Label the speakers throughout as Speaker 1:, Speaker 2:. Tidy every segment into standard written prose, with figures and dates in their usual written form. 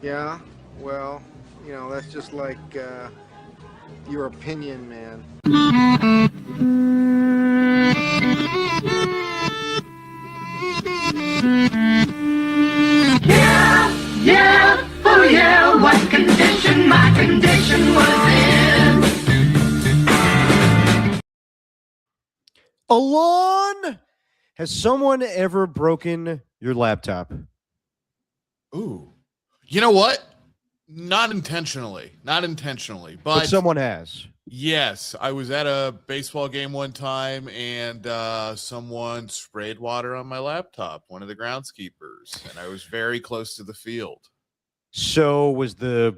Speaker 1: Yeah, well, that's just like your opinion, man.
Speaker 2: Yeah, yeah, oh yeah, what condition my condition was in.
Speaker 3: Alon, has someone ever broken your laptop?
Speaker 4: Ooh. You know what? Not intentionally.
Speaker 3: But
Speaker 4: But
Speaker 3: someone has.
Speaker 4: yes, I was at a baseball game one time and someone sprayed water on my laptop, one of the groundskeepers, and I was very close to the field.
Speaker 3: So was the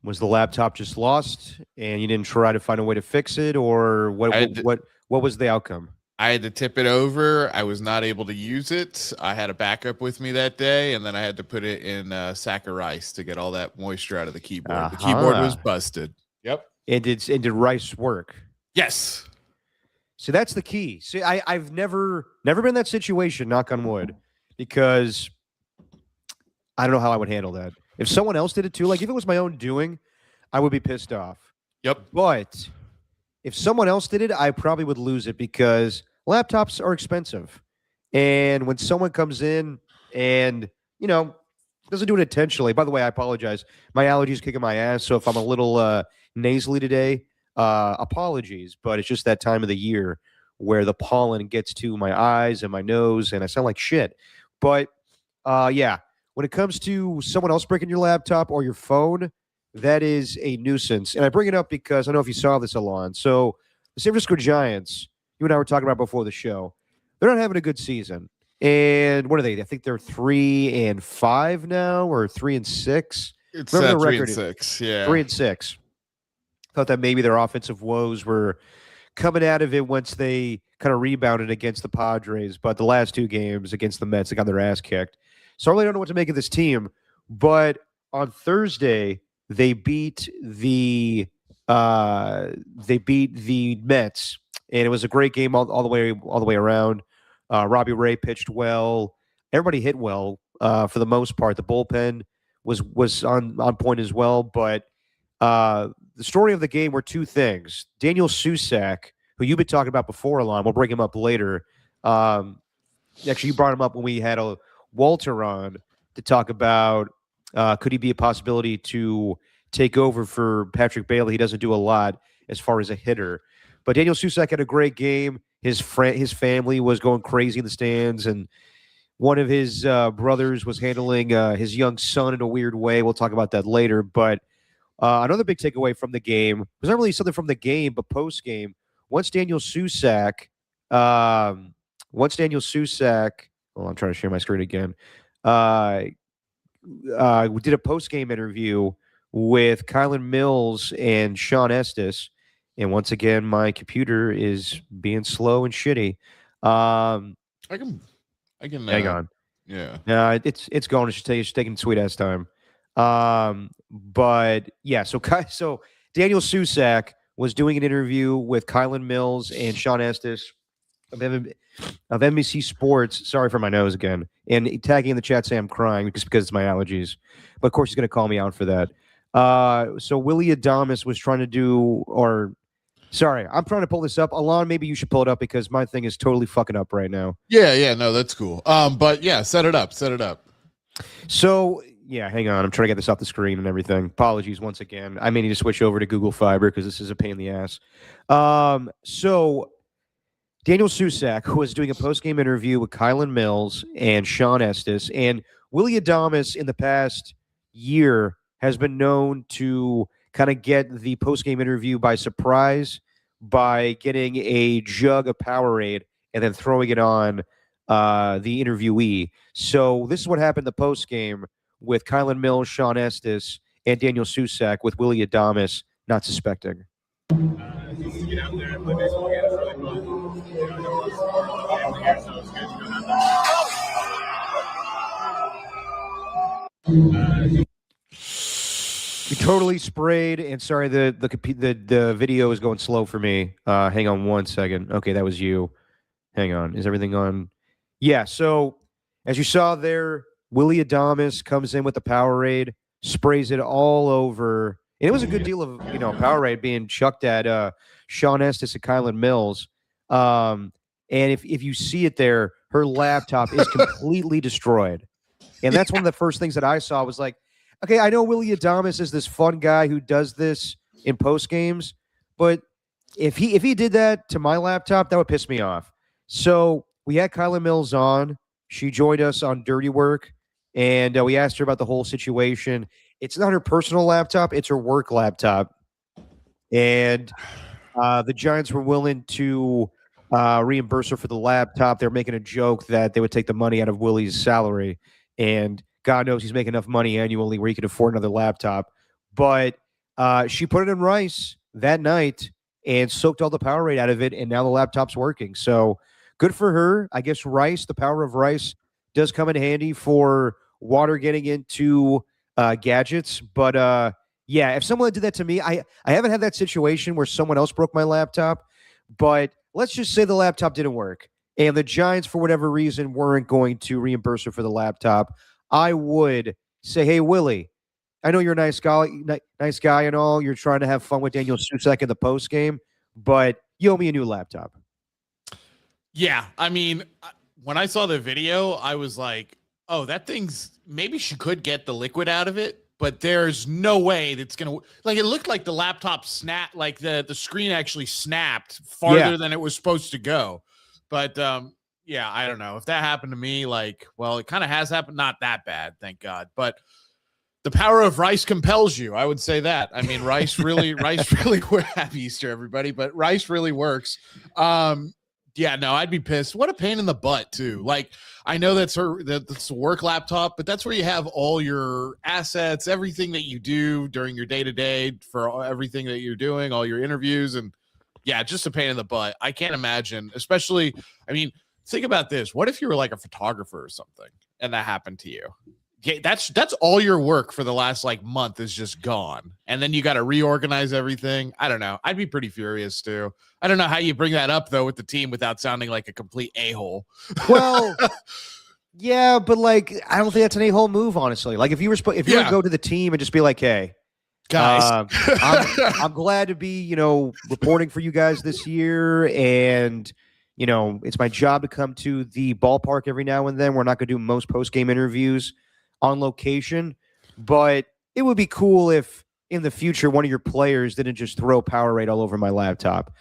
Speaker 3: laptop just lost and you didn't try to find a way to fix it, or what
Speaker 4: I had to,
Speaker 3: what was the outcome?
Speaker 4: I had to tip it over. I was not able to use it. I had a backup with me that day, and then I had to put it in a sack of rice to get all that moisture out of the keyboard. The keyboard was busted. Yep.
Speaker 3: And did rice work?
Speaker 4: Yes.
Speaker 3: So that's the key. See, I've never been in that situation, knock on wood, because I don't know how I would handle that. If someone else did it too, like if it was my own doing, I would be pissed off.
Speaker 4: Yep.
Speaker 3: But if someone else did it, I probably would lose it because laptops are expensive. And when someone comes in and, doesn't do it intentionally. By the way, I apologize. My allergies kicking my ass. So if I'm a little nasally today, apologies. But it's just that time of the year where the pollen gets to my eyes and my nose and I sound like shit. But yeah, when it comes to someone else breaking your laptop or your phone, that is a nuisance. And I bring it up because I don't know if you saw this, Alon. So the San Francisco Giants, you and I were talking about before the show, they're not having a good season. And what are they? I think they're 3-5 now, or 3-6.
Speaker 4: It's
Speaker 3: Remember the
Speaker 4: 3-6. Yeah.
Speaker 3: 3-6. Thought that maybe their offensive woes were coming out of it once they kind of rebounded against the Padres. But the last two games against the Mets, they got their ass kicked. So I really don't know what to make of this team. But on Thursday, they beat the Mets, and it was a great game all the way around. Robbie Ray pitched well. Everybody hit well for the most part. The bullpen was on point as well. But the story of the game were two things. Daniel Susac, who you've been talking about before, Alon, we'll bring him up later. Actually, you brought him up when we had a Walter on to talk about could he be a possibility to take over for Patrick Bailey. He doesn't do a lot as far as a hitter. But Daniel Susac had a great game. His family was going crazy in the stands, and one of his brothers was handling his young son in a weird way. We'll talk about that later. But another big takeaway from the game was not really something from the game, but post-game. Once Daniel Susac, well, I'm trying to share my screen again. We did a post-game interview with Kylan Mills and Sean Estes. And once again, my computer is being slow and shitty.
Speaker 4: I can
Speaker 3: hang on.
Speaker 4: Yeah.
Speaker 3: It's going. It's taking sweet ass time. But yeah, so Daniel Susac was doing an interview with Kylan Mills and Sean Estes of NBC Sports. Sorry for my nose again. And tagging in the chat saying I'm crying just because it's my allergies. But of course he's going to call me out for that. So Willie Adames was trying to do, sorry, I'm trying to pull this up. Alon, maybe you should pull it up because my thing is totally fucking up right now.
Speaker 4: Yeah, no, that's cool. But yeah, set it up.
Speaker 3: So yeah, hang on. I'm trying to get this off the screen and everything. Apologies once again. I may need to switch over to Google Fiber because this is a pain in the ass. So Daniel Susac, who was doing a post-game interview with Kylan Mills and Sean Estes, and Willie Adames in the past year has been known to kind of get the post-game interview by surprise by getting a jug of Powerade and then throwing it on the interviewee. So this is what happened the post-game with Kylan Mills, Sean Estes, and Daniel Susac, with Willie Adames not suspecting.
Speaker 5: To get out there and play baseball again is really fun. So it's good to go out.
Speaker 3: We totally sprayed, and sorry, the video is going slow for me. Hang on one second. Okay, that was you. Hang on. Is everything on? Yeah, so as you saw there, Willie Adames comes in with the Powerade, sprays it all over. And it was a good deal of Powerade being chucked at Sean Estes at Kylan Mills. And if you see it there, her laptop is completely destroyed. And that's one of the first things that I saw was like, okay, I know Willie Adamas is this fun guy who does this in post games, but if he did that to my laptop, that would piss me off. So we had Kyla Mills on. She joined us on Dirty Work, and we asked her about the whole situation. It's not her personal laptop; it's her work laptop. And the Giants were willing to reimburse her for the laptop. They're making a joke that they would take the money out of Willie's salary, and God knows he's making enough money annually where he could afford another laptop. But she put it in Rice that night and soaked all the Powerade out of it, and now the laptop's working. So good for her. I guess Rice, the power of Rice, does come in handy for water getting into gadgets. But yeah, if someone did that to me, I haven't had that situation where someone else broke my laptop, but let's just say the laptop didn't work, and the Giants, for whatever reason, weren't going to reimburse her for the laptop. I would say, hey, Willie, I know you're a nice guy and all. You're trying to have fun with Daniel Susak in the post game, but you owe me a new laptop.
Speaker 4: Yeah, I mean, when I saw the video, I was like, oh, that thing's maybe she could get the liquid out of it, but there's no way that's gonna like. It looked like the laptop snapped, like the screen actually snapped farther than it was supposed to go. But yeah, I don't know if that happened to me. Like, well, it kind of has happened. Not that bad, thank God. But the power of Rice compels you. I would say that. I mean, Rice really, happy Easter, everybody, but Rice really works. Yeah, no, I'd be pissed. What a pain in the butt, too. Like, I know that's a work laptop, but that's where you have all your assets, everything that you do during your day-to-day for everything that you're doing, all your interviews. And yeah, just a pain in the butt. I can't imagine, especially, I mean, think about this. What if you were like a photographer or something and that happened to you? Okay, that's all your work for the last like month is just gone. And then you got to reorganize everything. I don't know. I'd be pretty furious too. I don't know how you bring that up though with the team without sounding like a complete a-hole.
Speaker 3: Well, yeah, but like I don't think that's an a-hole move, honestly. Like if you were to go to the team and just be like, hey,
Speaker 4: guys,
Speaker 3: I'm glad to be, reporting for you guys this year, and it's my job to come to the ballpark every now and then. We're not going to do most post-game interviews on location, but it would be cool if in the future one of your players didn't just throw Powerade all over my laptop.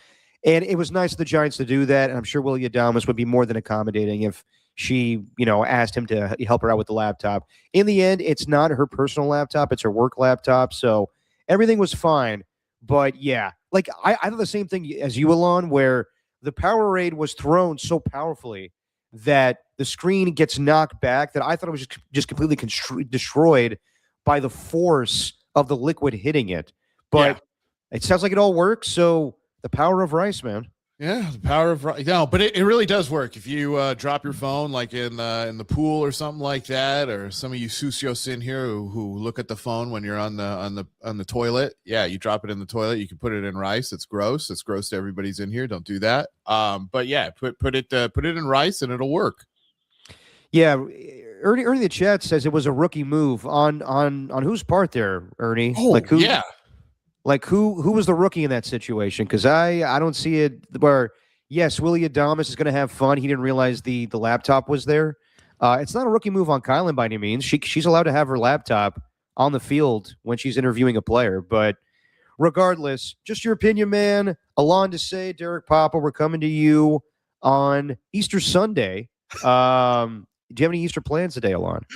Speaker 3: And it was nice of the Giants to do that, and I'm sure Willie Adamas would be more than accommodating if she, asked him to help her out with the laptop. In the end, it's not her personal laptop, it's her work laptop, so everything was fine. But yeah, like I thought the same thing as you, Alon, where the Powerade was thrown so powerfully that the screen gets knocked back that I thought it was just completely destroyed by the force of the liquid hitting it. But it sounds like it all works. So the power of Rice, man.
Speaker 4: Yeah, the power of Rice. No, but it really does work. If you drop your phone like in the pool or something like that, or some of you sucios in here who look at the phone when you're on the toilet. Yeah, you drop it in the toilet. You can put it in Rice. It's gross. It's gross to everybody's in here. Don't do that. But yeah, put it in Rice and it'll work.
Speaker 3: Yeah, Ernie the chat says it was a rookie move on whose part there, Ernie?
Speaker 4: Oh, like who? Yeah.
Speaker 3: Like who was the rookie in that situation? Because I don't see it where, yes, Willie Adamas is going to have fun. He didn't realize the laptop was there. It's not a rookie move on Kylan by any means. She's allowed to have her laptop on the field when she's interviewing a player. But regardless, just your opinion, man. Alon to say, Derek Papa, we're coming to you on Easter Sunday. Do you have any Easter plans today, Alon?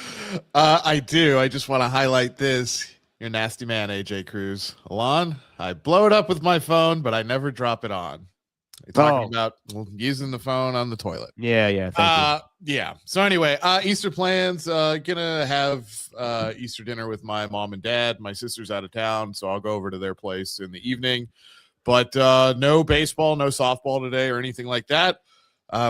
Speaker 4: I do. I just want to highlight this. You're a nasty man, AJ Cruz. Alon, I blow it up with my phone, but I never drop it on. You're talking about using the phone on the toilet.
Speaker 3: Yeah. Thank you.
Speaker 4: Yeah. So anyway, Easter plans. Gonna have Easter dinner with my mom and dad. My sister's out of town, so I'll go over to their place in the evening. But no baseball, no softball today or anything like that.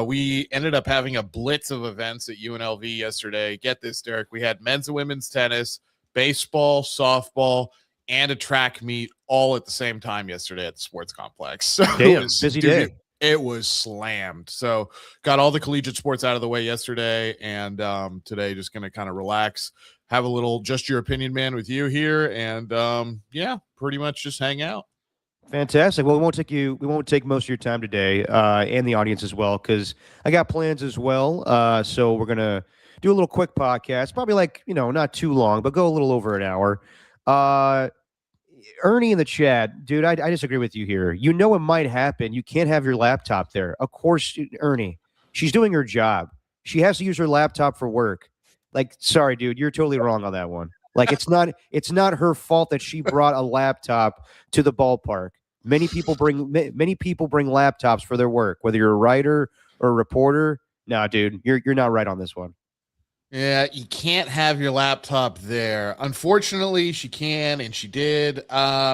Speaker 4: We ended up having a blitz of events at UNLV yesterday. Get this, Derek. We had men's and women's tennis, baseball, softball, and a track meet all at the same time yesterday at the sports complex. So
Speaker 3: damn, busy day.
Speaker 4: It was slammed. So got all the collegiate sports out of the way yesterday, and today just going to kind of relax. have a little just your opinion, man, with you here, and yeah, pretty much just hang out.
Speaker 3: Fantastic. Well, we won't take most of your time today, and the audience as well, because I got plans as well. So we're gonna do a little quick podcast, probably like not too long, but go a little over an hour. Ernie in the chat, dude, I disagree with you here. You know it might happen. You can't have your laptop there. Of course, Ernie, she's doing her job. She has to use her laptop for work. Like, sorry, dude, you're totally wrong on that one. Like, it's not her fault that she brought a laptop to the ballpark. Many people bring laptops for their work, whether you're a writer or a reporter. Nah, dude, you're not right on this one.
Speaker 4: Yeah, you can't have your laptop there. Unfortunately, she can, and she did.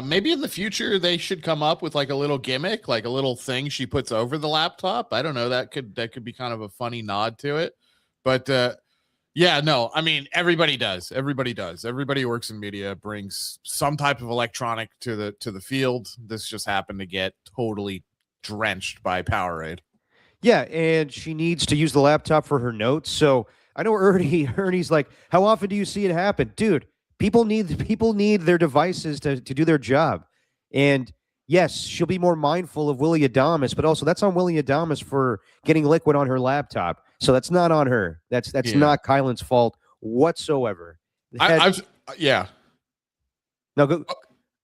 Speaker 4: Maybe in the future they should come up with like a little gimmick, like a little thing she puts over the laptop. I don't know. That could be kind of a funny nod to it. But yeah, no, I mean everybody does. Everybody does. Everybody who works in media brings some type of electronic to the field. This just happened to get totally drenched by Powerade.
Speaker 3: Yeah, and she needs to use the laptop for her notes. So I know Ernie's like, how often do you see it happen? Dude, people need their devices to do their job. And yes, she'll be more mindful of Willie Adames, but also that's on Willie Adames for getting liquid on her laptop. So that's not on her. That's not Kylan's fault whatsoever.
Speaker 4: Yeah.
Speaker 3: No, go.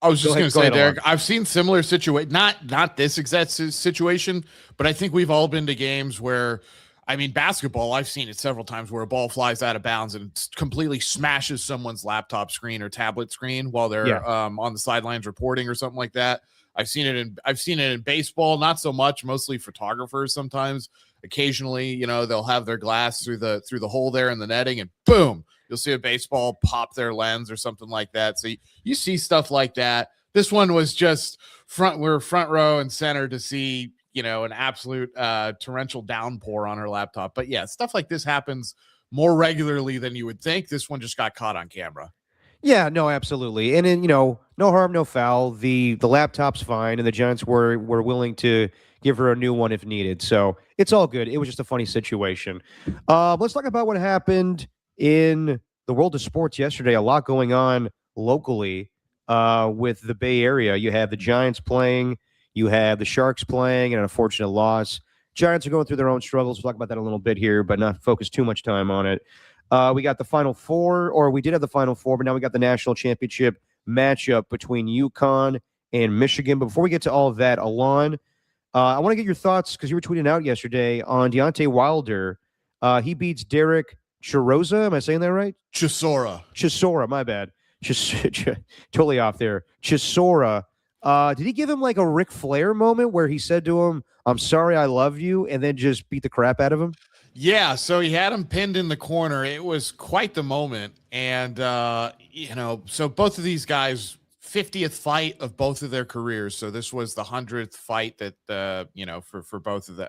Speaker 4: I was just going to say, Derek,
Speaker 3: along.
Speaker 4: I've seen similar situation, not this exact situation, but I think we've all been to games where, I mean, basketball, I've seen it several times where a ball flies out of bounds and completely smashes someone's laptop screen or tablet screen while they're on the sidelines reporting or something like that. I've seen it in baseball, not so much, mostly photographers sometimes. Occasionally, they'll have their glass through the hole there in the netting, and boom, you'll see a baseball pop their lens or something like that. So you see stuff like that. This one was just we're front row and center to see, an absolute torrential downpour on her laptop. But yeah, stuff like this happens more regularly than you would think. This one just got caught on camera.
Speaker 3: Yeah, no, absolutely. And then, no harm, no foul. The laptop's fine, and the Giants were willing to give her a new one if needed. So it's all good. It was just a funny situation. Let's talk about what happened in the world of sports yesterday. A lot going on locally with the Bay Area. You have the Giants playing. You have the Sharks playing, and an unfortunate loss. Giants are going through their own struggles. We'll talk about that a little bit here, but not focus too much time on it. We got the Final Four, or we did have the Final Four, but now we got the national championship matchup between UConn and Michigan. But before we get to all of that, Alon, I want to get your thoughts, because you were tweeting out yesterday on Deontay Wilder. He beats Derek Chiroza. Am I saying that right? Chisora, my bad. Totally off there. Chisora. Did he give him like a Ric Flair moment where he said to him, "I'm sorry, I love you," and then just beat the crap out of him?
Speaker 4: Yeah, so he had him pinned in the corner. It was quite the moment. And, so both of these guys, 50th fight of both of their careers. So this was the 100th fight that, for both of them,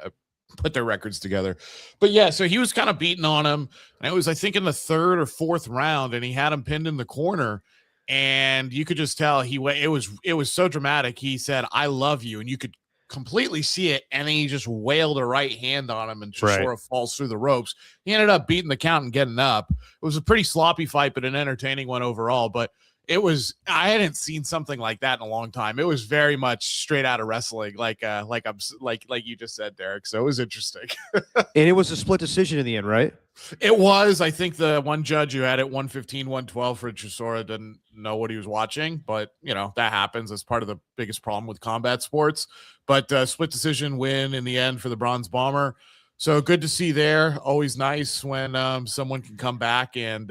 Speaker 4: put their records together. But yeah, so he was kind of beating on him. And it was, I think, in the third or fourth round, and he had him pinned in the corner. And you could just tell it was so dramatic. He said, "I love you." And you could completely see it, and then he just wailed a right hand on him, and Chisora falls through the ropes. He ended up beating the count and getting up. It was a pretty sloppy fight, but an entertaining one overall. But I hadn't seen something like that in a long time. It was very much straight out of wrestling, like you just said, Derek. So it was interesting.
Speaker 3: And it was a split decision in the end, right?
Speaker 4: It was. I think the one judge who had it 115, 112 for Chisora didn't know what he was watching, but that happens. That's part of the biggest problem with combat sports. But split decision win in the end for the Bronze Bomber. So good to see there. Always nice when someone can come back and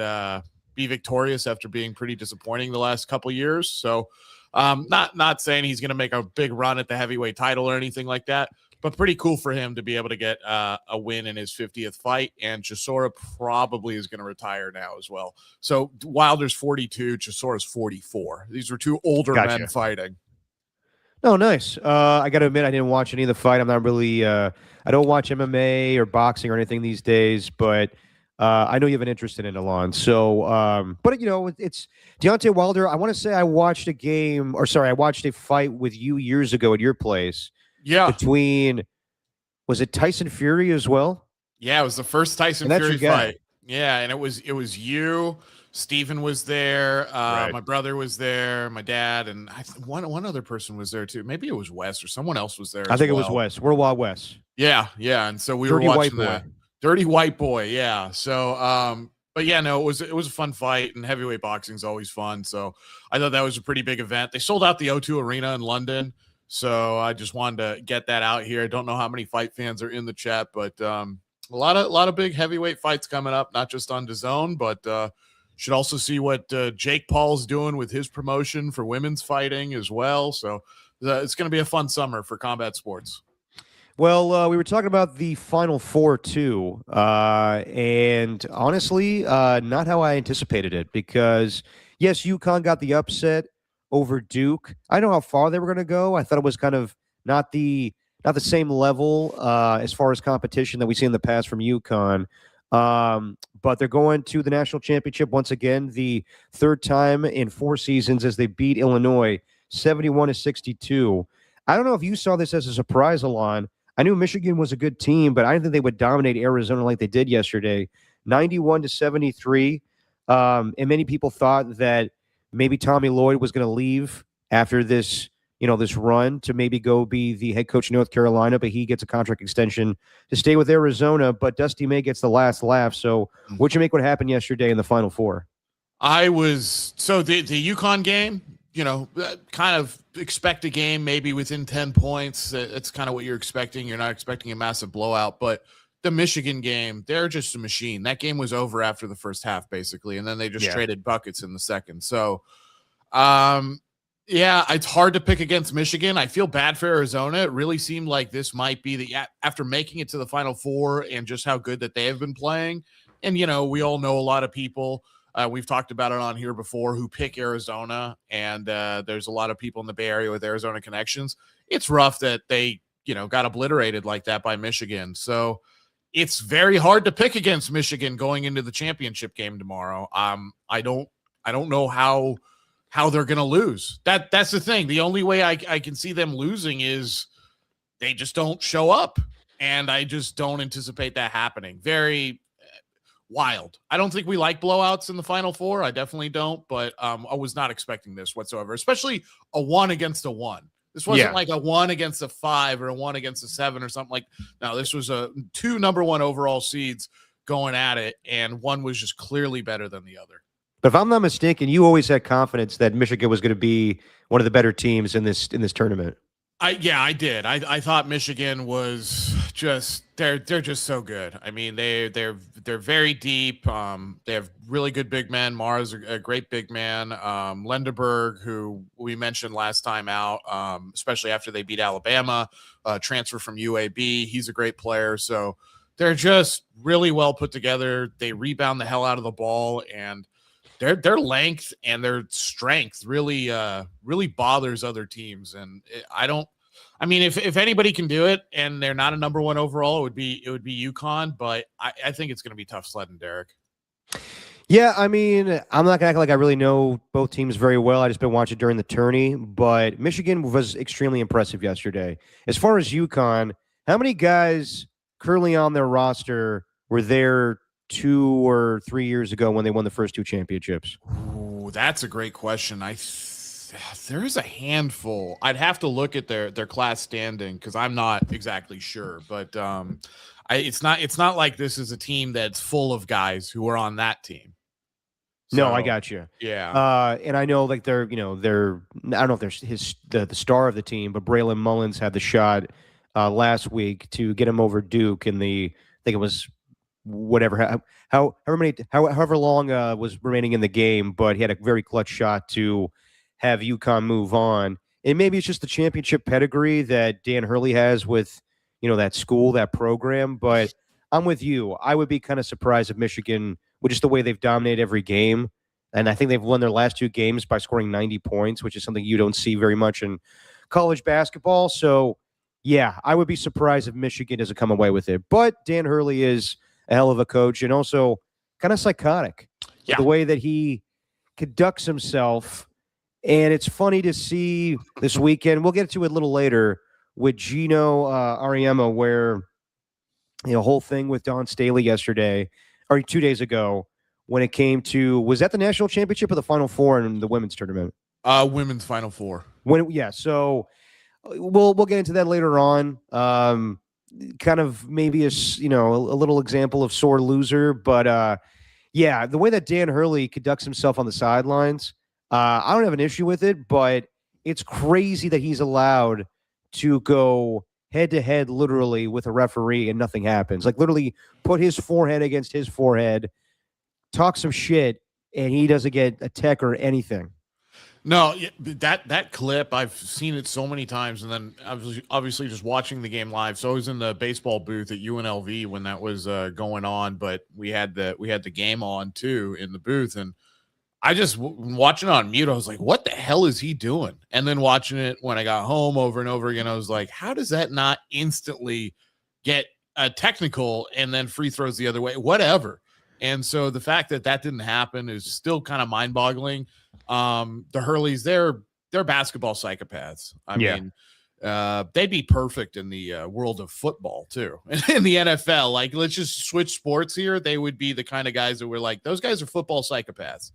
Speaker 4: be victorious after being pretty disappointing the last couple years. So not saying he's going to make a big run at the heavyweight title or anything like that, but pretty cool for him to be able to get a win in his 50th fight. And Chisora probably is going to retire now as well. So Wilder's 42, Chisora's 44. These were two older men fighting.
Speaker 3: Oh, nice. I got to admit, I didn't watch any of the fight. I'm not really, I don't watch MMA or boxing or anything these days, but I know you have an interest in it, Alon. So, but it's Deontay Wilder. I want to say I watched a fight with you years ago at your place.
Speaker 4: Yeah.
Speaker 3: Was it Tyson Fury as well?
Speaker 4: Yeah, it was the first Tyson Fury fight. Yeah, and it was you, Steven was there.
Speaker 3: Right.
Speaker 4: My brother was there. My dad and one other person was there too. Maybe it was Wes or someone else was there.
Speaker 3: I
Speaker 4: as
Speaker 3: think it was
Speaker 4: well.
Speaker 3: Wes. We're Wild West.
Speaker 4: Yeah, yeah. And so we
Speaker 3: Dirty
Speaker 4: were
Speaker 3: white
Speaker 4: watching
Speaker 3: boy.
Speaker 4: that. Dirty white boy. Yeah. So, but yeah, no, it was a fun fight, and heavyweight boxing is always fun. So I thought that was a pretty big event. They sold out the O2 Arena in London. So I just wanted to get that out here. I don't know how many fight fans are in the chat, but a lot of big heavyweight fights coming up, not just on DAZN, but should also see what Jake Paul's doing with his promotion for women's fighting as well. So it's going to be a fun summer for combat sports.
Speaker 3: Well, we were talking about the Final Four, too, and honestly, not how I anticipated it, because, yes, UConn got the upset over Duke. I know how far they were going to go. I thought it was kind of not the same level as far as competition that we see in the past from UConn, but they're going to the national championship once again, the third time in 4 seasons as they beat Illinois 71-62. I don't know if you saw this as a surprise, Alon. I knew Michigan was a good team, but I didn't think they would dominate Arizona like they did yesterday, 91-73. And many people thought that maybe Tommy Lloyd was going to leave after this, this run to maybe go be the head coach of North Carolina, but he gets a contract extension to stay with Arizona. But Dusty May gets the last laugh. So what'd you make what happened yesterday in the Final Four?
Speaker 4: The UConn game, kind of expect a game maybe within 10 points. It's kind of what you're expecting. You're not expecting a massive blowout, but the Michigan game, they're just a machine. That game was over after the first half, basically, and then they just traded buckets in the second. So, it's hard to pick against Michigan. I feel bad for Arizona. It really seemed like this might be after making it to the Final Four and just how good that they have been playing. And, we all know a lot of people. We've talked about it on here before who pick Arizona, and there's a lot of people in the Bay Area with Arizona connections. It's rough that they, got obliterated like that by Michigan. So it's very hard to pick against Michigan going into the championship game tomorrow. I don't know how they're going to lose. That's the thing. The only way I can see them losing is they just don't show up, and I just don't anticipate that happening. Very wild. I don't think we like blowouts in the Final Four. I definitely don't, but I was not expecting this whatsoever, especially a 1 against a 1. This wasn't like a 1 against a 5 or a 1 against a 7 or something like. No, this was a 2 number 1 overall seeds going at it, and one was just clearly better than the other.
Speaker 3: But if I'm not mistaken, you always had confidence that Michigan was going to be one of the better teams in this tournament.
Speaker 4: I did. I thought Michigan was just they're just so good. I mean, they're very deep. They have really good big men. Mara's a great big man. Lenderberg, who we mentioned last time out, especially after they beat Alabama, transfer from UAB. He's a great player. So they're just really well put together. They rebound the hell out of the ball, and their length and their strength really bothers other teams. And if anybody can do it and they're not a number 1 overall, it would be UConn, but I think it's going to be tough sledding, Derek.
Speaker 3: Yeah, I mean, I'm not going to act like I really know both teams very well. I just been watching during the tourney, but Michigan was extremely impressive yesterday. As far as UConn, how many guys currently on their roster were there 2 or 3 years ago when they won the first 2 championships?
Speaker 4: Ooh, that's a great question. There is a handful. I'd have to look at their class standing because I'm not exactly sure. But it's not like this is a team that's full of guys who are on that team.
Speaker 3: No, I got you.
Speaker 4: Yeah.
Speaker 3: And I know like they're I don't know if they're the star of the team, but Braylon Mullins had the shot last week to get him over Duke in I think it was however long was remaining in the game, but he had a very clutch shot to have UConn move on. And maybe it's just the championship pedigree that Dan Hurley has with, that school, that program. But I'm with you. I would be kind of surprised if Michigan, with just the way they've dominated every game, and I think they've won their last 2 games by scoring 90 points, which is something you don't see very much in college basketball. So, yeah, I would be surprised if Michigan doesn't come away with it. But Dan Hurley is a hell of a coach and also kind of psychotic.
Speaker 4: Yeah.
Speaker 3: The way that he conducts himself. And it's funny to see this weekend. We'll get to it a little later with Gino Ariema, where whole thing with Don Staley yesterday or 2 days ago, when it came to, was that the national championship or the Final Four in the women's tournament?
Speaker 4: Women's Final Four.
Speaker 3: So we'll get into that later on. Kind of maybe a little example of sore loser, but yeah, the way that Dan Hurley conducts himself on the sidelines, I don't have an issue with it, but it's crazy that he's allowed to go head to head literally with a referee and nothing happens. Like literally put his forehead against his forehead, talk some shit, and he doesn't get a tech or anything.
Speaker 4: No, that clip, I've seen it so many times, and then obviously just watching the game live. So I was in the baseball booth at UNLV when that was going on, but we had the game on too in the booth, and I just watching it on mute. I was like, "What the hell is he doing?" And then watching it when I got home over and over again, I was like, "How does that not instantly get a technical and then free throws the other way? Whatever." And so the fact that didn't happen is still kind of mind-boggling. The Hurleys, they're basketball psychopaths. I mean, they'd be perfect in the world of football too. In the NFL, like, let's just switch sports here. They would be the kind of guys that were like, those guys are football psychopaths.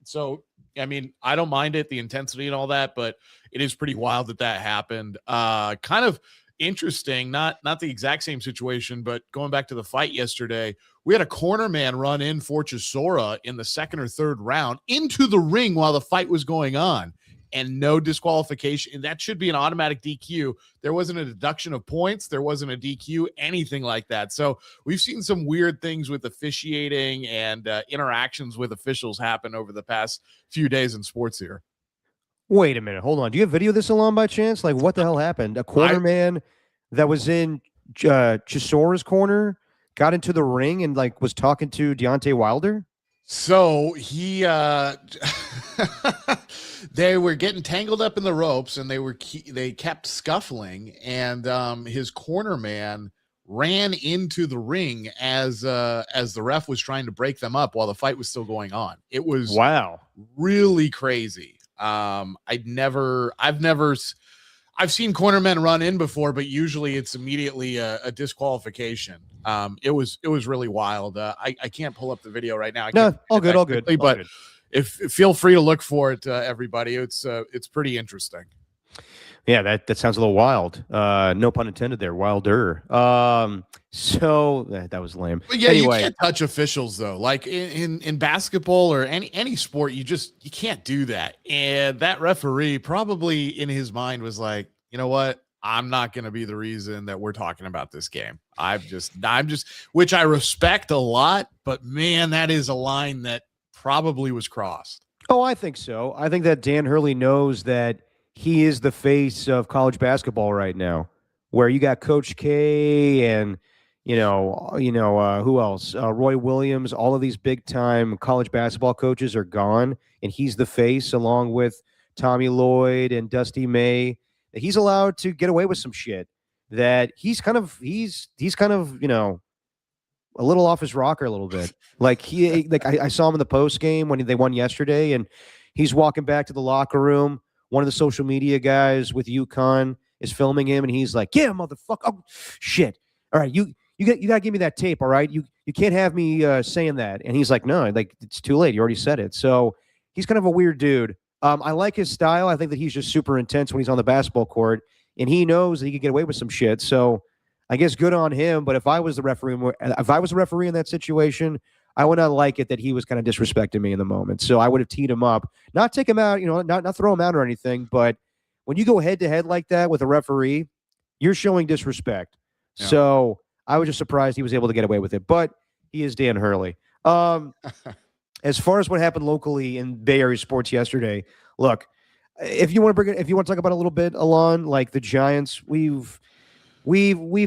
Speaker 4: So, I mean, I don't mind it, the intensity and all that, but it is pretty wild that happened. Kind of interesting, not the exact same situation, but going back to the fight yesterday, we had a corner man run in for Chisora in the second or third round into the ring while the fight was going on, and no disqualification. And that should be an automatic DQ. There wasn't a deduction of points. There wasn't a DQ, anything like that. So we've seen some weird things with officiating and interactions with officials happen over the past few days in sports here.
Speaker 3: Wait a minute. Hold on. Do you have video of this, Alon, by chance? Like, what the hell happened? A corner man that was in Chisora's corner got into the ring and, like, was talking to Deontay Wilder?
Speaker 4: So he they were getting tangled up in the ropes, and they kept scuffling, and his corner man ran into the ring as the ref was trying to break them up while the fight was still going on. It was really crazy. I've seen cornermen run in before, but usually it's immediately a disqualification. It was really wild. I can't pull up the video right now.
Speaker 3: All good.
Speaker 4: But feel free to look for it, everybody. It's pretty interesting.
Speaker 3: Yeah, that sounds a little wild. No pun intended there. Wilder. So that was lame.
Speaker 4: But yeah,
Speaker 3: anyway,
Speaker 4: you can't touch officials though. Like in basketball or any sport, you can't do that. And that referee probably in his mind was like, you know what? I'm not going to be the reason that we're talking about this game. I'm just, which I respect a lot, but man, that is a line that probably was crossed.
Speaker 3: Oh, I think so. I think that Dan Hurley knows that he is the face of college basketball right now, where you got Coach K and who else? Roy Williams. All of these big time college basketball coaches are gone, and he's the face along with Tommy Lloyd and Dusty May. He's allowed to get away with some shit that he's kind of a little off his rocker a little bit. I saw him in the post game when they won yesterday, and he's walking back to the locker room. One of the social media guys with UConn is filming him, and he's like, "Yeah, motherfucker! Oh, shit! All right, you gotta give me that tape. All right, you can't have me saying that." And he's like, "No, like it's too late. You already said it." So he's kind of a weird dude. I like his style. I think that he's just super intense when he's on the basketball court, and he knows that he can get away with some shit. So I guess good on him. But if I was the referee in that situation, I would not like it that he was kind of disrespecting me in the moment. So I would have teed him up, not take him out, not throw him out or anything. But when you go head to head like that with a referee, you're showing disrespect. Yeah. So I was just surprised he was able to get away with it. But he is Dan Hurley. As far as what happened locally in Bay Area sports yesterday, look, if you want to talk about a little bit, Alon, like the Giants, we've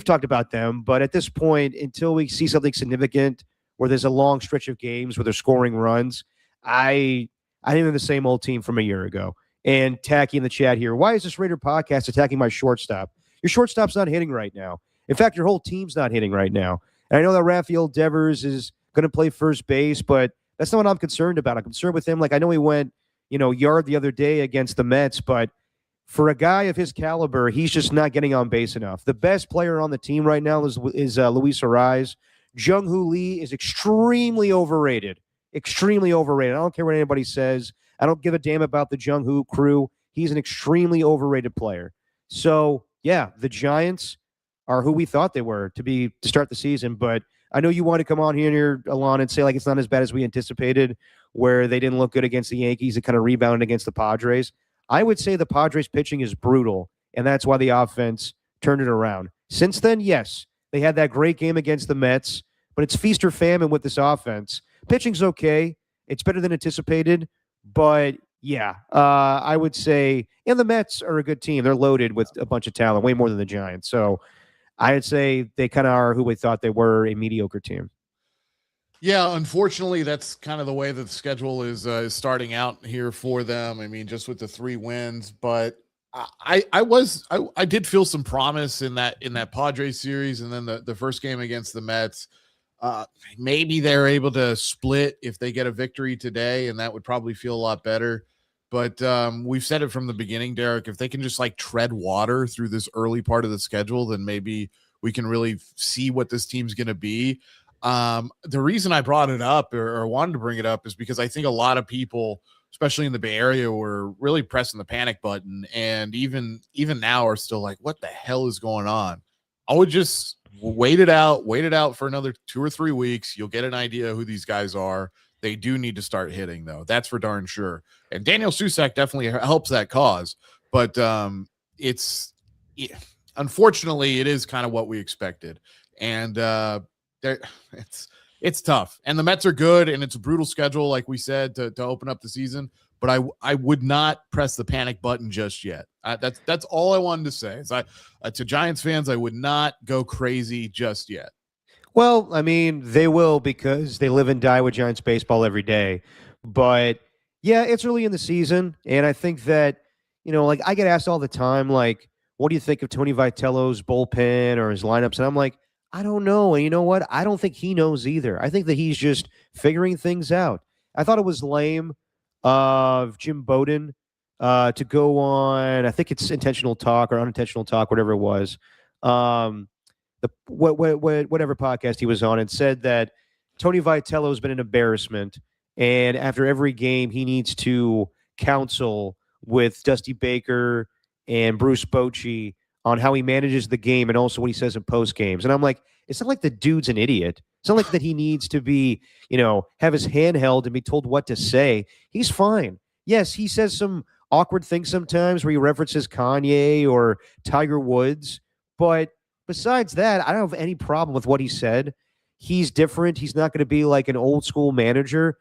Speaker 3: talked about them, but at this point, until we see something significant where there's a long stretch of games where they're scoring runs, I think they're the same old team from a year ago. And Tacky in the chat here, why is this Raider podcast attacking my shortstop? Your shortstop's not hitting right now. In fact, your whole team's not hitting right now. And I know that Rafael Devers is going to play first base, but that's not what I'm concerned about. I'm concerned with him. Like, I know he went, yard the other day against the Mets, but for a guy of his caliber, he's just not getting on base enough. The best player on the team right now is Luis Ariz. Jung-Hoo Lee is extremely overrated. Extremely overrated. I don't care what anybody says. I don't give a damn about the Jung-Hoo crew. He's an extremely overrated player. So, yeah, the Giants are who we thought they were to start the season. But I know you want to come on here, Alon, and say like it's not as bad as we anticipated, where they didn't look good against the Yankees and kind of rebounded against the Padres. I would say the Padres pitching is brutal, and that's why the offense turned it around. Since then, yes, they had that great game against the Mets, but it's feast or famine with this offense. Pitching's okay. It's better than anticipated, but yeah, I would say, and the Mets are a good team. They're loaded with a bunch of talent, way more than the Giants. So I would say they kind of are who we thought they were, a mediocre team.
Speaker 4: Yeah, unfortunately, that's kind of the way that the schedule is starting out here for them. I mean, just with the 3 wins, but I did feel some promise in that Padres series, and then the first game against the Mets. Maybe they're able to split if they get a victory today, and that would probably feel a lot better. But we've said it from the beginning, Derek, if they can just like tread water through this early part of the schedule, then maybe we can really see what this team's going to be. The reason I brought it up or wanted to bring it up is because I think a lot of people, especially in the Bay Area, were really pressing the panic button, and even now are still like, what the hell is going on? I would just wait it out for another 2 or 3 weeks. You'll get an idea who these guys are. They do need to start hitting, though. That's for darn sure. And Daniel Susac definitely helps that cause. But unfortunately, it is kind of what we expected. And it's tough. And the Mets are good, and it's a brutal schedule, like we said, to open up the season. But I would not press the panic button just yet. That's all I wanted to say. To Giants fans, I would not go crazy just yet.
Speaker 3: Well, I mean, they will because they live and die with Giants baseball every day. But yeah, it's early in the season, and I think that, like I get asked all the time, like, what do you think of Tony Vitello's bullpen or his lineups? And I'm like, I don't know. And you know what? I don't think he knows either. I think that he's just figuring things out. I thought it was lame of Jim Bowden to go on, I think it's intentional talk or unintentional talk, whatever it was. Whatever podcast he was on, and said that Tony Vitello has been an embarrassment, and after every game he needs to counsel with Dusty Baker and Bruce Bochy on how he manages the game and also what he says in post games. And I'm like, it's not like the dude's an idiot. It's not like that he needs to be, have his hand held and be told what to say. He's fine. Yes, he says some awkward things sometimes where he references Kanye or Tiger Woods, but besides that, I don't have any problem with what he said. He's different. He's not going to be like an old school manager.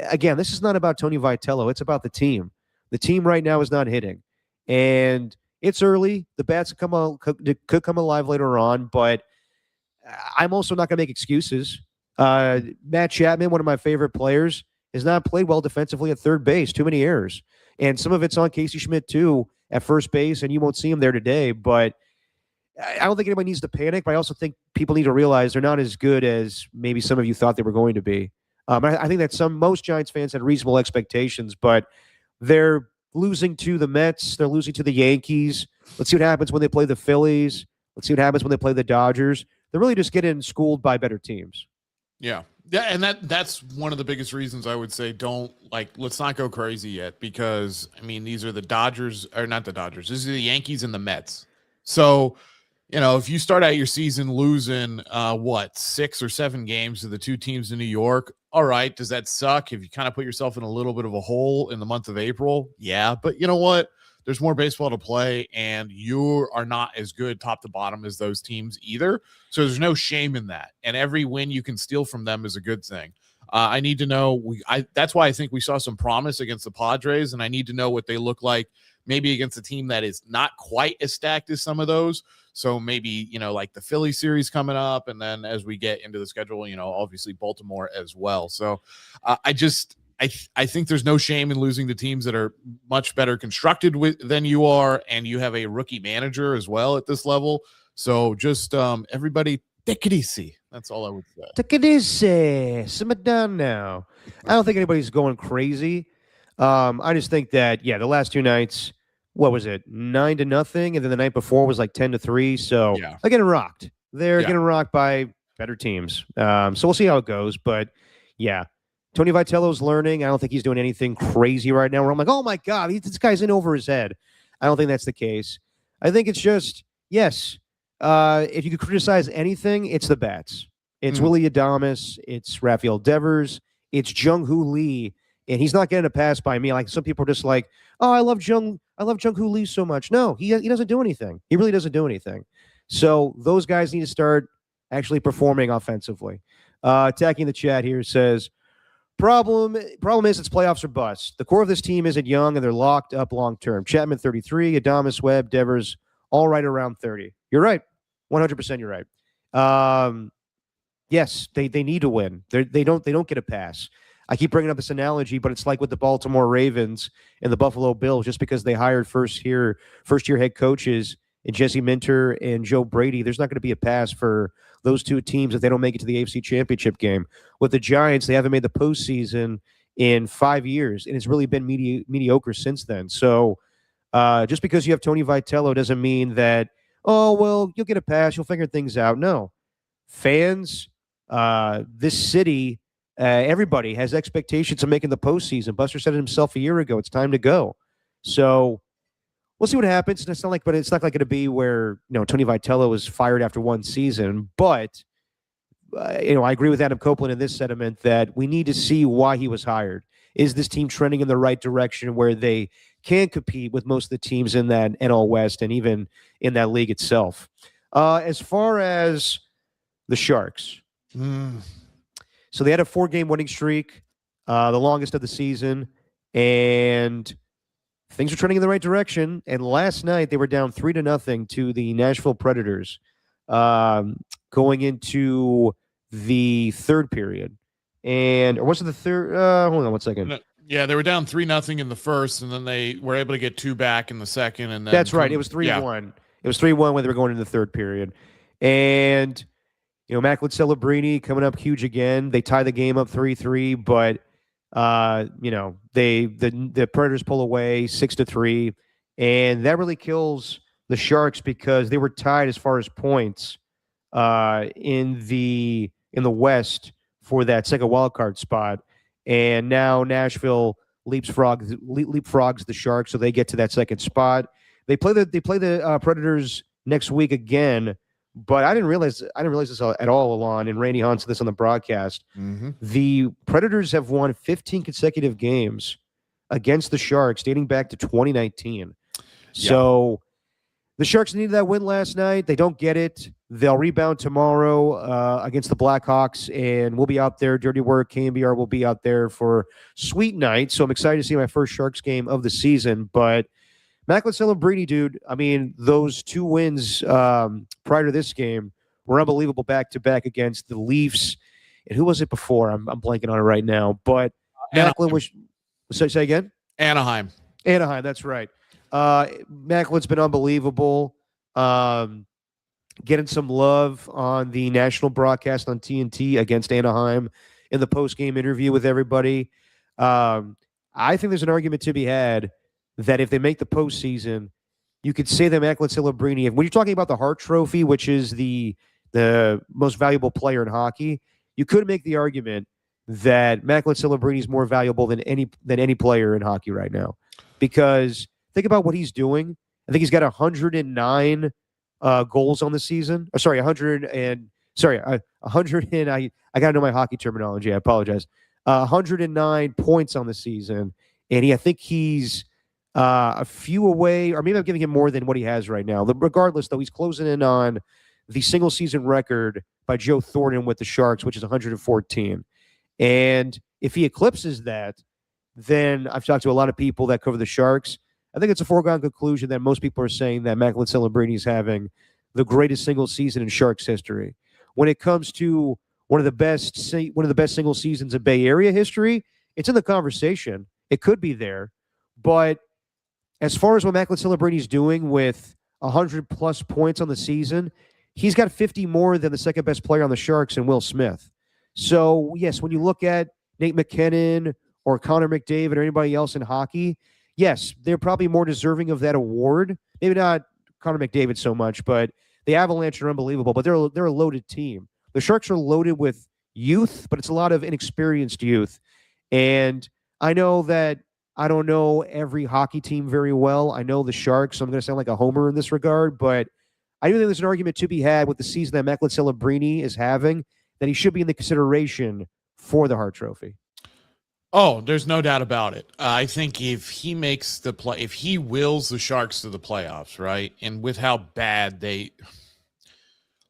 Speaker 3: Again, this is not about Tony Vitello. It's about the team. The team right now is not hitting. And it's early. The bats could come alive later on, but I'm also not going to make excuses. Matt Chapman, one of my favorite players, has not played well defensively at third base. Too many errors. And some of it's on Casey Schmidt, too, at first base, and you won't see him there today, but I don't think anybody needs to panic, but I also think people need to realize they're not as good as maybe some of you thought they were going to be. I think that most Giants fans had reasonable expectations, but they're losing to the Mets. They're losing to the Yankees. Let's see what happens when they play the Phillies. Let's see what happens when they play the Dodgers. They're really just getting schooled by better teams.
Speaker 4: Yeah. Yeah, and that's one of the biggest reasons I would say let's not go crazy yet, because, I mean, these are the Dodgers, or not the Dodgers. These are the Yankees and the Mets. So, if you start out your season losing, 6 or 7 games to the 2 teams in New York, all right, does that suck? Have you kind of put yourself in a little bit of a hole in the month of April? Yeah, but you know what? There's more baseball to play, and you are not as good top to bottom as those teams either. So there's no shame in that. And every win you can steal from them is a good thing. I need to know. That's why I think we saw some promise against the Padres, and I need to know what they look like maybe against a team that is not quite as stacked as some of those. So maybe, like the Philly series coming up, and then as we get into the schedule, obviously Baltimore as well. So I think there's no shame in losing to teams that are much better constructed than you are, and you have a rookie manager as well at this level. So just everybody take it easy. That's all I would say.
Speaker 3: Take it easy. Simmer down now. I don't think anybody's going crazy. I just think that, the last 2 nights, what was it, 9-0, and then the night before was like 10-3. So
Speaker 4: yeah,
Speaker 3: they're getting rocked. They're getting rocked by better teams. So we'll see how it goes. But yeah, Tony Vitello's learning. I don't think he's doing anything crazy right now where I'm like, oh my God, this guy's in over his head. I don't think that's the case. I think it's just, yes, if you could criticize anything, it's the bats. It's Willie Adames. It's Rafael Devers. It's Jung-Hoo Lee. And he's not getting a pass by me. Like some people are just like, oh, I love Jung-Hoo Lee so much. No, he doesn't do anything. He really doesn't do anything. So those guys need to start actually performing offensively. Attacking the chat here says, problem is it's playoffs or bust. The core of this team isn't young and they're locked up long term. Chapman 33, Adames, Webb, Devers, all right around 30. You're right. 100% you're right. Yes, they need to win. They don't get a pass. I keep bringing up this analogy, but it's like with the Baltimore Ravens and the Buffalo Bills. Just because they hired first year head coaches and Jesse Minter and Joe Brady, there's not going to be a pass for those two teams if they don't make it to the AFC Championship game. With the Giants, they haven't made the postseason in 5 years, and it's really been mediocre since then. So just because you have Tony Vitello doesn't mean that, oh, well, you'll get a pass, you'll figure things out. No. Fans, this city, everybody has expectations of making the postseason. Buster said it himself a year ago. It's time to go. So we'll see what happens. And it's not like it'll be where Tony Vitello is fired after one season. But I agree with Adam Copeland in this sentiment that we need to see why he was hired. Is this team trending in the right direction where they can compete with most of the teams in that NL West and even in that league itself? As far as the Sharks. So they had a 4-game winning streak, the longest of the season, and things are trending in the right direction. And last night they were down 3-0 to the Nashville Predators, going into the third period. Or was it the third? Hold on one second.
Speaker 4: No, yeah, they were down 3-0 in the first, and then they were able to get 2 back in the second. And then
Speaker 3: that's right. It was 3-1.
Speaker 4: Yeah.
Speaker 3: It was 3-1 when they were going into the third period, and Macklin Celebrini coming up huge again. They tie the game up 3-3, but the Predators pull away 6-3, and that really kills the Sharks because they were tied as far as points in the West for that second wild card spot, and now Nashville leapfrogs the Sharks, so they get to that second spot. They play the Predators next week again. But I didn't realize this at all, Alon, and Randy Hahn said this on the broadcast. The Predators have won 15 consecutive games against the Sharks dating back to 2019. So the Sharks needed that win last night. They don't get it. They'll rebound tomorrow against the Blackhawks, and we'll be out there. Dirty Work, KMBR will be out there for Sweet Night. So I'm excited to see my first Sharks game of the season. But Macklin Celebrini, dude, I mean, those 2 wins prior to this game were unbelievable back-to-back against the Leafs. And who was it before? I'm blanking on it right now. But Macklin was – say again?
Speaker 4: Anaheim,
Speaker 3: that's right. Macklin's been unbelievable. Getting some love on the national broadcast on TNT against Anaheim in the post-game interview with everybody. I think there's an argument to be had that if they make the postseason, you could say that Macklin Celebrini, when you're talking about the Hart Trophy, which is the most valuable player in hockey, you could make the argument that Macklin Celebrini is more valuable than any player in hockey right now. Because think about what he's doing. I think he's got 109 goals on the season. 100 and I got to know my hockey terminology. I apologize. 109 points on the season, and I think he's a few away, or maybe I'm giving him more than what he has right now. Regardless, though, he's closing in on the single season record by Joe Thornton with the Sharks, which is 114. And if he eclipses that, then I've talked to a lot of people that cover the Sharks. I think it's a foregone conclusion that most people are saying that Macklin Celebrini is having the greatest single season in Sharks history. When it comes to one of the best single seasons in Bay Area history, it's in the conversation. It could be there, but as far as what Macklin Celebrini is doing with 100-plus points on the season, he's got 50 more than the second-best player on the Sharks and Will Smith. So, yes, when you look at Nate McKinnon or Connor McDavid or anybody else in hockey, yes, they're probably more deserving of that award. Maybe not Connor McDavid so much, but the Avalanche are unbelievable, but they're a loaded team. The Sharks are loaded with youth, but it's a lot of inexperienced youth. And I know that I don't know every hockey team very well. I know the Sharks, so I'm going to sound like a homer in this regard, but I do think there's an argument to be had with the season that Macklin Celebrini is having, that he should be in the consideration for the Hart Trophy.
Speaker 4: Oh, there's no doubt about it. I think if he makes the play, if he wills the Sharks to the playoffs, right, and with how bad they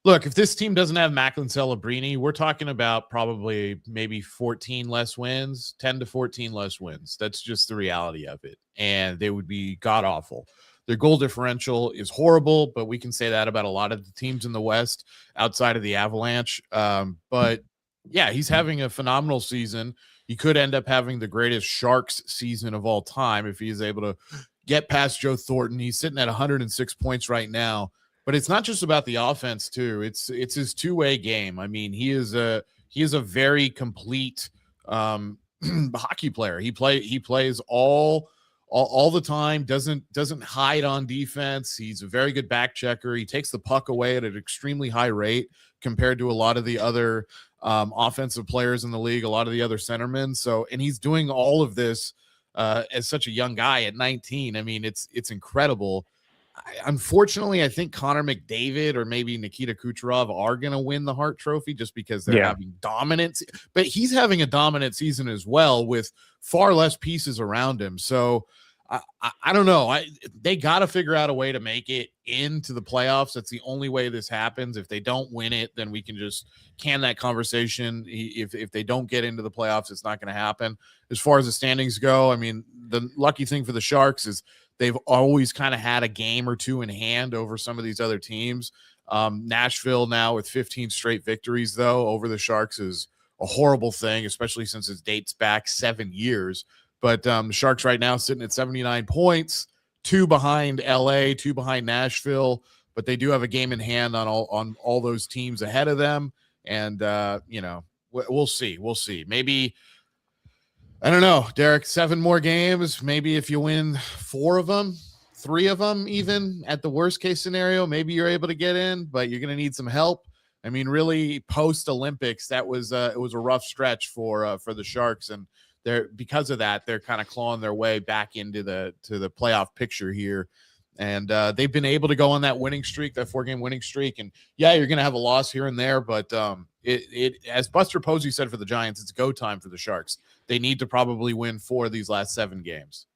Speaker 4: look, if this team doesn't have Macklin Celebrini, we're talking about probably maybe 14 less wins, 10 to 14 less wins. That's just the reality of it, and they would be god awful. Their goal differential is horrible, but we can say that about a lot of the teams in the West outside of the Avalanche. But yeah, he's having a phenomenal season. He could end up having the greatest Sharks season of all time if he is able to get past Joe Thornton. He's sitting at 106 points right now, but it's not just about the offense too. It's his two-way game. I mean, he is a very complete hockey player. He plays all the time, doesn't hide on defense. He's a very good back checker. He takes the puck away at an extremely high rate compared to a lot of the other offensive players in the league, a lot of the other centermen. So, and he's doing all of this as such a young guy at 19. I mean, it's incredible. Unfortunately, I think Connor McDavid or maybe Nikita Kucherov are going to win the Hart Trophy just because they're having dominance, but he's having a dominant season as well with far less pieces around him. So I don't know. They got to figure out a way to make it into the playoffs. That's the only way this happens. If they don't win it, then we can just can that conversation. If they don't get into the playoffs, it's not going to happen. As far as the standings go, I mean, the lucky thing for the Sharks is they've always kind of had a game or two in hand over some of these other teams. Nashville now with 15 straight victories, though, over the Sharks is a horrible thing, especially since it dates back 7 years. But the Sharks right now sitting at 79 points, 2 behind LA, 2 behind Nashville, but they do have a game in hand on all those teams ahead of them. And, we'll see. We'll see. Maybe, I don't know, Derek, 7 more games. Maybe if you win 4 of them, 3 of them, even at the worst case scenario, maybe you're able to get in, but you're going to need some help. I mean, really post Olympics, it was a rough stretch for the Sharks. And because of that, they're kind of clawing their way back into the playoff picture here. And they've been able to go on that winning streak, that 4-game winning streak. And yeah, you're going to have a loss here and there, but it as Buster Posey said for the Giants, it's go time for the Sharks. They need to probably win 4 of these last 7 games.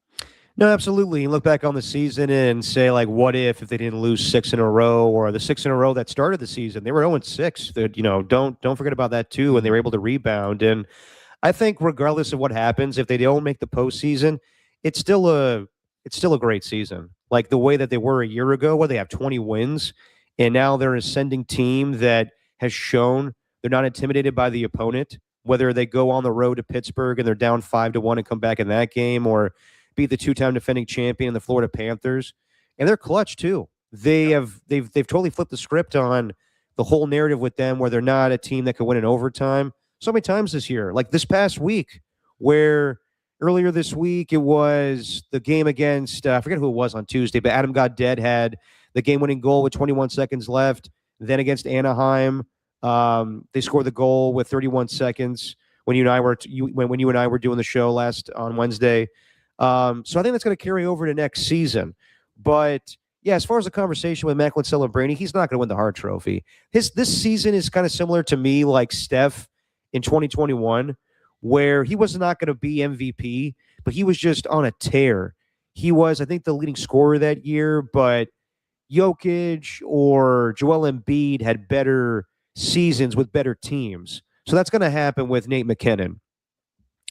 Speaker 3: No, absolutely. You look back on the season and say, like, what if they didn't lose 6 in a row, or the 6 in a row that started the season? They were 0-6. Don't forget about that too, and they were able to rebound. And I think regardless of what happens, if they don't make the postseason, it's still a great season. Like the way that they were a year ago, where they have 20 wins, and now they're an ascending team that has shown they're not intimidated by the opponent, whether they go on the road to Pittsburgh and they're down 5-1 and come back in that game, or beat the 2-time defending champion, the Florida Panthers. And they're clutch too. They've totally flipped the script on the whole narrative with them, where they're not a team that could win in overtime. So many times this year, like this past week, where earlier this week it was the game against, I forget who it was on Tuesday, but Adam Gaudette had the game-winning goal with 21 seconds left. Then against Anaheim, they scored the goal with 31 seconds when you and I were doing the show last on Wednesday. So I think that's going to carry over to next season. But yeah, as far as the conversation with Macklin Celebrini, he's not going to win the Hart Trophy. This season is kind of similar to me, like Steph in 2021, where he was not going to be MVP, but he was just on a tear. He was, I think, the leading scorer that year, but Jokic or Joel Embiid had better seasons with better teams. So that's going to happen with Nate McKinnon.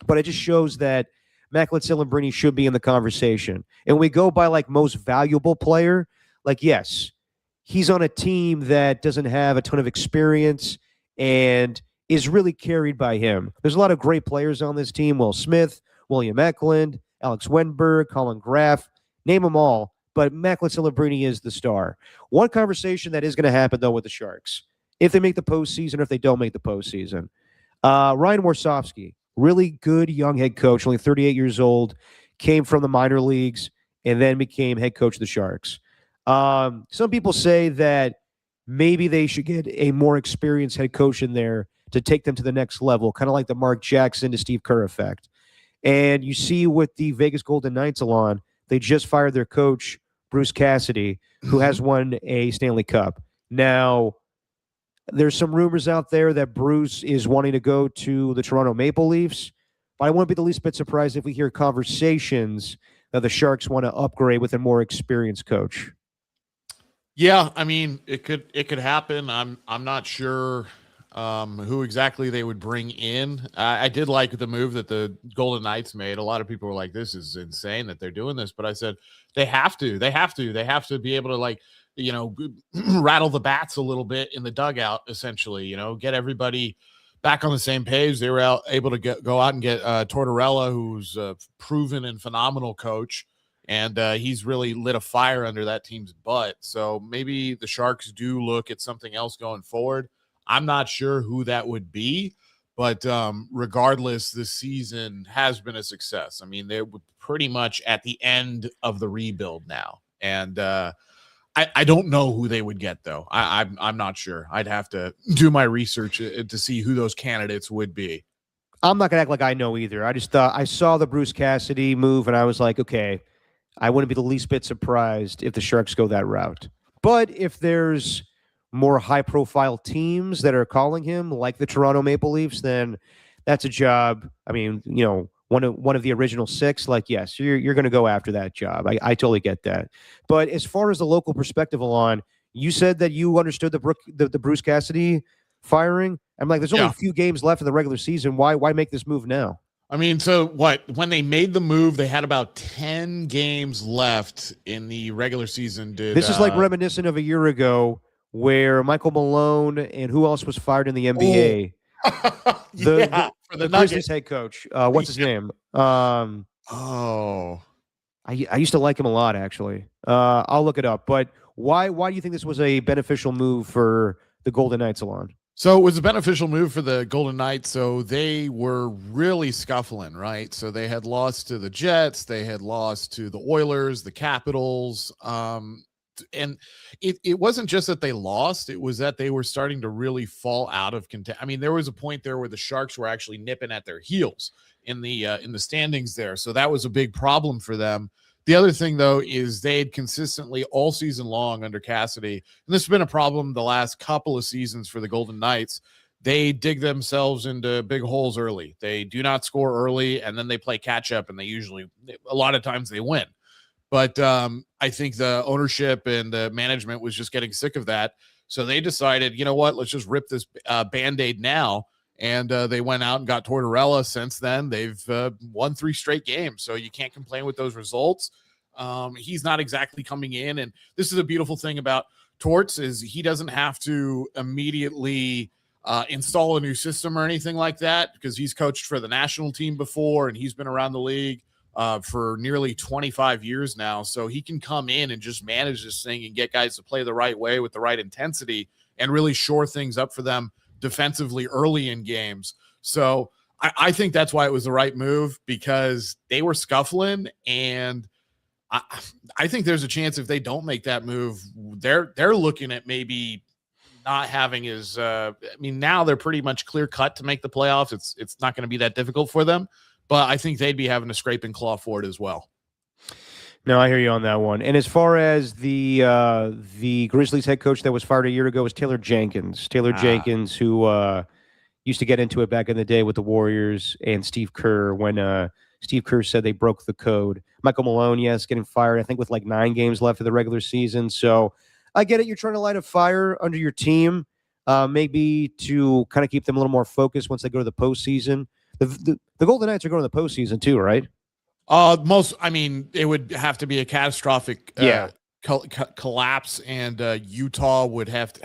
Speaker 3: But it just shows that Macklin Celebrini should be in the conversation. And we go by like most valuable player. Like, yes, he's on a team that doesn't have a ton of experience and is really carried by him. There's a lot of great players on this team. Will Smith, William Eklund, Alex Wenberg, Colin Graff, name them all. But Macklin Celebrini is the star. One conversation that is going to happen, though, with the Sharks, if they make the postseason or if they don't make the postseason. Ryan Warsofsky, really good young head coach, only 38 years old, came from the minor leagues and then became head coach of the Sharks. Some people say that maybe they should get a more experienced head coach in there to take them to the next level, kind of like the Mark Jackson to Steve Kerr effect. And you see with the Vegas Golden Knights, Alon, they just fired their coach, Bruce Cassidy, who has won a Stanley Cup. Now, there's some rumors out there that Bruce is wanting to go to the Toronto Maple Leafs, but I wouldn't be the least bit surprised if we hear conversations that the Sharks want to upgrade with a more experienced coach.
Speaker 4: Yeah, I mean, it could happen. I'm not sure who exactly they would bring in. I did like the move that the Golden Knights made. A lot of people were like, "This is insane that they're doing this," but I said they have to be able to, like, rattle the bats a little bit in the dugout, essentially. Get everybody back on the same page. They were able to go out and get Tortorella, who's a proven and phenomenal coach. And he's really lit a fire under that team's butt. So maybe the Sharks do look at something else going forward. I'm not sure who that would be, but regardless, this season has been a success. I mean, they're pretty much at the end of the rebuild now. And I don't know who they would get, though. I'm not sure. I'd have to do my research to see who those candidates would be.
Speaker 3: I'm not going to act like I know either. I just thought I saw the Bruce Cassidy move, and I was like, okay, I wouldn't be the least bit surprised if the Sharks go that route. But if there's more high-profile teams that are calling him, like the Toronto Maple Leafs, then that's a job. I mean, one of the original six, like, yes, you're going to go after that job. I totally get that. But as far as the local perspective, Alon, you said that you understood the Bruce Cassidy firing. I'm like, there's only a few games left in the regular season. Why make this move now?
Speaker 4: I mean, so what? When they made the move, they had about 10 games left in the regular season.
Speaker 3: This is like reminiscent of a year ago where Michael Malone and who else was fired in the NBA?
Speaker 4: The
Speaker 3: Grizzlies head coach. What's his name? I used to like him a lot, actually. I'll look it up. But why do you think this was a beneficial move for the Golden Knights, Alon?
Speaker 4: So it was a beneficial move for the Golden Knights. So they were really scuffling, right? So they had lost to the Jets. They had lost to the Oilers, the Capitals. And it wasn't just that they lost. It was that they were starting to really fall out of contention. I mean, there was a point there where the Sharks were actually nipping at their heels in the standings there. So that was a big problem for them. The other thing, though, is they had consistently all season long under Cassidy, and this has been a problem the last couple of seasons for the Golden Knights. They dig themselves into big holes early. They do not score early, and then they play catch up, and a lot of times they win. But I think the ownership and the management was just getting sick of that. So they decided, you know what, let's just rip this Band-Aid now. And they went out and got Tortorella. Since then, they've won 3 straight games. So you can't complain with those results. He's not exactly coming in. And this is a beautiful thing about Torts is he doesn't have to immediately install a new system or anything like that because he's coached for the national team before and he's been around the league for nearly 25 years now. So he can come in and just manage this thing and get guys to play the right way with the right intensity and really shore things up for them defensively early in games. So I think that's why it was the right move because they were scuffling, and I think there's a chance if they don't make that move, they're looking at maybe not having as now they're pretty much clear cut to make the playoffs. It's not going to be that difficult for them, but I think they'd be having to scrape and claw for it as well.
Speaker 3: No, I hear you on that one. And as far as the Grizzlies head coach that was fired a year ago was Taylor Jenkins. Taylor Jenkins, who used to get into it back in the day with the Warriors and Steve Kerr when Steve Kerr said they broke the code. Michael Malone, yes, getting fired, I think, with like 9 games left of the regular season. So I get it. You're trying to light a fire under your team, maybe to kind of keep them a little more focused once they go to the postseason. The Golden Knights are going to the postseason too, right?
Speaker 4: It would have to be a catastrophic collapse, and Utah would have to.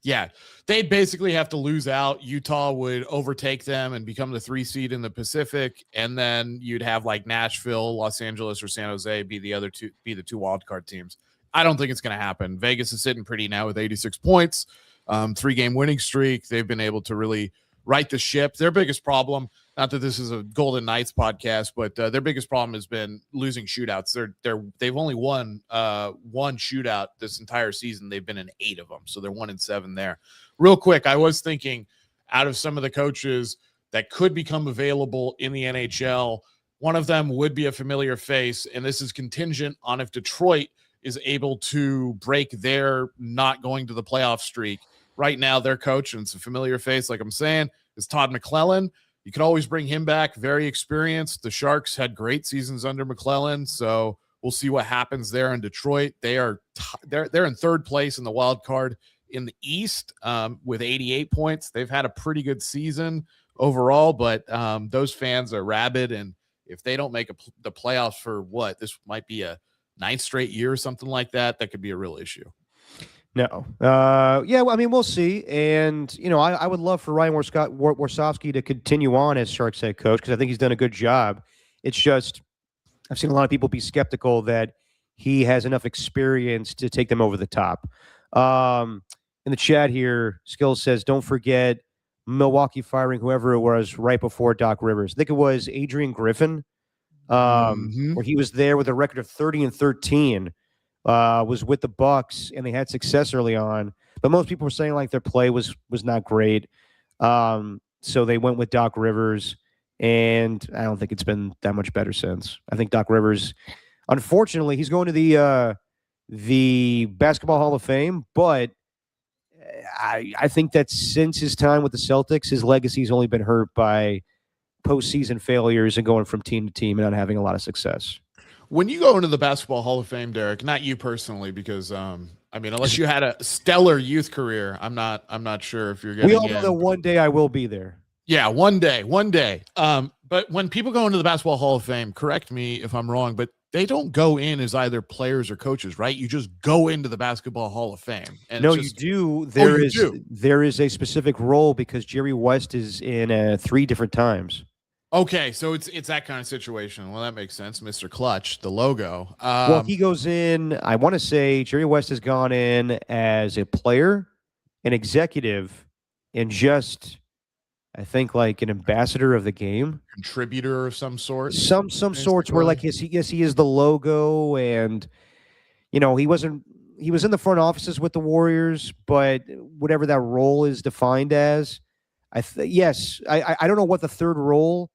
Speaker 4: Yeah, they'd basically have to lose out. Utah would overtake them and become the 3 seed in the Pacific, and then you'd have like Nashville, Los Angeles, or San Jose be the 2 wild card teams. I don't think it's going to happen. Vegas is sitting pretty now with 86 points, 3-game winning streak. They've been able to really right the ship. Their biggest problem, not that this is a Golden Knights podcast, but their biggest problem has been losing shootouts. They've only won one shootout this entire season. They've been in 8 of them, so they're 1-7 there. Real quick, I was thinking out of some of the coaches that could become available in the NHL, one of them would be a familiar face, and this is contingent on if Detroit is able to break their not going to the playoff streak. Right now, their coach, and it's a familiar face, like I'm saying, is Todd McClellan. You could always bring him back, very experienced. The Sharks had great seasons under McClellan, so we'll see what happens there in Detroit. They're in third place in the wild card in the East with 88 points. They've had a pretty good season overall, but those fans are rabid, and if they don't make the playoffs for this might be a 9th straight year or something like that, that could be a real issue.
Speaker 3: No. Yeah, I mean, we'll see. And, I would love for Ryan Warsofsky to continue on as Sharks head coach because I think he's done a good job. It's just I've seen a lot of people be skeptical that he has enough experience to take them over the top. In the chat here, Skills says, don't forget Milwaukee firing whoever it was right before Doc Rivers. I think it was Adrian Griffin, where he was there with a record of 30-13, was with the Bucks, and they had success early on. But most people were saying like their play was not great. So they went with Doc Rivers, and I don't think it's been that much better since. I think Doc Rivers, unfortunately, he's going to the Basketball Hall of Fame, but I think that since his time with the Celtics, his legacy's only been hurt by postseason failures and going from team to team and not having a lot of success.
Speaker 4: When you go into the Basketball Hall of Fame, Derek, not you personally, because I mean, unless you had a stellar youth career, I'm not sure if you're getting.
Speaker 3: We all know that one day I will be there.
Speaker 4: Yeah, one day. But when people go into the Basketball Hall of Fame, correct me if I'm wrong, but they don't go in as either players or coaches, right? You just go into the Basketball Hall of Fame. And
Speaker 3: no, you do. There is a specific role because Jerry West is in 3 different times.
Speaker 4: Okay, so it's that kind of situation. Well, that makes sense. Mr. Clutch, the logo.
Speaker 3: Well, he goes in, I want to say Jerry West has gone in as a player, an executive, and just, I think, like an ambassador of the game.
Speaker 4: Contributor of some sort.
Speaker 3: Some sorts where, like, yes, he is the logo, and, he was in the front offices with the Warriors, but whatever that role is defined as, I don't know what the third role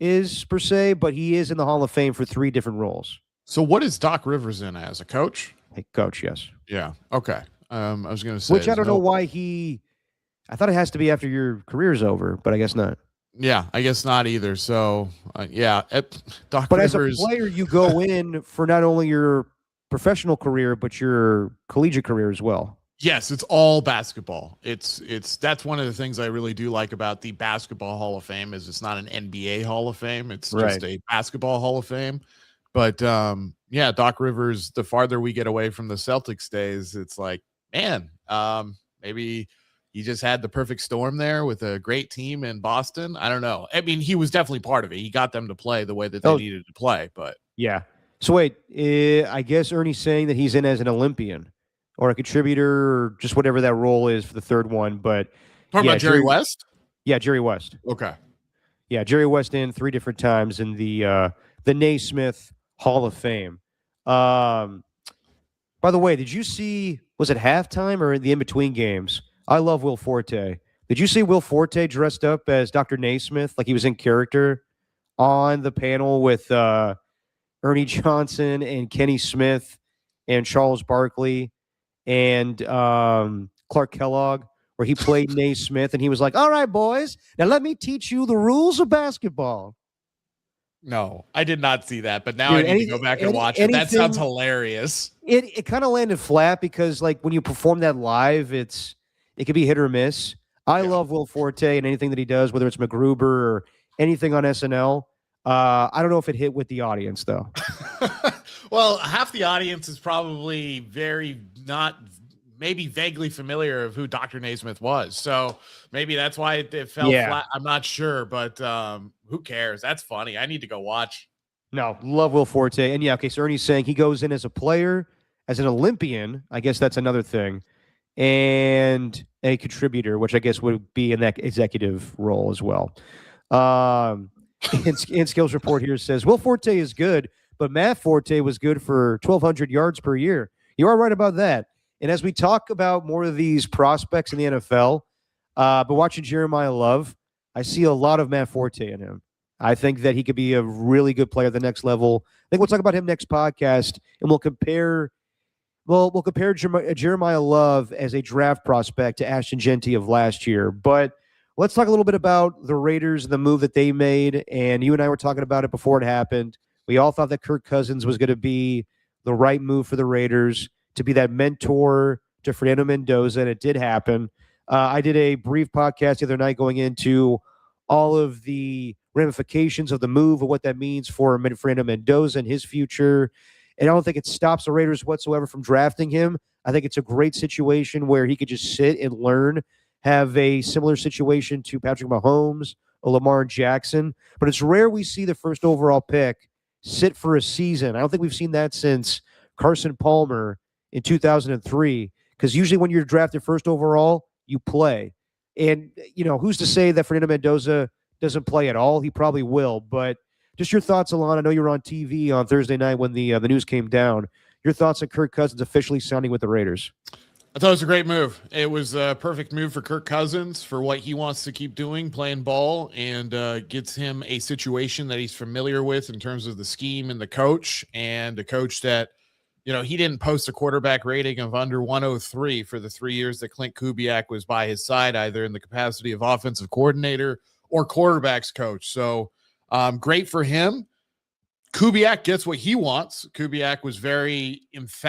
Speaker 3: is per se, but he is in the Hall of Fame for 3 different roles.
Speaker 4: So what is Doc Rivers in as a coach?
Speaker 3: A coach, yes.
Speaker 4: Yeah. Okay. I was going to say,
Speaker 3: which I don't know why I thought it has to be after your career's over, but I guess not.
Speaker 4: Yeah, I guess not either. So Doc
Speaker 3: but
Speaker 4: Rivers.
Speaker 3: As a player, you go in for not only your professional career, but your collegiate career as well.
Speaker 4: Yes, it's all basketball. That's one of the things I really do like about the Basketball Hall of Fame is it's not an NBA Hall of Fame. It's just a Basketball Hall of Fame. But Doc Rivers, the farther we get away from the Celtics days, it's like, man, maybe he just had the perfect storm there with a great team in Boston. I don't know. I mean, he was definitely part of it. He got them to play the way that they needed to play. But
Speaker 3: yeah. So wait, I guess Ernie's saying that he's in as an Olympian or a contributor or just whatever that role is for the third one. But
Speaker 4: talking about Jerry West?
Speaker 3: Yeah, Jerry West.
Speaker 4: Okay.
Speaker 3: Yeah, Jerry West in 3 different times in the Naismith Hall of Fame. By the way, did you see, was it halftime or the in-between games? I love Will Forte. Did you see Will Forte dressed up as Dr. Naismith, like he was in character on the panel with Ernie Johnson and Kenny Smith and Charles Barkley and Clark Kellogg, where he played Naismith, and he was like, all right, boys, now let me teach you the rules of basketball.
Speaker 4: No, I did not see that, but now I need to go back and watch it. That sounds hilarious.
Speaker 3: It kind of landed flat because, like, when you perform that live, it could be hit or miss. I love Will Forte and anything that he does, whether it's MacGruber or anything on SNL. I don't know if it hit with the audience, though.
Speaker 4: Well, half the audience is probably maybe vaguely familiar of who Dr. Naismith was. So maybe that's why it fell flat. I'm not sure, but who cares? That's funny. I need to go watch.
Speaker 3: No, love Will Forte. And so Ernie's saying he goes in as a player, as an Olympian. I guess that's another thing. and a contributor, which I guess would be in that executive role as well. And skills report here says Will Forte is good, but Matt Forte was good for 1,200 yards per year. You are right about that. And as we talk about more of these prospects in the NFL, but watching Jeremiah Love, I see a lot of Matt Forte in him. I think that he could be a really good player at the next level. I think we'll talk about him next podcast, and we'll compare Jeremiah Love as a draft prospect to Ashton Genty of last year. But let's talk a little bit about the Raiders and the move that they made. And you and I were talking about it before it happened. We all thought that Kirk Cousins was going to be the right move for the Raiders, to be that mentor to Fernando Mendoza, and it did happen. I did a brief podcast the other night going into all of the ramifications of the move and what that means for Fernando Mendoza and his future. And I don't think it stops the Raiders whatsoever from drafting him. I think it's a great situation where he could just sit and learn, have a similar situation to Patrick Mahomes or Lamar Jackson. But it's rare we see the first overall pick sit for a season. I don't think we've seen that since Carson Palmer in 2003, because usually when you're drafted first overall, you play. And, who's to say that Fernando Mendoza doesn't play at all? He probably will. But just your thoughts, Alon. I know you were on TV on Thursday night when the news came down. Your thoughts on Kirk Cousins officially signing with the Raiders?
Speaker 4: I thought it was a great move. It was a perfect move for Kirk Cousins for what he wants to keep doing, playing ball, and gets him a situation that he's familiar with in terms of the scheme and the coach, and a coach that, he didn't post a quarterback rating of under 103 for the 3 years that Clint Kubiak was by his side, either in the capacity of offensive coordinator or quarterbacks coach. So great for him. Kubiak gets what he wants. Kubiak was very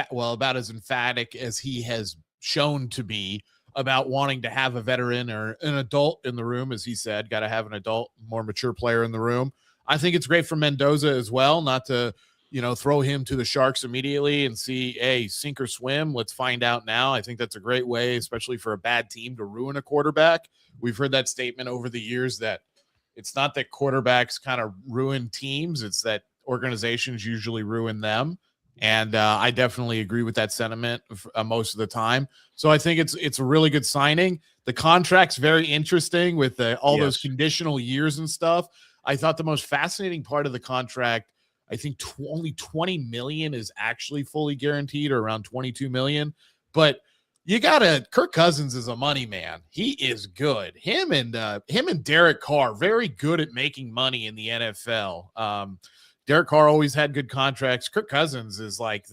Speaker 4: about as emphatic as he has shown to be about wanting to have a veteran or an adult in the room, as he said. Got to have an adult, more mature player in the room. I think it's great for Mendoza as well, not to throw him to the Sharks immediately and see, hey, sink or swim. Let's find out now. I think that's a great way, especially for a bad team, to ruin a quarterback. We've heard that statement over the years that it's not that quarterbacks kind of ruin teams. It's that organizations usually ruin them. And I definitely agree with that sentiment most of the time. So I think it's a really good signing. The contract's very interesting with all those conditional years and stuff. I thought the most fascinating part of the contract, I think only $20 million is actually fully guaranteed, or around $22 million. But Kirk Cousins is a money man. He is good. Him and Derek Carr, very good at making money in the NFL. Derek Carr always had good contracts. Kirk Cousins is like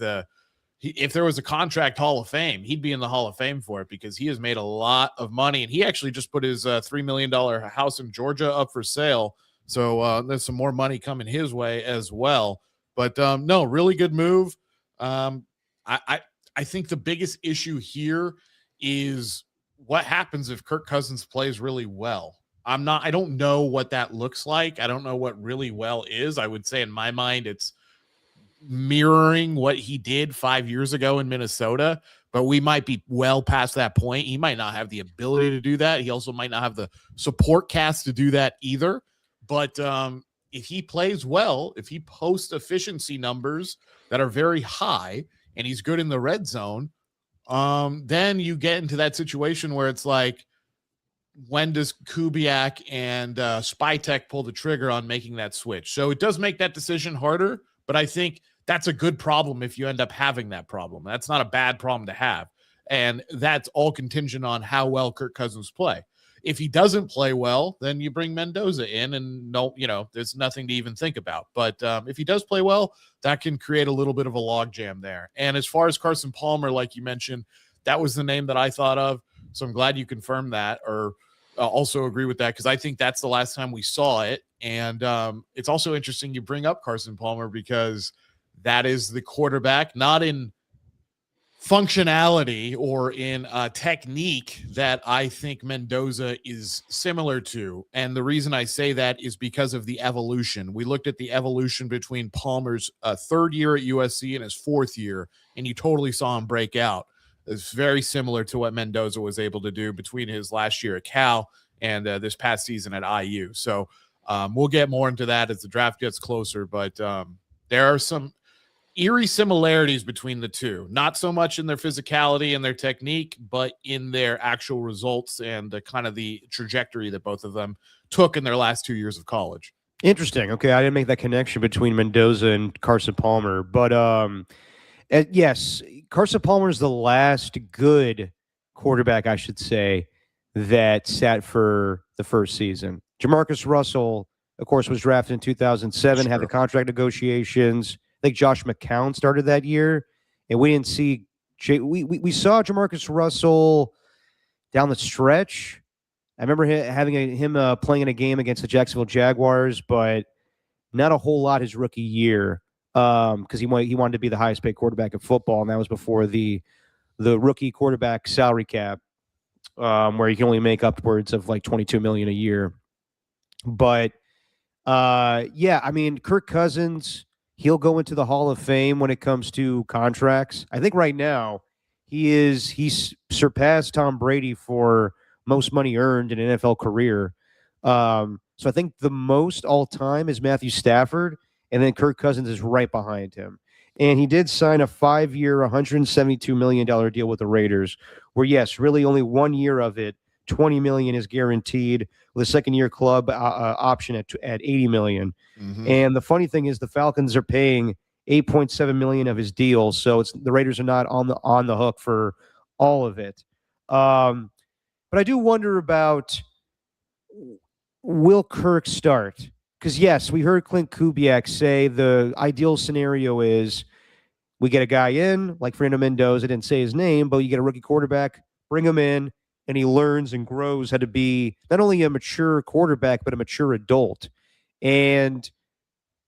Speaker 4: if there was a contract Hall of Fame, he'd be in the Hall of Fame for it, because he has made a lot of money. And he actually just put his $3 million house in Georgia up for sale. So there's some more money coming his way as well. But no, really good move. I think the biggest issue here is what happens if Kirk Cousins plays really well. I don't know what that looks like. I don't know what really well is. I would say in my mind, it's mirroring what he did 5 years ago in Minnesota, but we might be well past that point. He might not have the ability to do that. He also might not have the support cast to do that either. But if he plays well, if he posts efficiency numbers that are very high and he's good in the red zone, then you get into that situation where it's like, when does Kubiak and Spytek pull the trigger on making that switch? So it does make that decision harder, but I think that's a good problem if you end up having that problem. That's not a bad problem to have. And that's all contingent on how well Kirk Cousins play. If he doesn't play well, then you bring Mendoza in, and there's nothing to even think about. But if he does play well, that can create a little bit of a logjam there. And as far as Carson Palmer, like you mentioned, that was the name that I thought of. So I'm glad you confirmed that, or also agree with that, because I think that's the last time we saw it. And it's also interesting you bring up Carson Palmer, because that is the quarterback, not in functionality or in technique, that I think Mendoza is similar to. And the reason I say that is because of the evolution. We looked at the evolution between Palmer's third year at USC and his fourth year, and you totally saw him break out. It's very similar to what Mendoza was able to do between his last year at Cal and this past season at IU. So we'll get more into that as the draft gets closer. But there are some eerie similarities between the two. Not so much in their physicality and their technique, but in their actual results and the kind of the trajectory that both of them took in their last 2 years of college.
Speaker 3: Interesting. Okay, I didn't make that connection between Mendoza and Carson Palmer, but yes, Carson Palmer is the last good quarterback, I should say, that sat for the first season. Jamarcus Russell, of course, was drafted in 2007, had the contract negotiations. I think Josh McCown started that year, and we didn't see we saw Jamarcus Russell down the stretch. I remember him playing in a game against the Jacksonville Jaguars, but not a whole lot his rookie year because he wanted to be the highest paid quarterback in football, and that was before the rookie quarterback salary cap, where you can only make upwards of like $22 million a year. But yeah, I mean, Kirk Cousins, he'll go into the Hall of Fame when it comes to contracts. I think right now he's surpassed Tom Brady for most money earned in an NFL career. So I think the most all time is Matthew Stafford, and then Kirk Cousins is right behind him. And he did sign a 5-year, $172 million deal with the Raiders, where, yes, really only 1 year of it, $20 million is guaranteed, with a second-year club option at $80 million. Mm-hmm. And the funny thing is the Falcons are paying $8.7 million of his deal, so the Raiders are not on the hook for all of it. But I do wonder about, will Kirk start? Because, yes, we heard Clint Kubiak say the ideal scenario is we get a guy in, like Fernando Mendoza, didn't say his name, but you get a rookie quarterback, bring him in, and he learns and grows how to be not only a mature quarterback, but a mature adult. And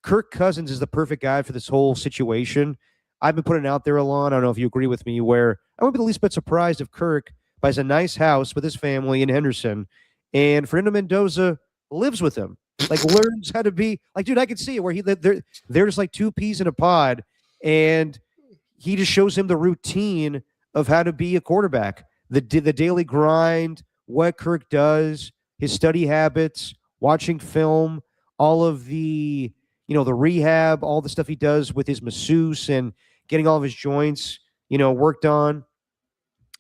Speaker 3: Kirk Cousins is the perfect guy for this whole situation. I've been putting it out there, Alon, I don't know if you agree with me, where I wouldn't be the least bit surprised if Kirk buys a nice house with his family in Henderson, and Fernando Mendoza lives with him. Like, learns how to be like, dude, I can see it where they're just like two peas in a pod, and he just shows him the routine of how to be a quarterback, the daily grind, what Kirk does, his study habits, watching film, all of the the rehab, all the stuff he does with his masseuse and getting all of his joints worked on.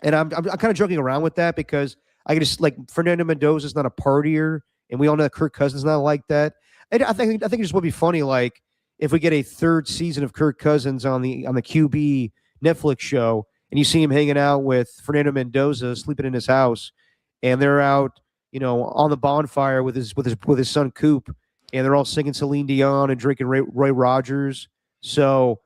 Speaker 3: And I'm kind of joking around with that because I just like Fernando Mendoza is not a partier. And we all know that Kirk Cousins is not like that. And I think it just would be funny, like if we get a third season of Kirk Cousins on the QB Netflix show, and you see him hanging out with Fernando Mendoza, sleeping in his house, and they're out, on the bonfire with his son Coop, and they're all singing Celine Dion and drinking Roy Rogers. So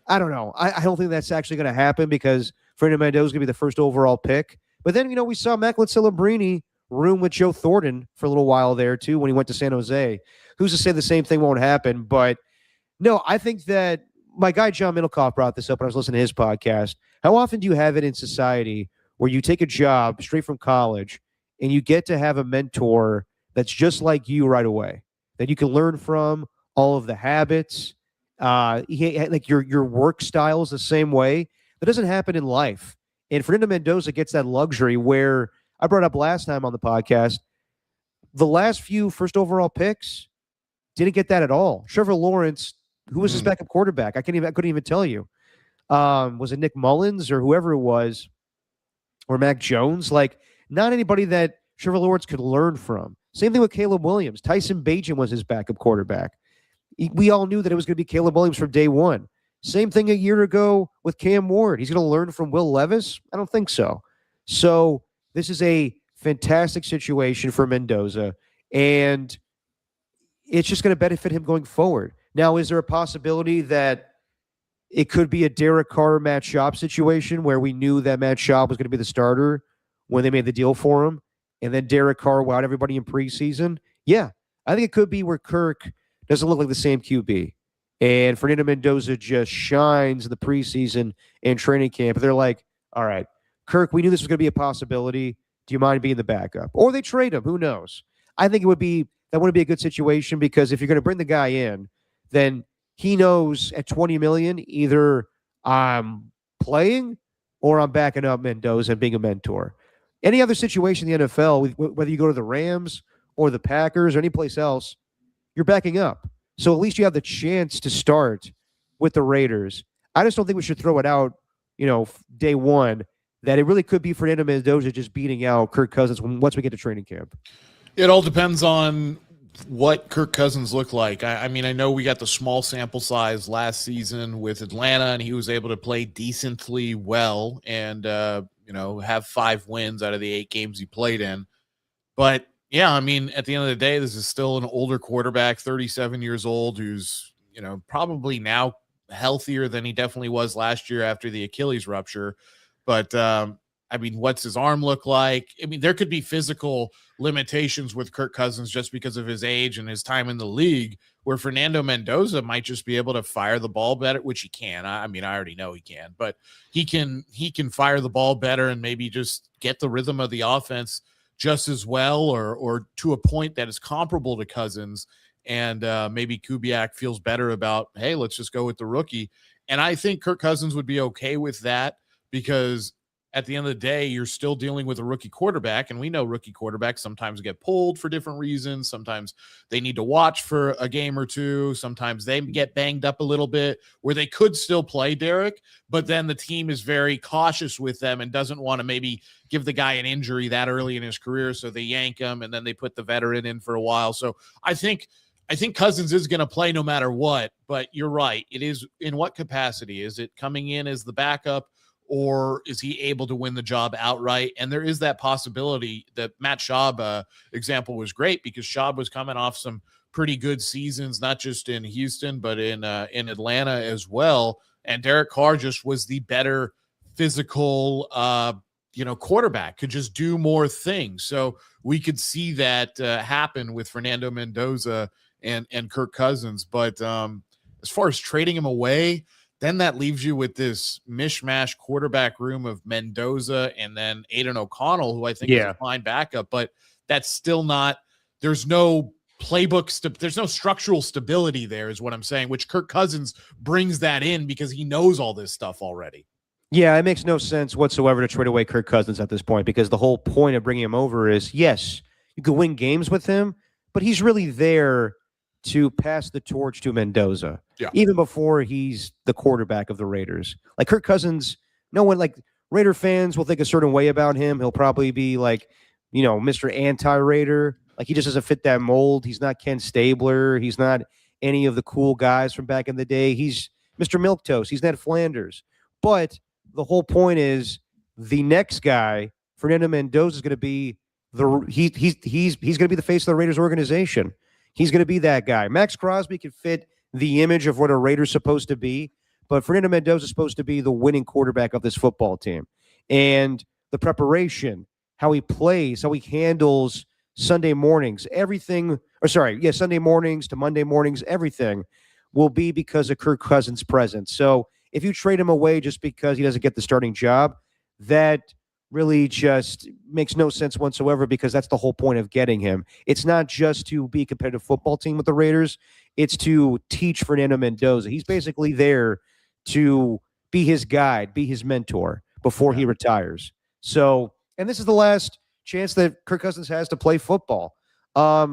Speaker 3: I don't know. I don't think that's actually going to happen because Fernando Mendoza is going to be the first overall pick. But then we saw Macklin Celebrini room with Joe Thornton for a little while there too when he went to San Jose. Who's to say the same thing won't happen? But no, I think that my guy John Middlecoff brought this up when I was listening to his podcast. How often do you have it in society where you take a job straight from college and you get to have a mentor that's just like you right away, that you can learn from, all of the habits, like your work style is the same way? That doesn't happen in life. And Fernando Mendoza gets that luxury where I brought up last time on the podcast, the last few first overall picks didn't get that at all. Trevor Lawrence, who was his backup quarterback? I couldn't even tell you. Was it Nick Mullins or whoever it was, or Mac Jones? Like, not anybody that Trevor Lawrence could learn from. Same thing with Caleb Williams. Tyson Bagent was his backup quarterback. We all knew that it was going to be Caleb Williams from day one. Same thing a year ago with Cam Ward. He's going to learn from Will Levis? I don't think so. So this is a fantastic situation for Mendoza, and it's just going to benefit him going forward. Now, is there a possibility that it could be a Derek Carr, Matt Schaub situation where we knew that Matt Schaub was going to be the starter when they made the deal for him, and then Derek Carr wowed everybody in preseason? Yeah, I think it could be where Kirk doesn't look like the same QB, and Fernando Mendoza just shines in the preseason and training camp. They're like, all right, Kirk, we knew this was going to be a possibility. Do you mind being the backup? Or they trade him. Who knows? I think that wouldn't be a good situation because if you're going to bring the guy in, then he knows at $20 million, either I'm playing or I'm backing up Mendoza and being a mentor. Any other situation in the NFL, whether you go to the Rams or the Packers or any place else, you're backing up. So at least you have the chance to start with the Raiders. I just don't think we should throw it out, day one, that it really could be Fernando Mendoza just beating out Kirk Cousins once we get to training camp.
Speaker 4: It all depends on what Kirk Cousins looked like. I mean, I know we got the small sample size last season with Atlanta, and he was able to play decently well and, have 5 wins out of the 8 games he played in. But, yeah, I mean, at the end of the day, this is still an older quarterback, 37 years old, who's, probably now healthier than he definitely was last year after the Achilles rupture. But, I mean, what's his arm look like? I mean, there could be physical limitations with Kirk Cousins just because of his age and his time in the league, where Fernando Mendoza might just be able to fire the ball better, which he can. I mean, I already know he can, but he can fire the ball better and maybe just get the rhythm of the offense just as well, or to a point that is comparable to Cousins. And maybe Kubiak feels better about, hey, let's just go with the rookie. And I think Kirk Cousins would be okay with that, because at the end of the day, you're still dealing with a rookie quarterback, and we know rookie quarterbacks sometimes get pulled for different reasons. Sometimes they need to watch for a game or two. Sometimes they get banged up a little bit where they could still play, Derek, but then the team is very cautious with them and doesn't want to maybe give the guy an injury that early in his career, so they yank him, and then they put the veteran in for a while. So I think Cousins is going to play no matter what, but you're right. It is in what capacity? Is it coming in as the backup, or is he able to win the job outright? And there is that possibility. That Matt Schaub example was great, because Schaub was coming off some pretty good seasons, not just in Houston, but in Atlanta as well. And Derek Carr just was the better physical, quarterback, could just do more things. So we could see that happen with Fernando Mendoza and Kirk Cousins. But as far as trading him away, then that leaves you with this mishmash quarterback room of Mendoza and then Aiden O'Connell, who I think is a fine backup, but that's still not, there's no playbook, there's no structural stability there, is what I'm saying, which Kirk Cousins brings that in because he knows all this stuff already.
Speaker 3: Yeah, it makes no sense whatsoever to trade away Kirk Cousins at this point, because the whole point of bringing him over is, yes, you could win games with him, but he's really there to pass the torch to Mendoza, even before he's the quarterback of the Raiders. Like Kirk Cousins, no one, like Raider fans will think a certain way about him. He'll probably be like, Mr. Anti-Raider. Like he just doesn't fit that mold. He's not Ken Stabler. He's not any of the cool guys from back in the day. He's Mr. Milquetoast. He's Ned Flanders. But the whole point is, the next guy, Fernando Mendoza, is going to be he's going to be the face of the Raiders organization. He's going to be that guy. Max Crosby can fit the image of what a Raider's supposed to be, but Fernando Mendoza is supposed to be the winning quarterback of this football team. And the preparation, how he plays, how he handles Sunday mornings, Sunday mornings to Monday mornings, everything will be because of Kirk Cousins' presence. So if you trade him away just because he doesn't get the starting job, that really just makes no sense whatsoever, because that's the whole point of getting him. It's not just to be a competitive football team with the Raiders. It's to teach Fernando Mendoza. He's basically there to be his guide, be his mentor before he retires. So, and this is the last chance that Kirk Cousins has to play football. I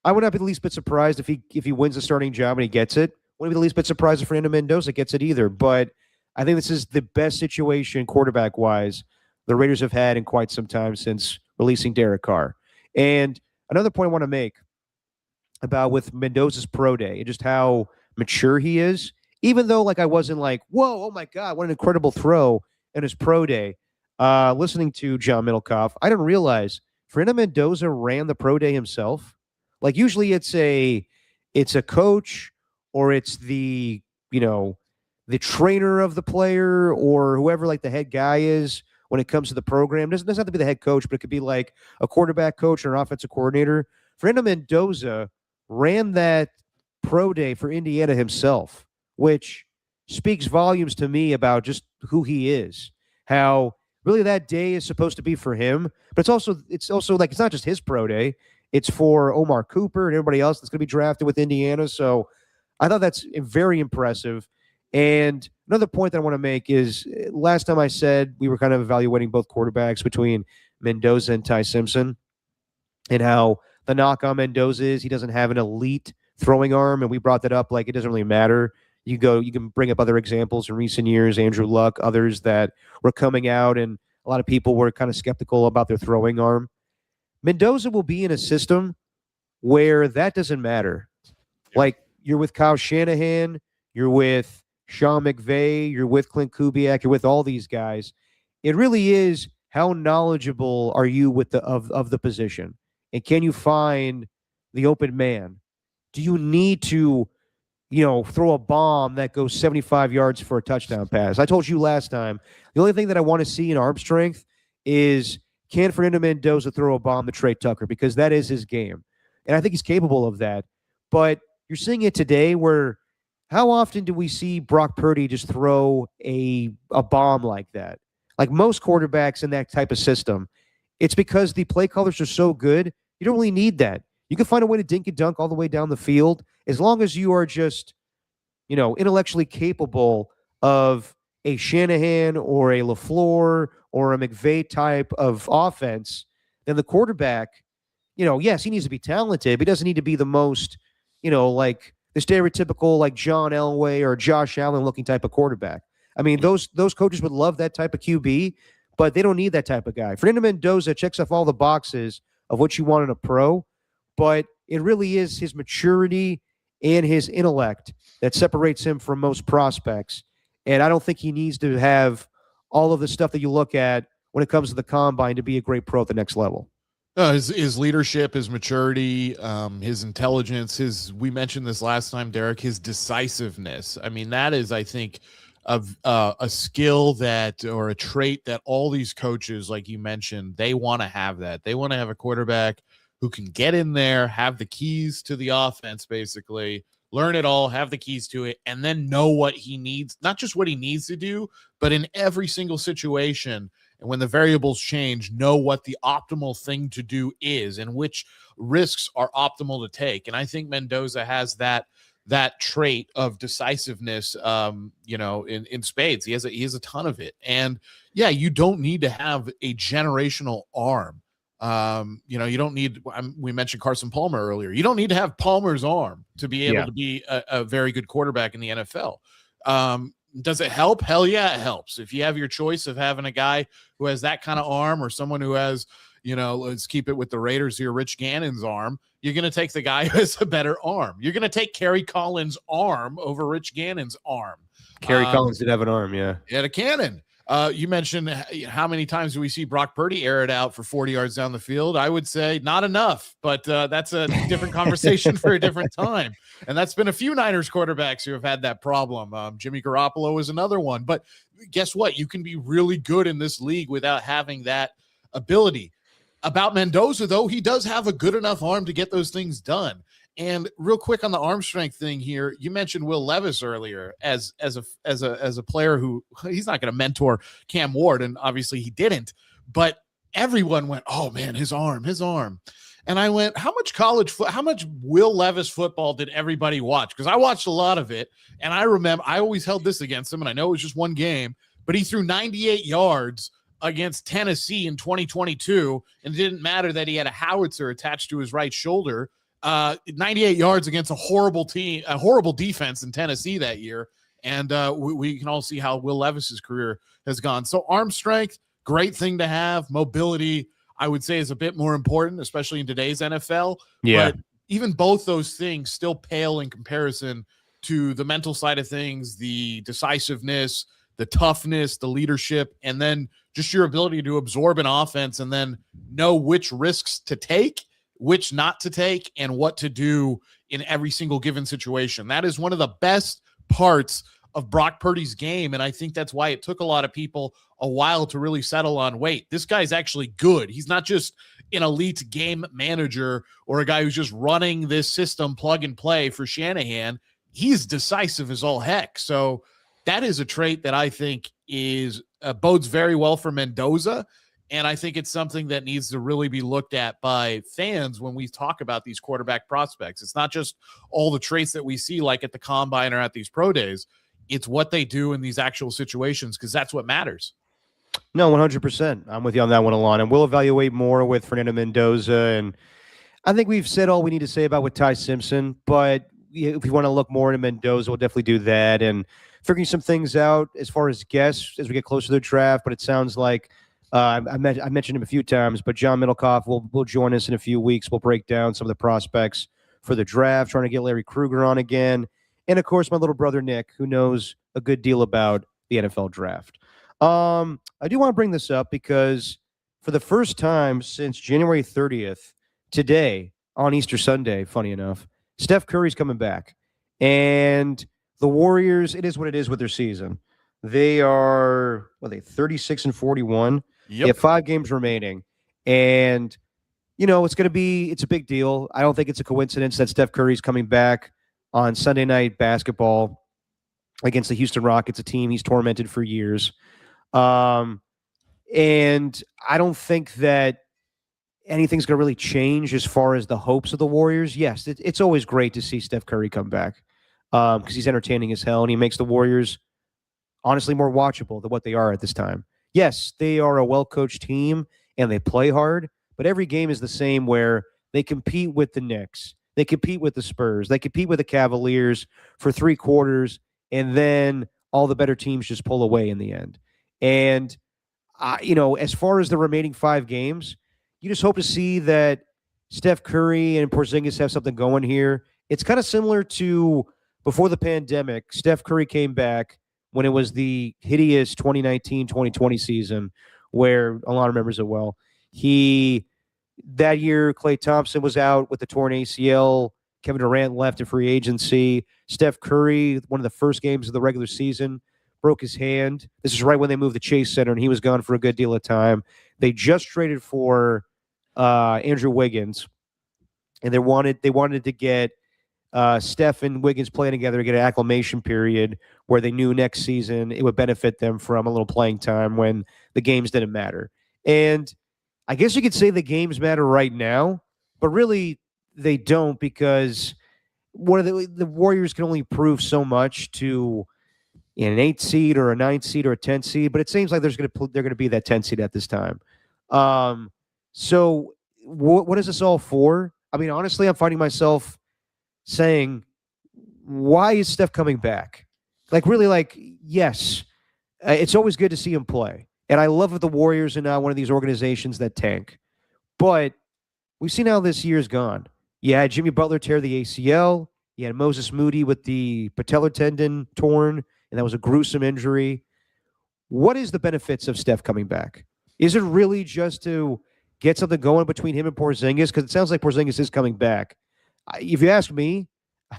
Speaker 3: would not be the least bit surprised if he wins the starting job and he gets it. Wouldn't be the least bit surprised if Fernando Mendoza gets it either. But I think this is the best situation quarterback-wise the Raiders have had in quite some time since releasing Derek Carr. And another point I want to make about with Mendoza's pro day and just how mature he is, even though I wasn't like, whoa, oh my God, what an incredible throw in his pro day. Listening to John Middlecoff, I didn't realize Fernando Mendoza ran the pro day himself. Like usually it's a coach, or it's the trainer of the player, or whoever the head guy is when it comes to the program. It doesn't have to be the head coach, but it could be like a quarterback coach or an offensive coordinator. Fernando Mendoza ran that pro day for Indiana himself, which speaks volumes to me about just who he is, how really that day is supposed to be for him. But it's also it's not just his pro day. It's for Omar Cooper and everybody else that's going to be drafted with Indiana. So I thought that's very impressive. And another point that I want to make is, last time I said we were kind of evaluating both quarterbacks between Mendoza and Ty Simpson, and how the knock on Mendoza is he doesn't have an elite throwing arm. And we brought that up, it doesn't really matter. You can bring up other examples in recent years, Andrew Luck, others that were coming out, and a lot of people were kind of skeptical about their throwing arm. Mendoza will be in a system where that doesn't matter.
Speaker 4: Yeah.
Speaker 3: Like, you're with Kyle Shanahan, you're with Sean McVay, you're with Clint Kubiak, you're with all these guys. It really is, how knowledgeable are you with of the position? And can you find the open man? Do you need to, throw a bomb that goes 75 yards for a touchdown pass? I told you last time, the only thing that I want to see in arm strength is, can Fernando Mendoza throw a bomb to Trey Tucker? Because that is his game. And I think he's capable of that. But you're seeing it today where, how often do we see Brock Purdy just throw a bomb like that? Like most quarterbacks in that type of system, it's because the play callers are so good, you don't really need that. You can find a way to dink and dunk all the way down the field as long as you are just, intellectually capable of a Shanahan or a LaFleur or a McVay type of offense. Then the quarterback, yes, he needs to be talented, but he doesn't need to be the most, like the stereotypical like John Elway or Josh Allen looking type of quarterback. I mean, those coaches would love that type of QB, but they don't need that type of guy. Fernando Mendoza checks off all the boxes of what you want in a pro, but it really is his maturity and his intellect that separates him from most prospects. And I don't think he needs to have all of the stuff that you look at when it comes to the combine to be a great pro at the next level.
Speaker 4: His leadership, his maturity, his intelligence, we mentioned this last time, Derek, his decisiveness. I mean, that is, I think, a skill or a trait that all these coaches, like you mentioned, they want to have that. They want to have a quarterback who can get in there, have the keys to the offense, basically, learn it all, have the keys to it, and then know what he needs, not just what he needs to do, but in every single situation. And when the variables change, know what the optimal thing to do is and which risks are optimal to take. And I think Mendoza has that trait of decisiveness, in spades. He has a ton of it. And yeah, you don't need to have a generational arm. You don't need, we mentioned Carson Palmer earlier. You don't need to have Palmer's arm to be able to be a very good quarterback in the NFL. Does it help? Hell yeah, it helps. If you have your choice of having a guy who has that kind of arm or someone who has, let's keep it with the Raiders here, Rich Gannon's arm, you're going to take the guy who has a better arm. You're going to take Kerry Collins' arm over Rich Gannon's arm.
Speaker 3: Kerry Collins did have an arm, yeah.
Speaker 4: He had a cannon. You mentioned how many times do we see Brock Purdy air it out for 40 yards down the field? I would say not enough, but that's a different conversation for a different time. And that's been a few Niners quarterbacks who have had that problem. Jimmy Garoppolo is another one. But guess what? You can be really good in this league without having that ability. About Mendoza, though, he does have a good enough arm to get those things done. And real quick on the arm strength thing here, you mentioned Will Levis earlier as a player who, he's not going to mentor Cam Ward, and obviously he didn't. But everyone went, "Oh man, his arm." And I went, how much Will Levis football did everybody watch? Because I watched a lot of it, and I remember I always held this against him, and I know it was just one game, but he threw 98 yards against Tennessee in 2022, and it didn't matter that he had a howitzer attached to his right shoulder. 98 yards against a horrible team, a horrible defense in Tennessee that year. And we can all see how Will Levis's career has gone. So arm strength, great thing to have. Mobility, I would say, is a bit more important, especially in today's NFL.
Speaker 3: Yeah.
Speaker 4: But even both those things still pale in comparison to the mental side of things, the decisiveness, the toughness, the leadership, and then just your ability to absorb an offense and then know which risks to take, which not to take, and what to do in every single given situation. That is one of the best parts of Brock Purdy's game, and I think that's why it took a lot of people a while to really settle on, wait, this guy's actually good. He's not just an elite game manager or a guy who's just running this system plug and play for Shanahan. He's decisive as all heck. So that is a trait that I think is bodes very well for Mendoza. And I think it's something that needs to really be looked at by fans when we talk about these quarterback prospects. It's not just all the traits that we see like at the combine or at these pro days. It's what they do in these actual situations, because that's what matters.
Speaker 3: No, 100%. I'm with you on that one, Alon. And we'll evaluate more with Fernando Mendoza. And I think we've said all we need to say about with Ty Simpson, but if we want to look more into Mendoza, we'll definitely do that, and figuring some things out as far as guests as we get closer to the draft. But it sounds like I mentioned him a few times, but John Middlecoff will join us in a few weeks. We'll break down some of the prospects for the draft, trying to get Larry Krueger on again, and of course my little brother Nick, who knows a good deal about the NFL draft. I do want to bring this up because for the first time since January 30th, today on Easter Sunday, funny enough, Steph Curry's coming back. And the Warriors, it is what it is with their season. They are, 36-41?
Speaker 4: Yep.
Speaker 3: They have 5 games remaining. And, it's a big deal. I don't think it's a coincidence that Steph Curry's coming back on Sunday night basketball against the Houston Rockets, a team he's tormented for years. And I don't think that anything's going to really change as far as the hopes of the Warriors. Yes, it's always great to see Steph Curry come back because he's entertaining as hell, and he makes the Warriors honestly more watchable than what they are at this time. Yes, they are a well-coached team, and they play hard, but every game is the same where they compete with the Knicks. They compete with the Spurs. They compete with the Cavaliers for 3 quarters, and then all the better teams just pull away in the end. And, as far as the remaining 5 games, you just hope to see that Steph Curry and Porzingis have something going here. It's kind of similar to before the pandemic. Steph Curry came back when it was the hideous 2019-2020 season where Alon remembers it well. That year, Klay Thompson was out with the torn ACL. Kevin Durant left in free agency. Steph Curry, one of the first games of the regular season, broke his hand. This is right when they moved the Chase Center, and he was gone for a good deal of time. They just traded for Andrew Wiggins, and they wanted to get Steph and Wiggins playing together to get an acclimation period where they knew next season it would benefit them from a little playing time when the games didn't matter. And I guess you could say the games matter right now, but really they don't because the Warriors can only prove so much to an 8 seed or a 9 seed or a 10 seed, but it seems like they're going to be that 10 seed at this time. So what is this all for? I mean, honestly, I'm finding myself saying, why is Steph coming back? Yes, it's always good to see him play. And I love that the Warriors are now one of these organizations that tank. But we've seen how this year's gone. You had Jimmy Butler tear the ACL. You had Moses Moody with the patellar tendon torn, and that was a gruesome injury. What is the benefits of Steph coming back? Is it really just to get something going between him and Porzingis? Because it sounds like Porzingis is coming back. If you ask me,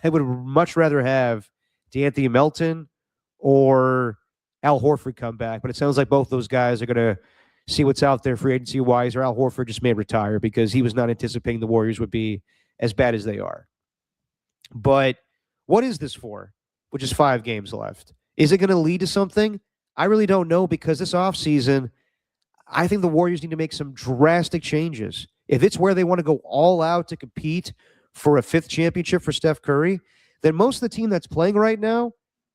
Speaker 3: I would much rather have DeAnthony Melton or Al Horford come back, but it sounds like both those guys are going to see what's out there free agency-wise, or Al Horford just may retire because he was not anticipating the Warriors would be as bad as they are. But what is this for, which is 5 games left? Is it going to lead to something? I really don't know because this offseason, I think the Warriors need to make some drastic changes. If it's where they want to go all out to compete for a 5th championship for Steph Curry, then most of the team that's playing right now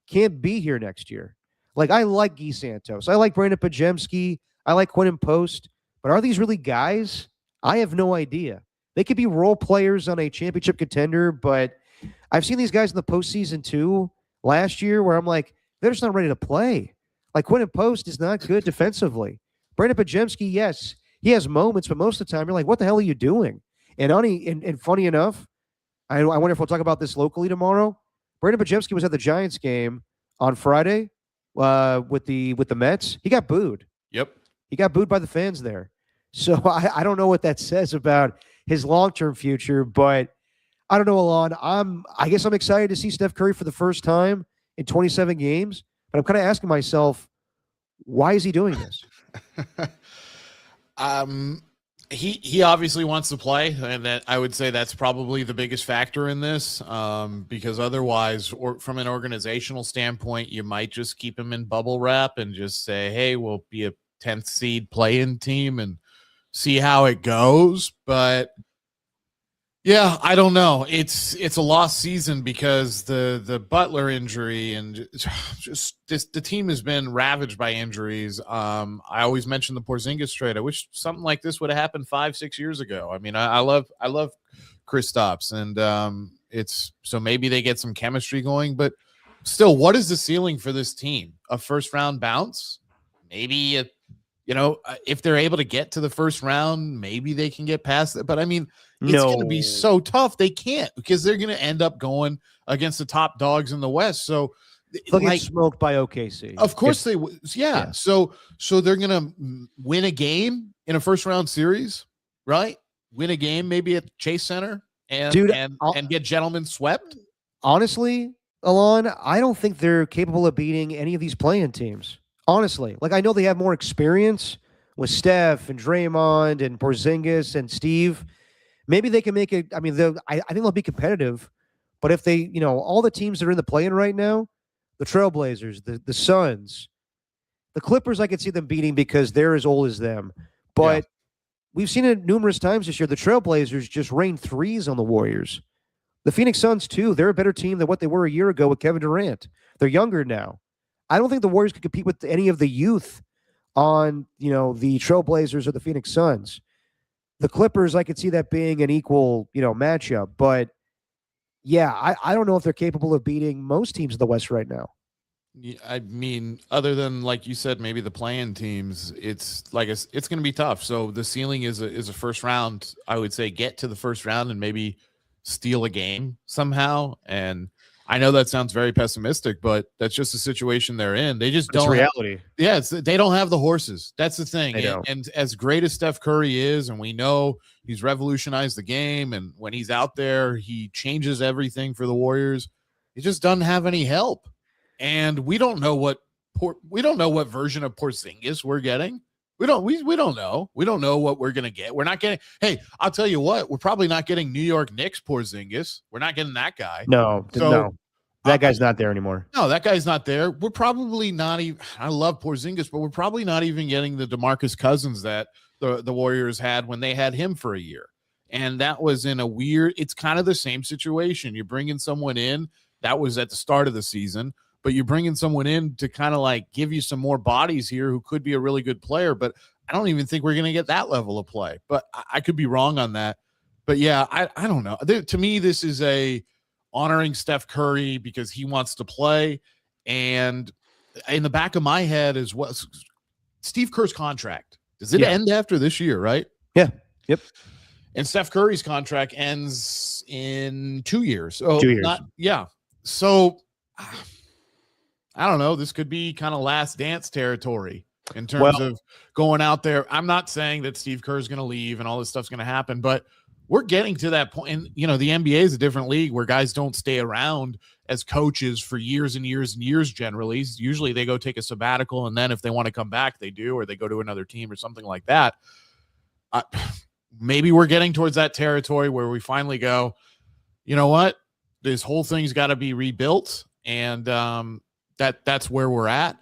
Speaker 3: can't be here next year. Like, I like Guy Santos. I like Brandon Pajemski. I like Quentin Post. But are these really guys? I have no idea. They could be role players on a championship contender, but I've seen these guys in the postseason too last year where I'm like, they're just not ready to play. Like, Quentin Post is not good defensively. Brandon Pajemski, yes, he has moments, but most of the time you're like, what the hell are you doing? And funny enough, I wonder if we'll talk about this locally tomorrow. Brandon Pajemski was at the Giants game on Friday with the Mets. He got booed.
Speaker 4: Yep.
Speaker 3: He got booed by the fans there. So I don't know what that says about his long-term future, but I don't know, Alon. I guess I'm excited to see Steph Curry for the first time in 27 games, but I'm kind of asking myself, why is he doing this?
Speaker 4: He obviously wants to play, and that I would say that's probably the biggest factor in this, because otherwise, or from an organizational standpoint, you might just keep him in bubble wrap and just say, hey, we'll be a 10th seed play-in team and see how it goes. But yeah, I don't know. It's a lost season because the Butler injury and just the team has been ravaged by injuries. I always mention the Porzingis trade. I wish something like this would have happened 5-6 years ago. I mean, I love Kristaps, and It's so maybe they get some chemistry going, but still, what is the ceiling for this team? A first round bounce? Maybe if they're able to get to the first round, maybe they can get past it. But I mean, it's going to be so tough. They can't, because they're going to end up going against the top dogs in the West. So
Speaker 3: they'll get smoked by OKC.
Speaker 4: Of course they would. Yeah. So they're going to win a game in a first round series, right? Win a game maybe at Chase Center and get gentlemen swept.
Speaker 3: Honestly, Alon, I don't think they're capable of beating any of these play-in teams. Honestly, like, I know they have more experience with Steph and Draymond and Porzingis and Steve. Maybe they can make it. I mean, I think they'll be competitive. But if they, all the teams that are in the play-in right now, the Trailblazers, the Suns, the Clippers, I could see them beating because they're as old as them. But we've seen it numerous times this year. The Trailblazers just rain threes on the Warriors. The Phoenix Suns, too, they're a better team than what they were a year ago with Kevin Durant. They're younger now. I don't think the Warriors could compete with any of the youth on, the Trailblazers or the Phoenix Suns. The Clippers, I could see that being an equal, matchup. But, yeah, I don't know if they're capable of beating most teams in the West right now.
Speaker 4: I mean, other than, like you said, maybe the play-in teams, it's going to be tough. So the ceiling is a first round. I would say get to the first round and maybe steal a game somehow. And I know that sounds very pessimistic, but that's just the situation they're in. They just don't.
Speaker 3: It's reality.
Speaker 4: They don't have the horses. That's the thing. And as great as Steph Curry is, and we know he's revolutionized the game, and when he's out there, he changes everything for the Warriors. He just doesn't have any help, and we don't know what version of Porzingis we're getting. We don't know. We don't know what we're going to get. We're not getting, hey, I'll tell you what, we're probably not getting New York Knicks Porzingis. We're not getting that guy.
Speaker 3: No. That guy's not there anymore.
Speaker 4: No, that guy's not there. We're probably not even, I love Porzingis, but we're probably not even getting the DeMarcus Cousins that the Warriors had when they had him for a year. And that was in a weird, it's kind of the same situation. You're bringing someone in, that was at the start of the season, but you're bringing someone in to kind of like give you some more bodies here who could be a really good player. But I don't even think we're going to get that level of play. But I could be wrong on that. But yeah, I don't know. To me, this is honoring Steph Curry because he wants to play. And in the back of my head is what Steve Kerr's contract. Does it end after this year, right?
Speaker 3: Yeah. Yep.
Speaker 4: And Steph Curry's contract ends in 2 years. So
Speaker 3: 2 years.
Speaker 4: So I don't know. This could be kind of last dance territory in terms of going out there. I'm not saying that Steve Kerr is going to leave and all this stuff's going to happen, but we're getting to that point. And, the NBA is a different league where guys don't stay around as coaches for years and years and years generally. Usually they go take a sabbatical, and then if they want to come back, they do, or they go to another team or something like that. Maybe we're getting towards that territory where we finally go, you know what? This whole thing's got to be rebuilt. And that's where we're at.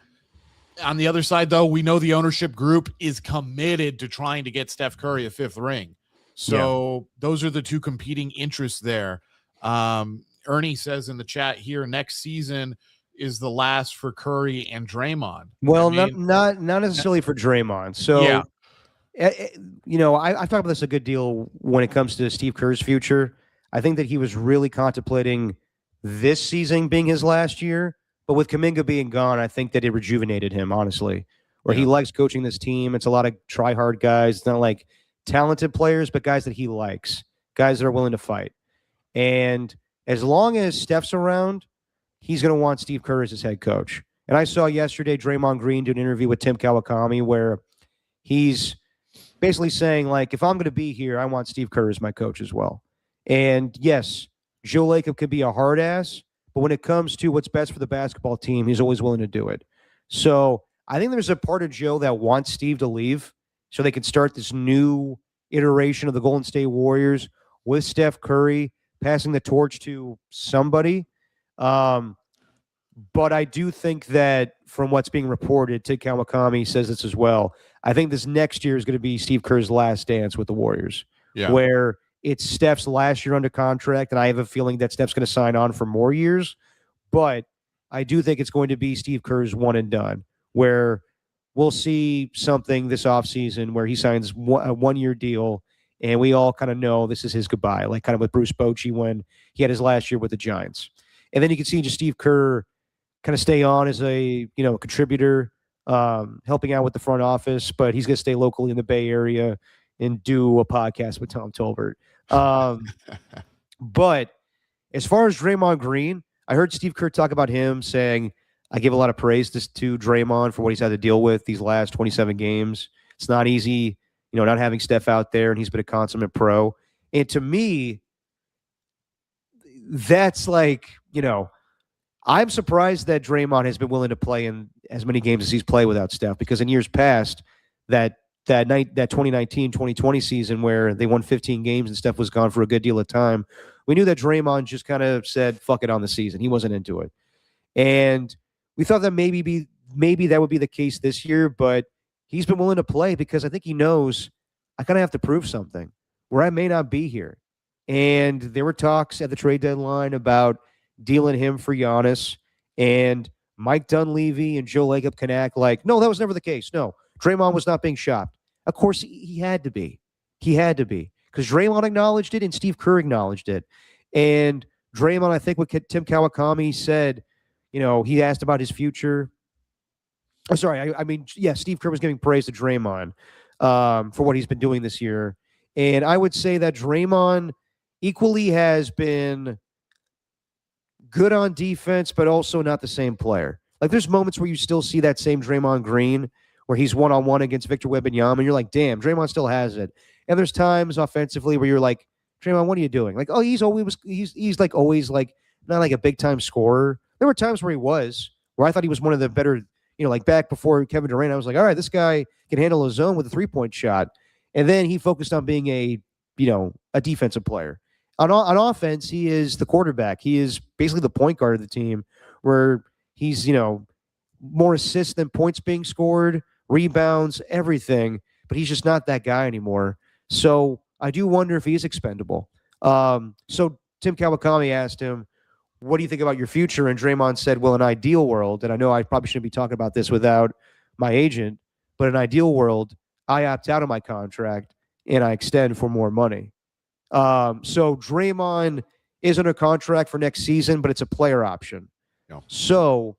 Speaker 4: On the other side, though, we know the ownership group is committed to trying to get Steph Curry a fifth ring. So those are the two competing interests there. Ernie says in the chat here, next season is the last for Curry and Draymond.
Speaker 3: Well, not necessarily for Draymond. So, I talk about this a good deal when it comes to Steve Kerr's future. I think that he was really contemplating this season being his last year. But with Kuminga being gone, I think that it rejuvenated him, honestly, where he likes coaching this team. It's a lot of try-hard guys. It's not like talented players, but guys that he likes, guys that are willing to fight. And as long as Steph's around, he's going to want Steve Kerr as his head coach. And I saw yesterday Draymond Green do an interview with Tim Kawakami where he's basically saying, like, if I'm going to be here, I want Steve Kerr as my coach as well. And yes, Joe Lacob could be a hard ass, but when it comes to what's best for the basketball team, he's always willing to do it. So I think there's a part of Joe that wants Steve to leave so they can start this new iteration of the Golden State Warriors with Steph Curry passing the torch to somebody. But I do think that from what's being reported, Ted Kawakami says this as well. I think this next year is going to be Steve Kerr's last dance with the Warriors, where it's Steph's last year under contract, and I have a feeling that Steph's going to sign on for more years. But I do think it's going to be Steve Kerr's one and done, where we'll see something this offseason where he signs a one-year deal And we all kind of know this is his goodbye, like kind of with Bruce Bochy when he had his last year with the Giants. And then you can see just Steve Kerr kind of stay on as a contributor, helping out with the front office, but he's going to stay locally in the Bay Area and do a podcast with Tom Tolbert. But as far as Draymond Green, I heard Steve Kerr talk about him saying, I give a lot of praise to Draymond for what he's had to deal with these last 27 games. It's not easy, not having Steph out there, and he's been a consummate pro. And to me, that's like, I'm surprised that Draymond has been willing to play in as many games as he's played without Steph, because in years past, that 2019-2020 season where they won 15 games and Steph was gone for a good deal of time, we knew that Draymond just kind of said, fuck it on the season. He wasn't into it. And we thought that maybe that would be the case this year, but he's been willing to play because I think he knows I kind of have to prove something where I may not be here. And there were talks at the trade deadline about dealing him for Giannis, and Mike Dunleavy and Joe Lacob can act like, no, that was never the case. No, Draymond was not being shopped. Of course, he had to be. He had to be, because Draymond acknowledged it and Steve Kerr acknowledged it. And Draymond, I think what Tim Kawakami said, he asked about his future. Oh, sorry, Steve Kerr was giving praise to Draymond for what he's been doing this year. And I would say that Draymond equally has been good on defense, but also not the same player. Like, there's moments where you still see that same Draymond Green where he's one-on-one against Victor Wembanyama, and you're like, damn, Draymond still has it. And there's times offensively where you're like, Draymond, what are you doing? Like, oh, he's like always like not like a big-time scorer. There were times where I thought he was one of the better, like back before Kevin Durant, I was like, all right, this guy can handle his zone with a three-point shot. And then he focused on being a defensive player. On offense, he is the quarterback. He is basically the point guard of the team, where he's, more assists than points being scored, rebounds, everything, but he's just not that guy anymore. So I do wonder if he is expendable. So Tim Kawakami asked him, what do you think about your future? And Draymond said, well, an ideal world, and I know I probably shouldn't be talking about this without my agent, but an ideal world, I opt out of my contract and I extend for more money. So Draymond is under contract for next season, but it's a player option.
Speaker 4: No.
Speaker 3: So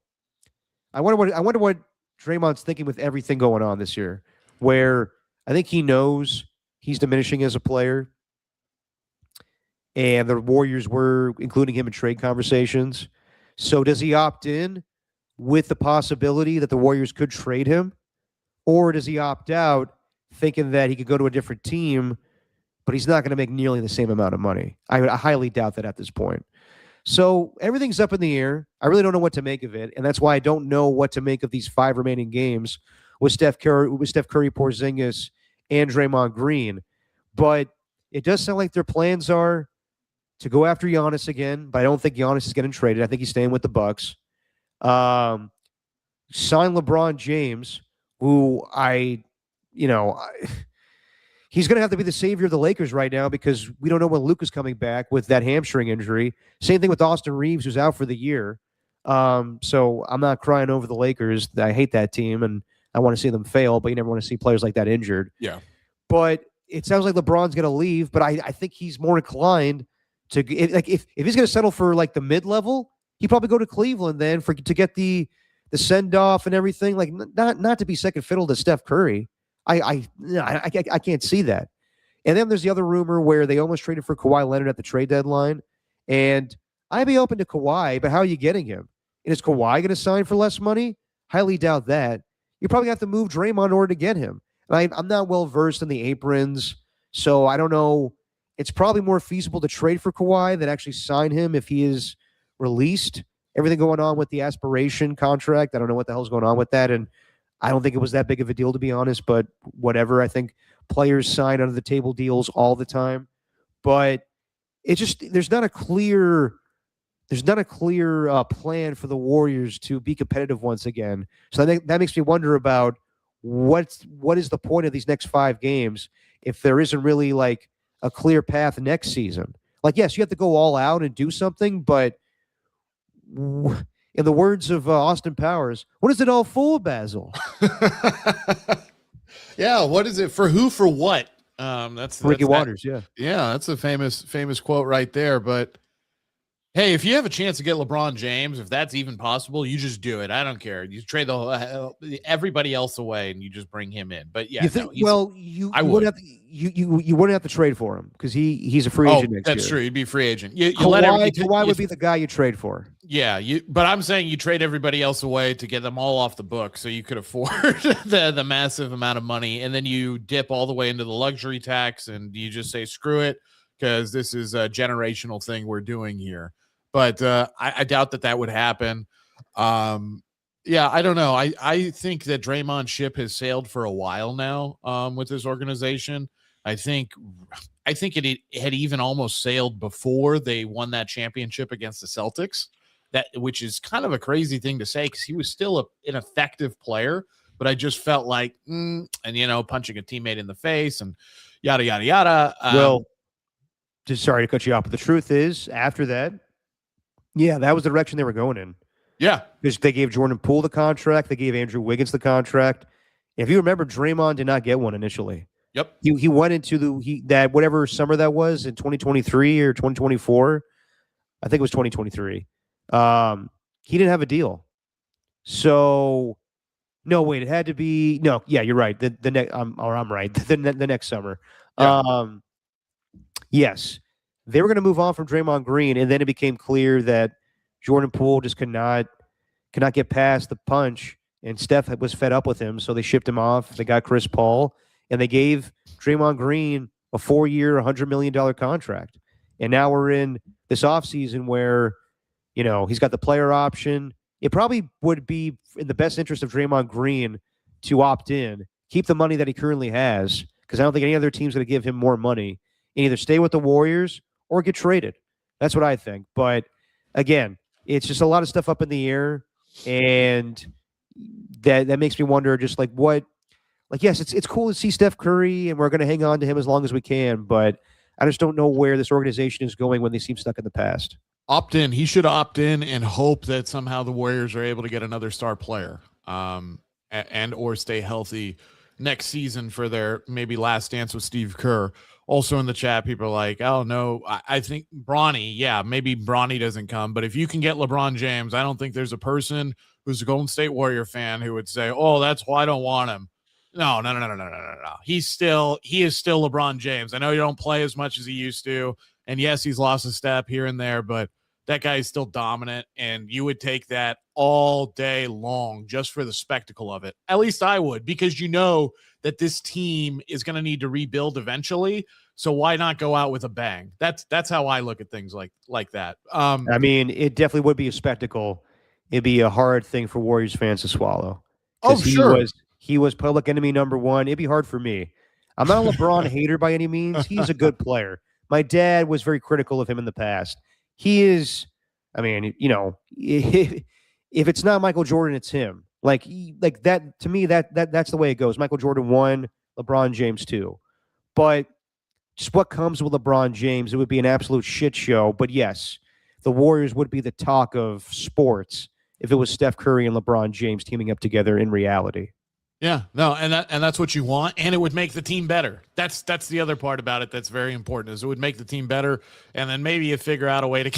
Speaker 3: I wonder what Draymond's thinking with everything going on this year, where I think he knows he's diminishing as a player, and the Warriors were including him in trade conversations. So does he opt in with the possibility that the Warriors could trade him, or does he opt out thinking that he could go to a different team, but he's not going to make nearly the same amount of money? I highly doubt that at this point. So everything's up in the air. I really don't know what to make of it, and that's why I don't know what to make of these 5 remaining games with Steph Curry, Porzingis, and Draymond Green. But it does sound like their plans are to go after Giannis again, but I don't think Giannis is getting traded. I think he's staying with the Bucks. Sign LeBron James, who he's going to have to be the savior of the Lakers right now, because we don't know when Luka's coming back with that hamstring injury. Same thing with Austin Reeves, who's out for the year. So I'm not crying over the Lakers. I hate that team, and I want to see them fail, but you never want to see players like that injured.
Speaker 4: Yeah.
Speaker 3: But it sounds like LeBron's going to leave, but I think he's more inclined to, if he's going to settle for like the mid-level, he'd probably go to Cleveland then to get the send-off and everything, like not to be second fiddle to Steph Curry. I can't see that. And then there's the other rumor where they almost traded for Kawhi Leonard at the trade deadline. And I'd be open to Kawhi, but how are you getting him? And is Kawhi going to sign for less money? Highly doubt that. You probably have to move Draymond in order to get him. And I'm not well versed in the aprons, so I don't know. It's probably more feasible to trade for Kawhi than actually sign him if he is released. Everything going on with the aspiration contract, I don't know what the hell's going on with that. And I don't think it was that big of a deal, to be honest, but whatever. I think players sign under the table deals all the time, but it just, there's not a clear plan for the Warriors to be competitive once again. So I think that makes me wonder about what is the point of these next 5 games if there isn't really like a clear path next season. Like, yes, you have to go all out and do something, but in the words of Austin Powers, what is it all for, Basil?
Speaker 4: Yeah, what is it for? Who, for what? That's
Speaker 3: Ricky
Speaker 4: that.
Speaker 3: Waters, yeah.
Speaker 4: Yeah, that's a famous quote right there. But hey, if you have a chance to get LeBron James, if that's even possible, you just do it. I don't care. You trade everybody else away and you just bring him in. But yeah,
Speaker 3: You think?
Speaker 4: no, he's.
Speaker 3: Well,
Speaker 4: I
Speaker 3: you
Speaker 4: would.
Speaker 3: wouldn't have to, you wouldn't have to trade for him because he's a free agent next year.
Speaker 4: That's true. He'd be free agent. You
Speaker 3: Kawhi,
Speaker 4: let
Speaker 3: Kawhi would be the guy you trade for.
Speaker 4: Yeah, but I'm saying you trade everybody else away to get them all off the book so you could afford the massive amount of money, and then you dip all the way into the luxury tax and you just say screw it because this is a generational thing we're doing here. But I doubt that would happen. Yeah, I don't know. I think that Draymond's ship has sailed for a while now with this organization. I think it had even almost sailed before they won that championship against the Celtics. Which is kind of a crazy thing to say because he was still an effective player, but I just felt like, and punching a teammate in the face and yada yada yada.
Speaker 3: Well, just sorry to cut you off, but the truth is, after that, yeah, that was the direction they were going in.
Speaker 4: Yeah,
Speaker 3: because they gave Jordan Poole the contract, they gave Andrew Wiggins the contract. If you remember, Draymond did not get one initially.
Speaker 4: Yep,
Speaker 3: he went into that whatever summer that was in 2023 or 2024. I think it was 2023. He didn't have a deal. So no, wait, it had to be yeah, you're right. The next I'm right. The next summer. Yeah. Yes. They were going to move on from Draymond Green, and then it became clear that Jordan Poole just could not get past the punch, and Steph was fed up with him, so they shipped him off. They got Chris Paul, and they gave Draymond Green a 4-year, $100 million contract. And now we're in this offseason where he's got the player option. It probably would be in the best interest of Draymond Green to opt in, keep the money that he currently has, because I don't think any other team's going to give him more money, and either stay with the Warriors or get traded. That's what I think. But again, it's just a lot of stuff up in the air, and that makes me wonder just like what. Like, yes, it's cool to see Steph Curry, and we're going to hang on to him as long as we can, but I just don't know where this organization is going when they seem stuck in the past.
Speaker 4: Opt in. He should opt in and hope that somehow the Warriors are able to get another star player and or stay healthy next season for their maybe last dance with Steve Kerr. Also in the chat, people are like, oh, no, I think Bronny, yeah, maybe Bronny doesn't come. But if you can get LeBron James, I don't think there's a person who's a Golden State Warrior fan who would say, oh, that's why I don't want him. No. He is still LeBron James. I know you don't play as much as he used to. And yes, he's lost a step here and there, but that guy is still dominant. And you would take that all day long just for the spectacle of it. At least I would, because that this team is going to need to rebuild eventually. So why not go out with a bang? That's how I look at things like that.
Speaker 3: I mean, it definitely would be a spectacle. It'd be a hard thing for Warriors fans to swallow.
Speaker 4: Oh, sure.
Speaker 3: He was public enemy number one. It'd be hard for me. I'm not a LeBron hater by any means. He's a good player. My dad was very critical of him in the past. He is, I mean, if it's not Michael Jordan, it's him. Like that, to me, that's the way it goes. Michael Jordan 1, LeBron James 2. But just what comes with LeBron James, it would be an absolute shit show. But yes, the Warriors would be the talk of sports if it was Steph Curry and LeBron James teaming up together in reality.
Speaker 4: Yeah, no, and that's what you want, and it would make the team better. That's the other part about it that's very important, is it would make the team better, and then maybe you figure out a way to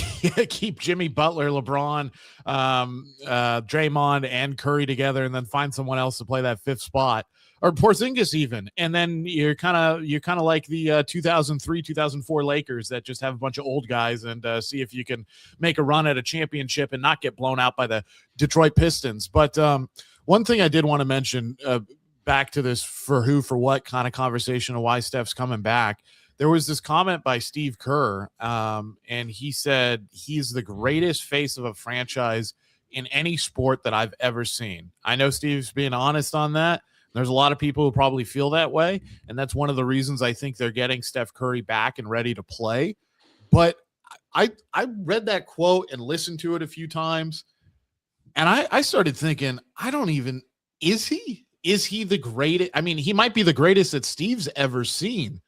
Speaker 4: keep Jimmy Butler, LeBron, Draymond, and Curry together, and then find someone else to play that fifth spot, or Porzingis even, and then you're kind of like the 2003-2004 Lakers that just have a bunch of old guys, and see if you can make a run at a championship and not get blown out by the Detroit Pistons, but. One thing I did want to mention back to this for who, for what kind of conversation of why Steph's coming back. There was this comment by Steve Kerr, and he said he's the greatest face of a franchise in any sport that I've ever seen. I know Steve's being honest on that. There's a lot of people who probably feel that way, and that's one of the reasons I think they're getting Steph Curry back and ready to play. But I read that quote and listened to it a few times, and I started thinking, is he the greatest? I mean, he might be the greatest that Steve's ever seen,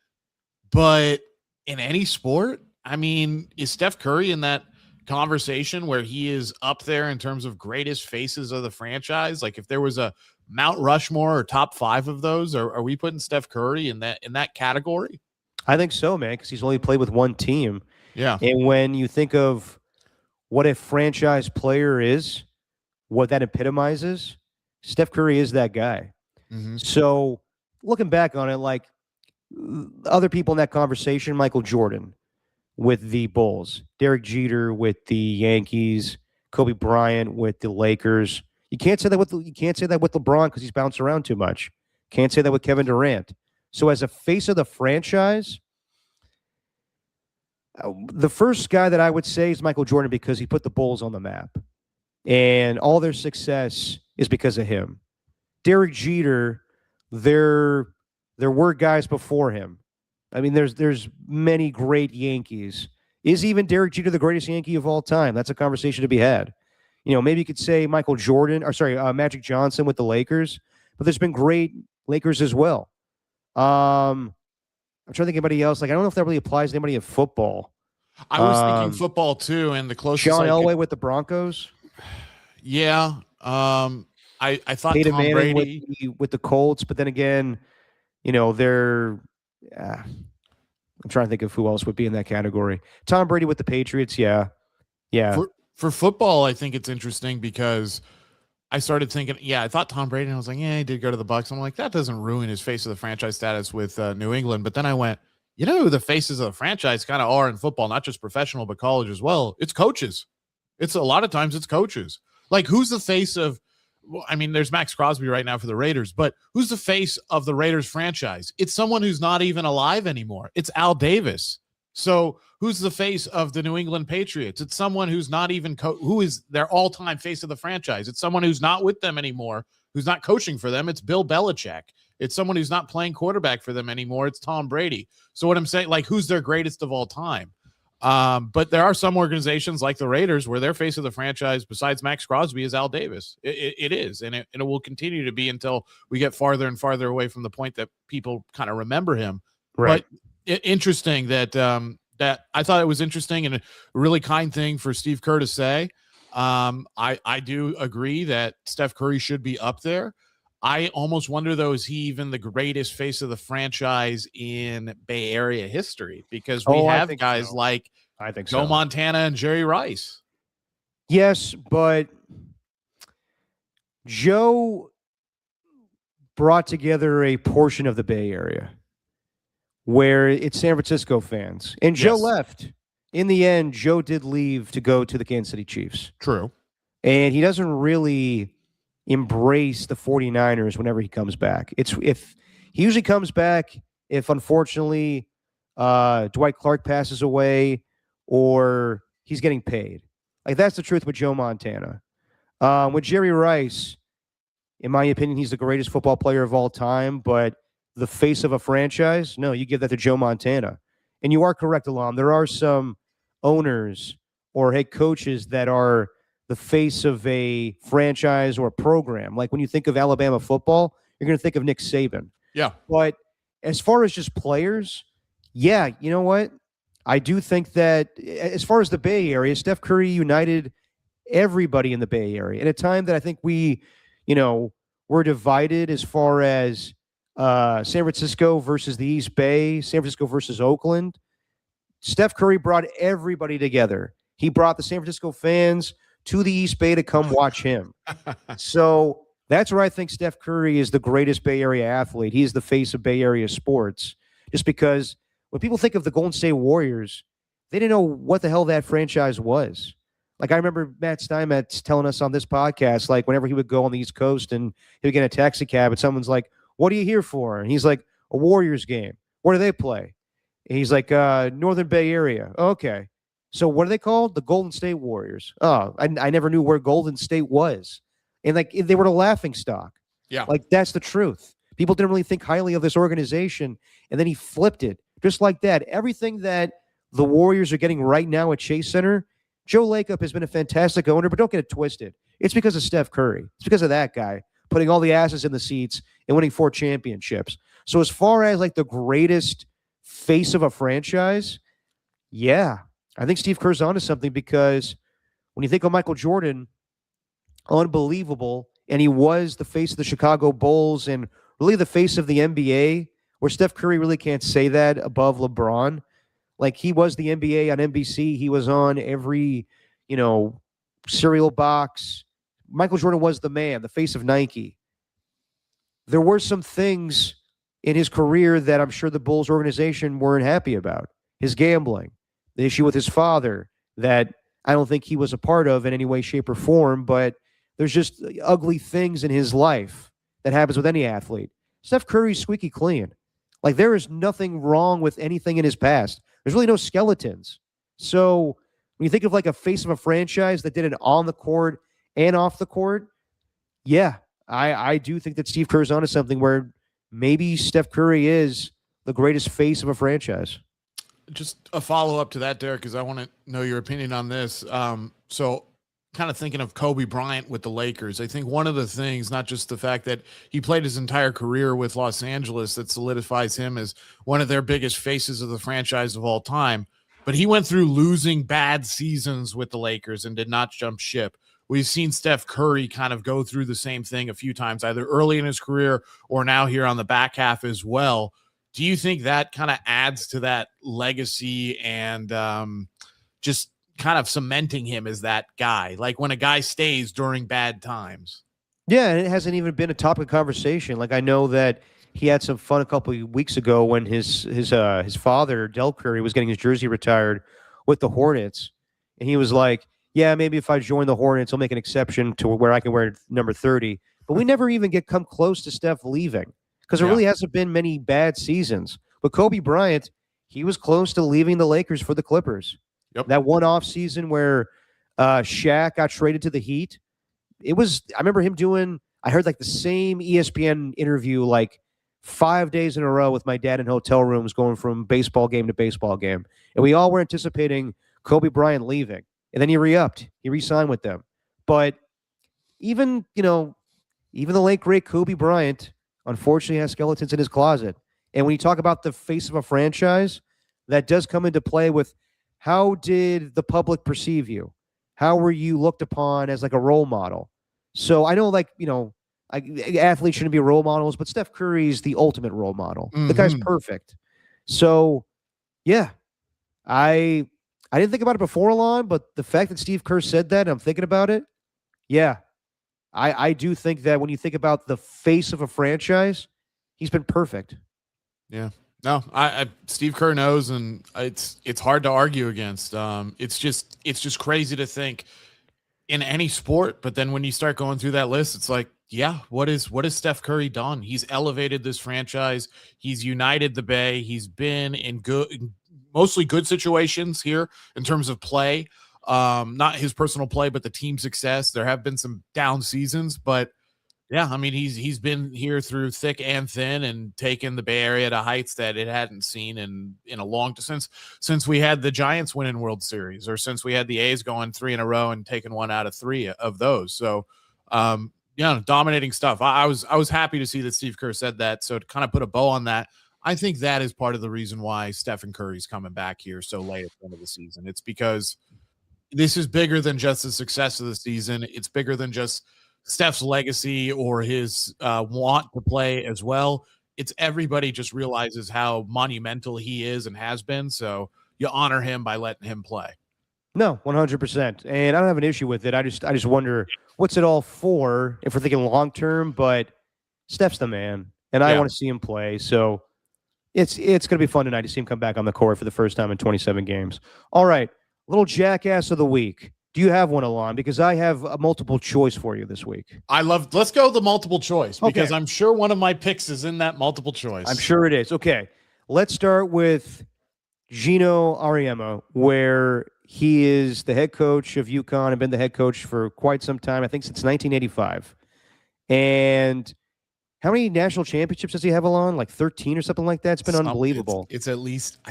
Speaker 4: but in any sport, I mean, is Steph Curry in that conversation where he is up there in terms of greatest faces of the franchise? Like if there was a Mount Rushmore or top 5 of those? Are we putting Steph Curry in that category?
Speaker 3: I think so, man, because he's only played with one team.
Speaker 4: Yeah.
Speaker 3: And when you think of what a franchise player is, what that epitomizes, Steph Curry is that guy.
Speaker 4: Mm-hmm.
Speaker 3: So looking back on it, like other people in that conversation, Michael Jordan with the Bulls, Derek Jeter with the Yankees, Kobe Bryant with the Lakers. You can't say that with LeBron because he's bounced around too much. Can't say that with Kevin Durant. So as a face of the franchise, the first guy that I would say is Michael Jordan because he put the Bulls on the map. And all their success is because of him. Derek Jeter, there were guys before him. I mean, there's many great Yankees. Is even Derek Jeter the greatest Yankee of all time? That's a conversation to be had. Maybe you could say Magic Johnson with the Lakers, but there's been great Lakers as well. I'm trying to think of anybody else. Like, I don't know if that really applies to anybody in football.
Speaker 4: I was thinking football too, and the closest
Speaker 3: John Elway with the Broncos.
Speaker 4: Yeah. I thought
Speaker 3: Peyton
Speaker 4: Tom
Speaker 3: Manning
Speaker 4: Brady
Speaker 3: with the Colts, but then again, they're. I'm trying to think of who else would be in that category. Tom Brady with the Patriots, yeah.
Speaker 4: For football, I think it's interesting because I started thinking, I thought Tom Brady, and I was like, he did go to the Bucs. I'm like, that doesn't ruin his face of the franchise status with New England. But then I went, who the faces of the franchise kind of are in football, not just professional, but college as well. It's coaches. It's a lot of times it's coaches. Like, who's the face of, there's Max Crosby right now for the Raiders, but who's the face of the Raiders franchise? It's someone who's not even alive anymore. It's Al Davis. So who's the face of the New England Patriots? It's someone who's not even who is their all-time face of the franchise. It's someone who's not with them anymore, who's not coaching for them. It's Bill Belichick. It's someone who's not playing quarterback for them anymore. It's Tom Brady. So what I'm saying, like, who's their greatest of all time? But there are some organizations like the Raiders where their face of the franchise, besides Max Crosby, is Al Davis. It is, and it will continue to be until we get farther and farther away from the point that people kind of remember him.
Speaker 3: Right.
Speaker 4: But interesting that that I thought it was interesting and a really kind thing for Steve Kerr to say. I do agree that Steph Curry should be up there. I almost wonder, though, is he even the greatest face of the franchise in Bay Area history? Because we have guys like Joe Montana and Jerry Rice.
Speaker 3: Yes, but Joe brought together a portion of the Bay Area where it's San Francisco fans. And Joe left. In the end, Joe did leave to go to the Kansas City Chiefs.
Speaker 4: True.
Speaker 3: And he doesn't really embrace the 49ers whenever he comes back. If he usually comes back if unfortunately Dwight Clark passes away or he's getting paid. Like, that's the truth with Joe Montana. With Jerry Rice, in my opinion, he's the greatest football player of all time, but the face of a franchise, no, you give that to Joe Montana. And you are correct, Alam. There are some owners or head coaches that are the face of a franchise or a program. Like, when you think of Alabama football, you're going to think of Nick Saban.
Speaker 4: Yeah.
Speaker 3: But as far as just players, yeah, you know what? I do think that as far as the Bay Area, Steph Curry united everybody in the Bay Area. At a time that I think we, were divided as far as San Francisco versus the East Bay, San Francisco versus Oakland, Steph Curry brought everybody together. He brought the San Francisco fans to the East Bay to come watch him. So that's where I think Steph Curry is the greatest Bay Area athlete. He's the face of Bay Area sports. Just because when people think of the Golden State Warriors, they didn't know what the hell that franchise was. Like, I remember Matt Steinmetz telling us on this podcast, like, whenever he would go on the East Coast and he would get in a taxi cab and someone's like, "What are you here for?" And he's like, "A Warriors game." "Where do they play?" And he's like, "Northern Bay Area." "Okay. So what are they called?" "The Golden State Warriors." "Oh, I never knew where Golden State was." And like, they were the laughing stock.
Speaker 4: Yeah.
Speaker 3: Like, that's the truth. People didn't really think highly of this organization. And then he flipped it just like that. Everything that the Warriors are getting right now at Chase Center, Joe Lacob has been a fantastic owner, but don't get it twisted. It's because of Steph Curry. It's because of that guy putting all the asses in the seats and winning 4 championships. So as far as like the greatest face of a franchise, yeah, I think Steve Kerr's onto something, because when you think of Michael Jordan, unbelievable and he was the face of the Chicago Bulls and really the face of the NBA, where Steph Curry really can't say that above LeBron. Like, he was the NBA on NBC. He was on every, cereal box. Michael Jordan was the man, the face of Nike. There were some things in his career that I'm sure the Bulls organization weren't happy about. His gambling, the issue with his father that I don't think he was a part of in any way, shape, or form, but there's just ugly things in his life that happens with any athlete. Steph Curry's squeaky clean. Like, there is nothing wrong with anything in his past. There's really no skeletons. So when you think of like a face of a franchise that did it on the court and off the court, yeah, I do think that Steve Kerr's onto something where maybe Steph Curry is the greatest face of a franchise.
Speaker 4: Just a follow-up to that, Derek, because I want to know your opinion on this. So kind of thinking of Kobe Bryant with the Lakers, I think one of the things, not just the fact that he played his entire career with Los Angeles that solidifies him as one of their biggest faces of the franchise of all time, but he went through losing bad seasons with the Lakers and did not jump ship. We've seen Steph Curry kind of go through the same thing a few times, either early in his career or now here on the back half as well. Do you think that kind of adds to that legacy and just kind of cementing him as that guy? Like when a guy stays during bad times.
Speaker 3: Yeah, and it hasn't even been a topic of conversation. Like, I know that he had some fun a couple of weeks ago when his father, Del Curry, was getting his jersey retired with the Hornets. And he was like, yeah, maybe if I join the Hornets, I'll make an exception to where I can wear number 30. But we never even come close to Steph leaving because there really hasn't been many bad seasons. But Kobe Bryant, he was close to leaving the Lakers for the Clippers.
Speaker 4: Yep.
Speaker 3: That one off season where Shaq got traded to the Heat, I remember him doing, I heard like the same ESPN interview like 5 days in a row with my dad in hotel rooms going from baseball game to baseball game. And we all were anticipating Kobe Bryant leaving. And then he re-upped. He re-signed with them. But even the late, great Kobe Bryant, unfortunately, has skeletons in his closet. And when you talk about the face of a franchise, that does come into play with how did the public perceive you? How were you looked upon as like a role model? So I know, athletes shouldn't be role models, but Steph Curry is the ultimate role model. The guy's perfect. So, yeah, I didn't think about it before, Alon, but the fact that Steve Kerr said that, and I'm thinking about it, yeah, I do think that when you think about the face of a franchise, he's been perfect.
Speaker 4: Yeah. No, Steve Kerr knows, and it's hard to argue against. It's just crazy to think in any sport, but then when you start going through that list, it's like, yeah, what has Steph Curry done? He's elevated this franchise. He's united the Bay. He's been in mostly good situations here in terms of play. Not his personal play, but the team success. There have been some down seasons, but yeah, I mean, he's been here through thick and thin and taken the Bay Area to heights that it hadn't seen in a long since we had the Giants winning World Series, or since we had the A's going 3 in a row and taking 1 out of 3 of those. So, dominating stuff. I was happy to see that Steve Kerr said that. So to kind of put a bow on that, I think that is part of the reason why Stephen Curry's coming back here so late at the end of the season. It's because this is bigger than just the success of the season. It's bigger than just Steph's legacy or his want to play as well. It's everybody just realizes how monumental he is and has been. So you honor him by letting him play.
Speaker 3: No, 100%. And I don't have an issue with it. I just wonder what's it all for if we're thinking long term, but Steph's the man and I want to see him play. So it's going to be fun tonight to see him come back on the court for the first time in 27 games. All right. Little jackass of the week. Do you have one, Alon? Because I have a multiple choice for you this week.
Speaker 4: Let's go the multiple choice because I'm sure one of my picks is in that multiple choice.
Speaker 3: I'm sure it is. Okay. Let's start with Gino Auriemma, where he is the head coach of UConn and been the head coach for quite some time, I think since 1985. And how many national championships does he have, Alon? Like 13 or something like that? It's been unbelievable.
Speaker 4: I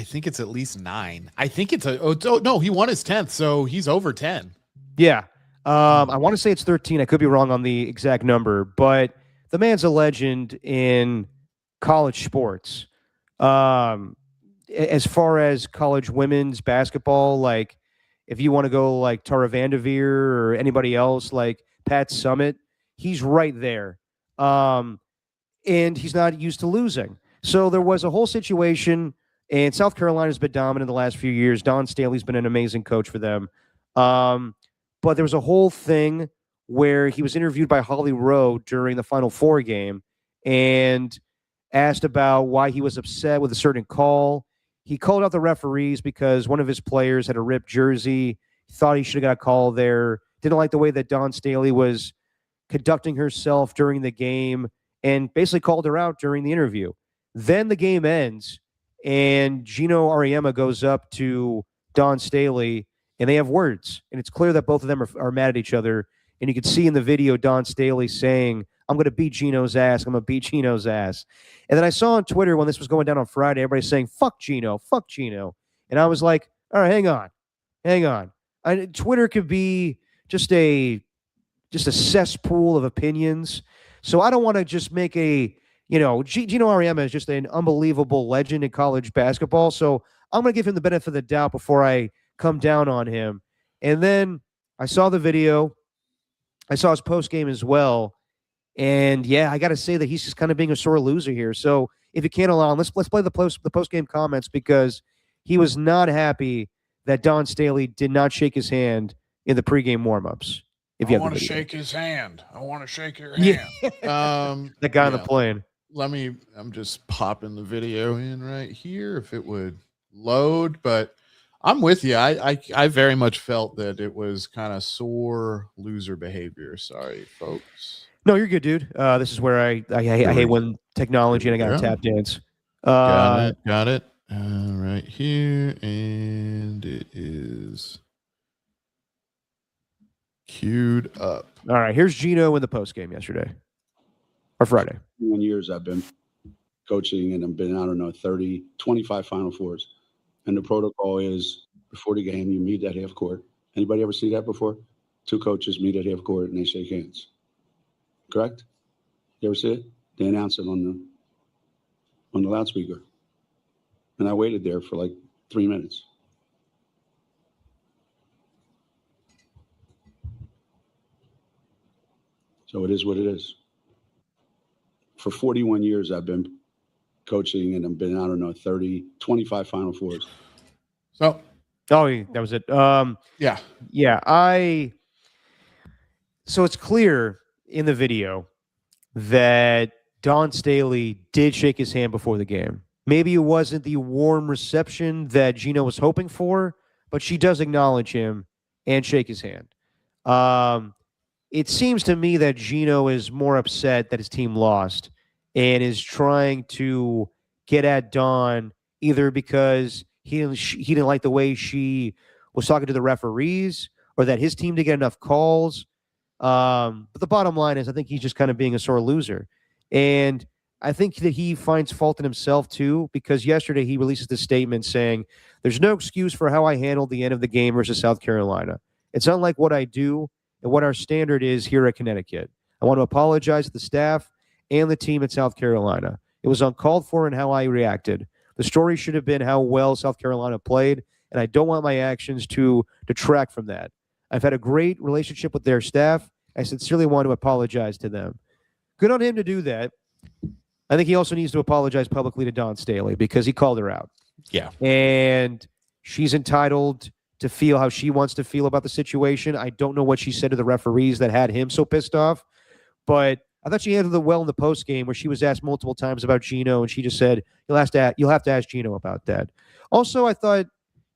Speaker 4: think it's at least 9. I think no, he won his 10th, so he's over 10.
Speaker 3: Yeah. I want to say it's 13. I could be wrong on the exact number, but the man's a legend in college sports. As far as college women's basketball, like if you want to go like Tara Vanderveer or anybody else, like Pat Summitt, he's right there. And he's not used to losing. So there was a whole situation, and South Carolina's been dominant the last few years. Don Staley's been an amazing coach for them. But there was a whole thing where he was interviewed by Holly Rowe during the Final Four game and asked about why he was upset with a certain call. He called out the referees because one of his players had a ripped jersey. He thought he should have got a call there. Didn't like the way that Don Staley was conducting herself during the game and basically called her out during the interview. Then the game ends, and Gino Auriemma goes up to Don Staley, and they have words. And it's clear that both of them are mad at each other. And you can see in the video Don Staley saying, I'm going to beat Gino's ass. I'm going to beat Gino's ass. And then I saw on Twitter when this was going down on Friday, everybody saying, fuck Gino, fuck Gino. And I was like, all right, hang on. Twitter could be just a cesspool of opinions. So I don't want to just make Gino Auriemma is just an unbelievable legend in college basketball. So I'm going to give him the benefit of the doubt before I come down on him. And then I saw the video. I saw his post game as well. And yeah, I got to say that he's just kind of being a sore loser here. So if you can't allow him, let's play the post game comments, because he was not happy that Don Staley did not shake his hand in the pregame warmups. If you
Speaker 4: I want to shake his hand. I want to shake your hand.
Speaker 3: Yeah. The guy on the plane.
Speaker 4: I'm just popping the video in right here if it would load, but I'm with you. I very much felt that it was kind of sore loser behavior. Sorry, folks.
Speaker 3: No, you're good, dude. This is where I hate when technology and I got to tap dance.
Speaker 4: Got it. Right here, and it is queued up.
Speaker 3: All right, here's Gino in the post game yesterday or Friday.
Speaker 6: 21 years I've been coaching, and I've been, 25 Final Fours. And the protocol is before the game, you meet at half court. Anybody ever see that before? Two coaches meet at half court and they shake hands. Correct? You ever see it? They announce it on the loudspeaker. And I waited there for like 3 minutes. So it is what it is. For 41 years, I've been coaching, and I've been, 25 Final Fours.
Speaker 4: So,
Speaker 3: that was it.
Speaker 4: Yeah.
Speaker 3: So it's clear in the video that Don Staley did shake his hand before the game. Maybe it wasn't the warm reception that Gino was hoping for, but she does acknowledge him and shake his hand. It seems to me that Gino is more upset that his team lost and is trying to get at Dawn either because he didn't like the way she was talking to the referees or that his team didn't get enough calls. But the bottom line is I think he's just kind of being a sore loser. And I think that he finds fault in himself too, because yesterday he releases this statement saying, there's no excuse for how I handled the end of the game versus South Carolina. It's unlike what I do and what our standard is here at Connecticut. I want to apologize to the staff and the team at South Carolina. It was uncalled for in how I reacted. The story should have been how well South Carolina played, and I don't want my actions to detract from that. I've had a great relationship with their staff. I sincerely want to apologize to them. Good on him to do that. I think he also needs to apologize publicly to Don Staley because he called her out.
Speaker 4: Yeah.
Speaker 3: And she's entitled to feel how she wants to feel about the situation. I don't know what she said to the referees that had him so pissed off, but I thought she handled it well in the post game where she was asked multiple times about Gino, and she just said, you'll have to ask Gino about that. Also, I thought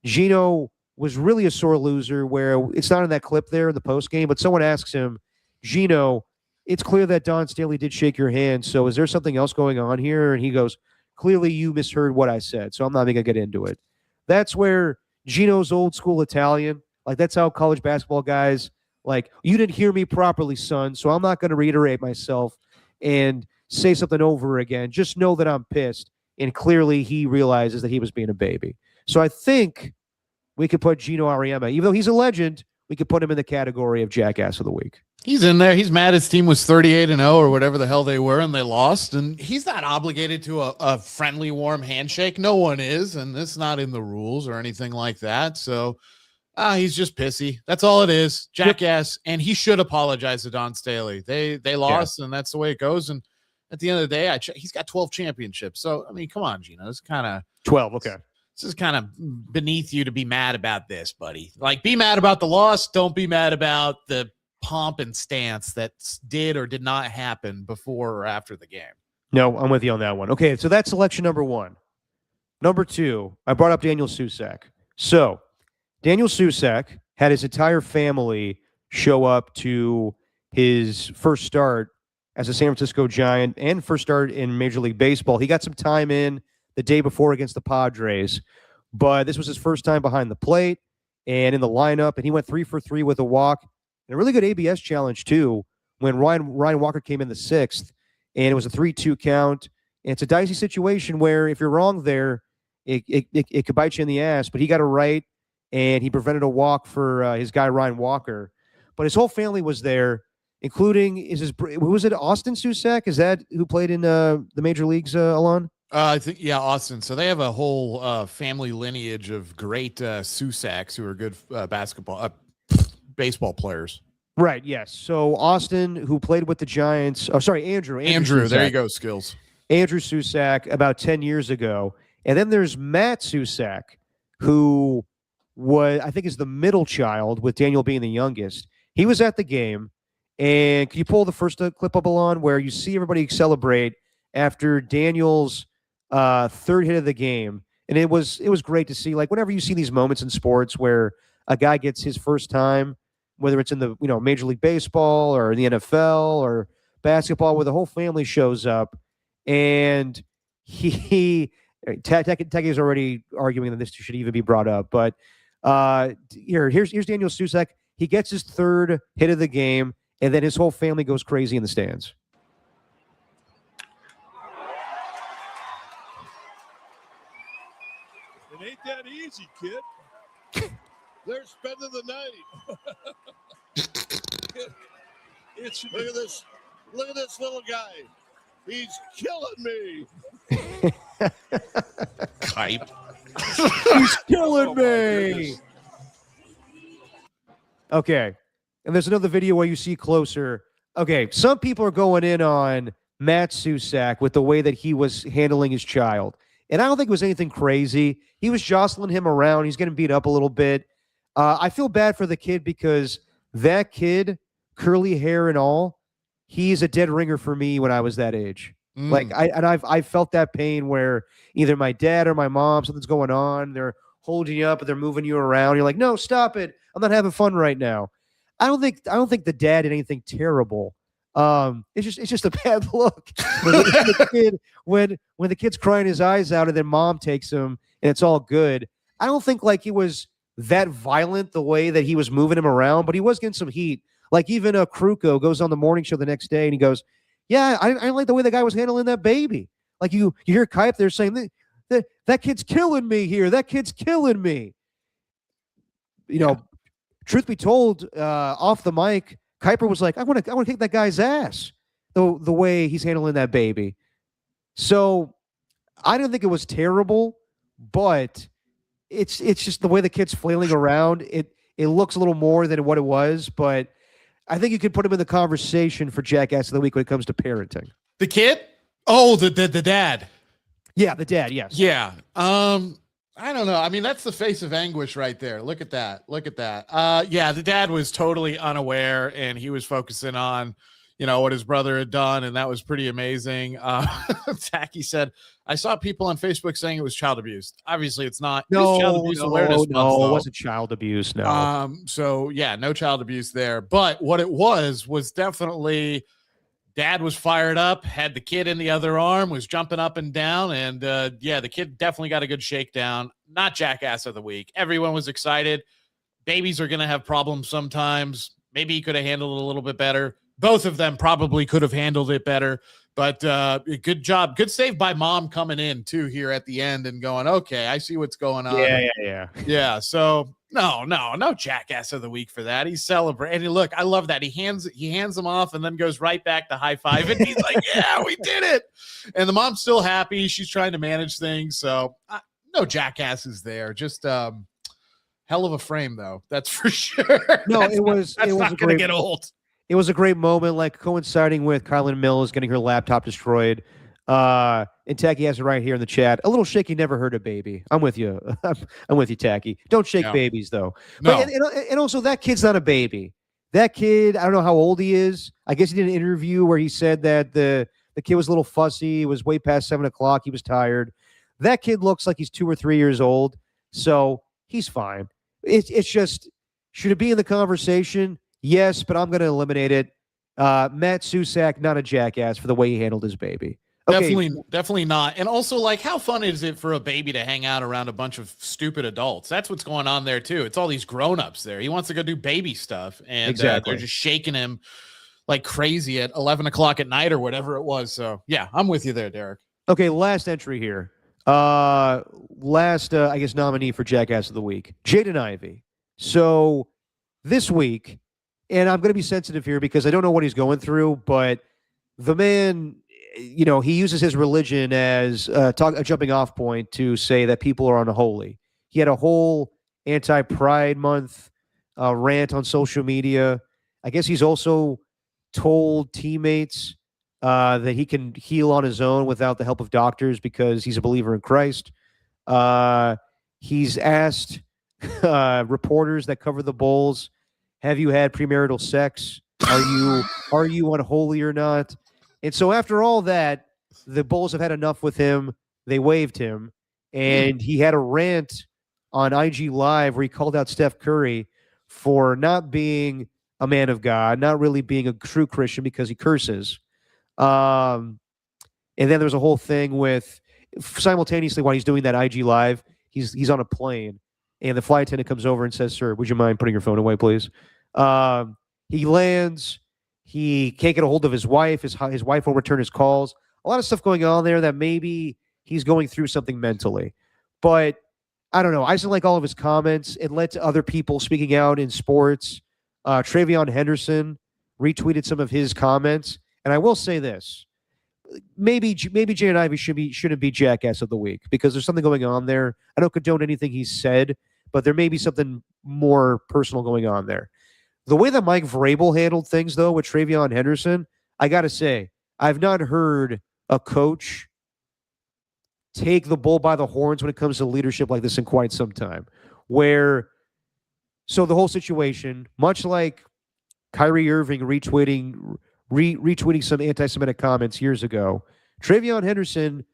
Speaker 3: Gino was really a sore loser where it's not in that clip there in the post game, but someone asks him, Gino, it's clear that Don Staley did shake your hand, so is there something else going on here? And he goes, clearly you misheard what I said, so I'm not even going to get into it. That's where Gino's old school Italian, like that's how college basketball guys, like, you didn't hear me properly, son, so I'm not going to reiterate myself and say something over again. Just know that I'm pissed. And clearly he realizes that he was being a baby. So I think we could put Gino Auriemma, even though he's a legend, we could put him in the category of jackass of the week.
Speaker 4: He's in there. He's mad his team was 38-0 or whatever the hell they were, and they lost. And he's not obligated to a friendly, warm handshake. No one is, and it's not in the rules or anything like that. So He's just pissy. That's all it is. Jackass. And he should apologize to Don Staley. They lost, and that's the way it goes. And at the end of the day, he's got 12 championships. So, I mean, come on, Gino. It's kind of
Speaker 3: 12. Okay.
Speaker 4: This is kind of beneath you to be mad about this, buddy. Like, be mad about the loss. Don't be mad about the pomp and stance that did or did not happen before or after the game.
Speaker 3: No, I'm with you on that one. Okay, so that's selection number 1. Number 2, I brought up Daniel Susak. So, Daniel Susak had his entire family show up to his first start as a San Francisco Giant and first start in Major League Baseball. He got some time in the day before against the Padres, but this was his first time behind the plate and in the lineup, and he went 3 for 3 with a walk and a really good ABS challenge too when Ryan Walker came in the 6th, and it was a 3-2 count. And it's a dicey situation where if you're wrong there, it could bite you in the ass, but he got it right, and he prevented a walk for his guy Ryan Walker. But his whole family was there, including who was it? Austin Susak? Is that who played in the major leagues, Alon?
Speaker 4: I think, yeah, Austin. So they have a whole family lineage of great Susaks who are good baseball players.
Speaker 3: Right. Yes. So Austin, who played with the Giants. Oh, sorry, Andrew.
Speaker 4: Andrew.
Speaker 3: Susak.
Speaker 4: There you go. Skills.
Speaker 3: Andrew Susak about 10 years ago, and then there's Matt Susak, who I think is the middle child, with Daniel being the youngest. He was at the game, and can you pull the first clip up, Alon, where you see everybody celebrate after Daniel's third hit of the game? And it was great to see. Like, whenever you see these moments in sports where a guy gets his first time, whether it's in the Major League Baseball or the NFL or basketball, where the whole family shows up, and Tech is already arguing that this should even be brought up, but here's Daniel Susak. He gets his third hit of the game, and then his whole family goes crazy in the stands.
Speaker 7: It ain't that easy, kid. They're spending the night. Look at this. Look at this little guy. He's killing me.
Speaker 4: Hype.
Speaker 3: He's killing me. Okay. And there's another video where you see closer. Okay. Some people are going in on Matt Susak with the way that he was handling his child. And I don't think it was anything crazy. He was jostling him around. He's getting beat up a little bit. I feel bad for the kid because that kid, curly hair and all, he's a dead ringer for me when I was that age. Like I've felt that pain where either my dad or my mom, something's going on, they're holding you up and they're moving you around. You're like, no, stop it. I'm not having fun right now. I don't think the dad did anything terrible. It's just a bad look when the kid's crying his eyes out and then mom takes him and it's all good. I don't think like he was that violent the way that he was moving him around, but he was getting some heat. Like even Kruko goes on the morning show the next day and he goes, yeah, I like the way the guy was handling that baby. Like you hear Kipe there saying that kid's killing me here. That kid's killing me. Truth be told, off the mic, Kuiper was like, I want to kick that guy's ass. The way he's handling that baby. So I don't think it was terrible, but it's just the way the kid's flailing around. It looks a little more than what it was, but I think you could put him in the conversation for Jackass of the Week when it comes to parenting.
Speaker 4: The kid? Oh, the dad.
Speaker 3: Yeah, the dad, yes.
Speaker 4: Yeah. I don't know. I mean, that's the face of anguish right there. Look at that. Yeah, the dad was totally unaware and he was focusing on, what his brother had done. And that was pretty amazing. Tacky said, I saw people on Facebook saying it was child abuse. Obviously it's not.
Speaker 3: No,
Speaker 4: child abuse awareness month,
Speaker 3: it wasn't child abuse. No.
Speaker 4: So yeah, no child abuse there. But what it was definitely dad was fired up, had the kid in the other arm, was jumping up and down. And the kid definitely got a good shakedown. Not Jackass of the Week. Everyone was excited. Babies are going to have problems sometimes. Maybe he could have handled it a little bit better. Both of them probably could have handled it better. But good job. Good save by mom coming in, too, here at the end and going, okay, I see what's going on. Yeah, so no Jackass of the Week for that. He's celebrating. Look, I love that. He hands them off and then goes right back to high five. And he's like, yeah, we did it. And the mom's still happy. She's trying to manage things. So no Jackasses there. Just Hell of a frame, though. That's for sure.
Speaker 3: No,
Speaker 4: That's
Speaker 3: it was
Speaker 4: not
Speaker 3: a
Speaker 4: going to
Speaker 3: great
Speaker 4: get old.
Speaker 3: It was a great moment, like coinciding with Kylan Mills getting her laptop destroyed. And Tacky has it right here in the chat. A little shaky never hurt a baby. I'm with you. I'm with you, Tacky. Don't shake
Speaker 4: Yeah.
Speaker 3: babies, though.
Speaker 4: No.
Speaker 3: But, and also, that kid's not a baby. That kid, I don't know how old he is. I guess he did an interview where he said that the kid was a little fussy. It was way past 7 o'clock. He was tired. That kid looks like he's 2 or 3 years old. So he's fine. It's just, should it be in the conversation? Yes, but I'm going to eliminate it. Matt Susak, not a jackass for the way he handled his baby. Okay.
Speaker 4: Definitely not. And also, like, how fun is it for a baby to hang out around a bunch of stupid adults? That's what's going on there, too. It's all these grown-ups there. He wants to go do baby stuff, and
Speaker 3: Exactly.
Speaker 4: they're just shaking him like crazy at 11 o'clock at night or whatever it was. So, yeah, I'm with you there, Derek.
Speaker 3: Okay, last entry here. I guess, nominee for Jackass of the Week, Jaden Ivey. So this week, and I'm going to be sensitive here because I don't know what he's going through, but the man, he uses his religion as a jumping off point to say that people are unholy. He had a whole anti-Pride Month rant on social media. I guess he's also told teammates that he can heal on his own without the help of doctors because he's a believer in Christ. He's asked reporters that cover the Bulls, have you had premarital sex? Are you unholy or not? And so after all that, the Bulls have had enough with him. They waived him, and he had a rant on IG Live where he called out Steph Curry for not being a man of God, not really being a true Christian because he curses. And then there was a whole thing with simultaneously while he's doing that IG Live, he's on a plane, and the flight attendant comes over and says, "Sir, would you mind putting your phone away, please?" He lands. He can't get a hold of his wife. His wife won't return his calls. A lot of stuff going on there that maybe he's going through something mentally. But I don't know. I just like all of his comments. It led to other people speaking out in sports. Travion Henderson retweeted some of his comments. And I will say this. Maybe Jaden Ivey shouldn't be Jackass of the Week because there's something going on there. I don't condone anything he said, but there may be something more personal going on there. The way that Mike Vrabel handled things, though, with Travion Henderson, I got to say, I've not heard a coach take the bull by the horns when it comes to leadership like this in quite some time. So the whole situation, much like Kyrie Irving retweeting some anti-Semitic comments years ago, Travion Henderson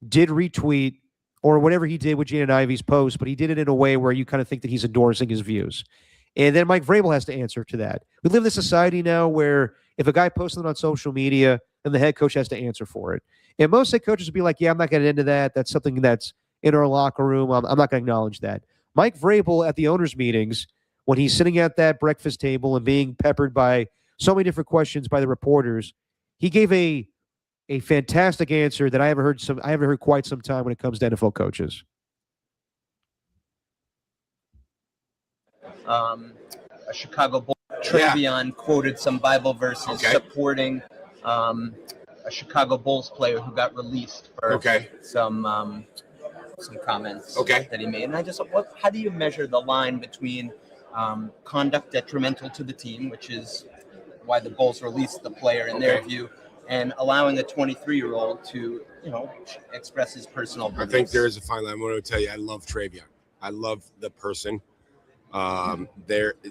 Speaker 3: did retweet or whatever he did with Jaden Ivey's post, but he did it in a way where you kind of think that he's endorsing his views. And then Mike Vrabel has to answer to that. We live in a society now where if a guy posts something on social media, then the head coach has to answer for it. And most head coaches would be like, yeah, I'm not getting into that. That's something that's in our locker room. I'm not going to acknowledge that. Mike Vrabel at the owners' meetings, when he's sitting at that breakfast table and being peppered by so many different questions by the reporters, he gave a fantastic answer that I haven't heard quite some time when it comes to NFL coaches.
Speaker 8: A Chicago Bulls. Travion quoted some Bible verses supporting a Chicago Bulls player who got released for some comments that he made. And I just, how do you measure the line between conduct detrimental to the team, which is why the Bulls released the player in their view, and allowing a 23-year-old to, express his personal beliefs?
Speaker 9: I think there is a fine line. I'm going to tell you, I love Travion. I love the person.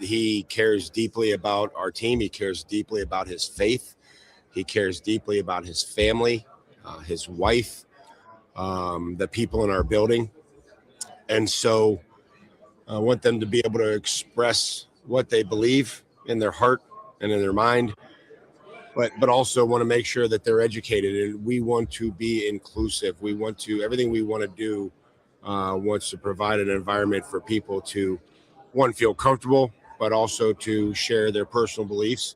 Speaker 9: He cares deeply about our team. He cares deeply about his faith. He cares deeply about his family, his wife, the people in our building. And so I want them to be able to express what they believe in their heart and in their mind, but also want to make sure that they're educated. And we want to be inclusive. Everything we want to do wants to provide an environment for people to, one, feel comfortable, but also to share their personal beliefs.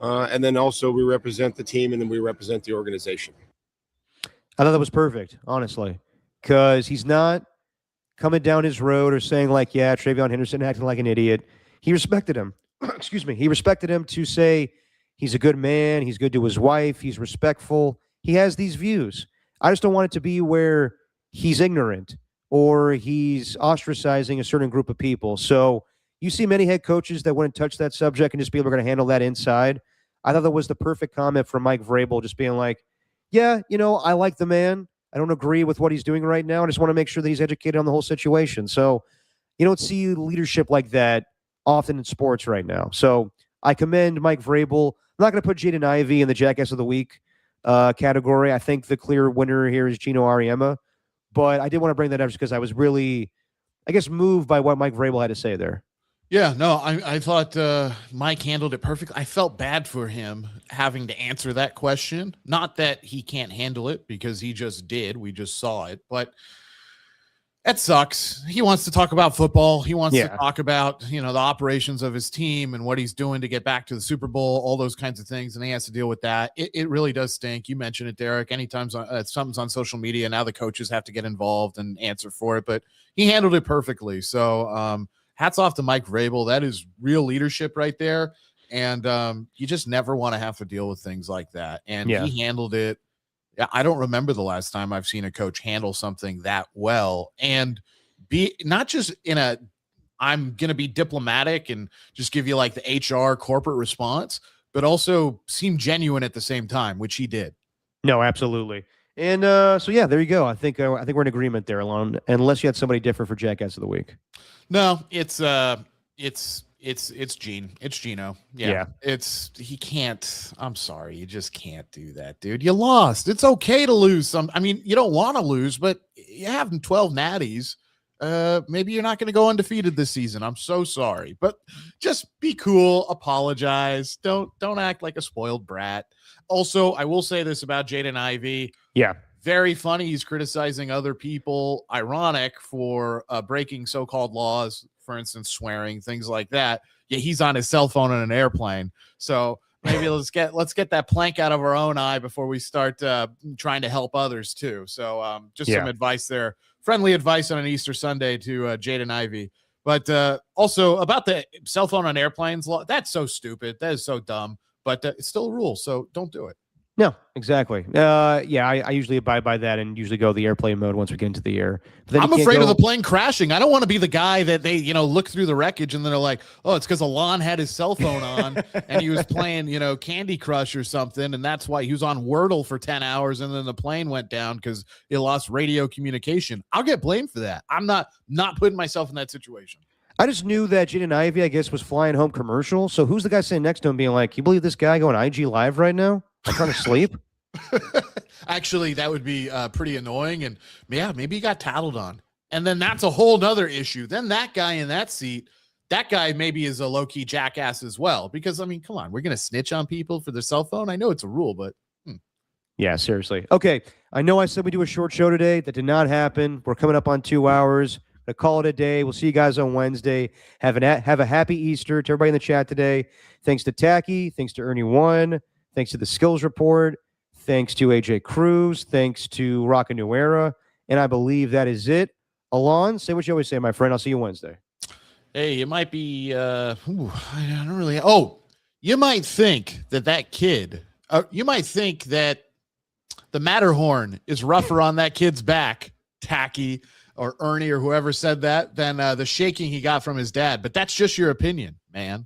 Speaker 9: And then also we represent the team and then we represent the organization.
Speaker 3: I thought that was perfect, honestly, because he's not coming down his road or saying like, yeah, Travion Henderson acting like an idiot. He respected him. Excuse me. He respected him to say he's a good man. He's good to his wife. He's respectful. He has these views. I just don't want it to be where he's ignorant or he's ostracizing a certain group of people. So you see many head coaches that wouldn't touch that subject and just be able to handle that inside. I thought that was the perfect comment from Mike Vrabel, just being like, yeah, I like the man. I don't agree with what he's doing right now. I just want to make sure that he's educated on the whole situation. So you don't see leadership like that often in sports right now. So I commend Mike Vrabel. I'm not going to put Jaden Ivey in the Jackass of the Week category. I think the clear winner here is Gino Ariema. But I did want to bring that up just because I was really, I guess, moved by what Mike Vrabel had to say there.
Speaker 4: Yeah, no, I thought Mike handled it perfectly. I felt bad for him having to answer that question. Not that he can't handle it, because he just did. We just saw it. But that sucks. He wants to talk about football. He wants to talk about, the operations of his team and what he's doing to get back to the Super Bowl, all those kinds of things, and he has to deal with that. It really does stink. You mentioned it, Derek. Anytime something's on social media, now the coaches have to get involved and answer for it. But he handled it perfectly. So, hats off to Mike Vrabel. That is real leadership right there. And you just never want to have to deal with things like that. And he handled it. I don't remember the last time I've seen a coach handle something that well and be not just I'm going to be diplomatic and just give you like the HR corporate response, but also seem genuine at the same time, which he did. No, absolutely. And so, yeah, there you go. I think we're in agreement there, Alon, unless you had somebody different for Jackass of the Week. No, it's Gene. It's Gino. Yeah. He can't. I'm sorry. You just can't do that, dude. You lost. It's okay to lose you don't want to lose, but you have 12 natties. Maybe you're not going to go undefeated this season. I'm so sorry, but just be cool. Apologize. Don't act like a spoiled brat. Also, I will say this about Jaden Ivey. Yeah. Very funny. He's criticizing other people. Ironic for breaking so-called laws, for instance, swearing, things like that. Yeah, he's on his cell phone in an airplane. So maybe let's get that plank out of our own eye before we start trying to help others too. So just some advice there. Friendly advice on an Easter Sunday to Jaden Ivey. But also about the cell phone on airplanes law, that's so stupid. That is so dumb. But it's still a rule, so don't do it. No, exactly. I usually abide by that and usually go the airplane mode once we get into the air. I'm afraid of the plane crashing. I don't want to be the guy that they, look through the wreckage and they're like, oh, it's because Alon had his cell phone on and he was playing, Candy Crush or something, and that's why he was on Wordle for 10 hours and then the plane went down because it lost radio communication. I'll get blamed for that. I'm not putting myself in that situation. I just knew that Jaden Ivey, I guess, was flying home commercial. So who's the guy sitting next to him being like, you believe this guy going IG Live right now? I'm trying to sleep. Actually, that would be pretty annoying. And yeah, maybe he got tattled on. And then that's a whole nother issue. Then that guy in that seat, that guy maybe is a low-key jackass as well. Because, come on, we're going to snitch on people for their cell phone? I know it's a rule, but... Yeah, seriously. Okay, I know I said we do a short show today. That did not happen. We're coming up on 2 hours. To call it a day. We'll see you guys on Wednesday. Have a happy Easter to everybody in the chat today. Thanks to Tacky. Thanks to Ernie One. Thanks to the Skills Report. Thanks to AJ Cruz. Thanks to Rock a New Era. And I believe that is it. Alon, say what you always say, my friend. I'll see you Wednesday. Hey, it might be. I don't really. Oh, you might think that kid. You might think that the Matterhorn is rougher on that kid's back, Tacky, or Ernie, or whoever said that, than the shaking he got from his dad. But that's just your opinion, man.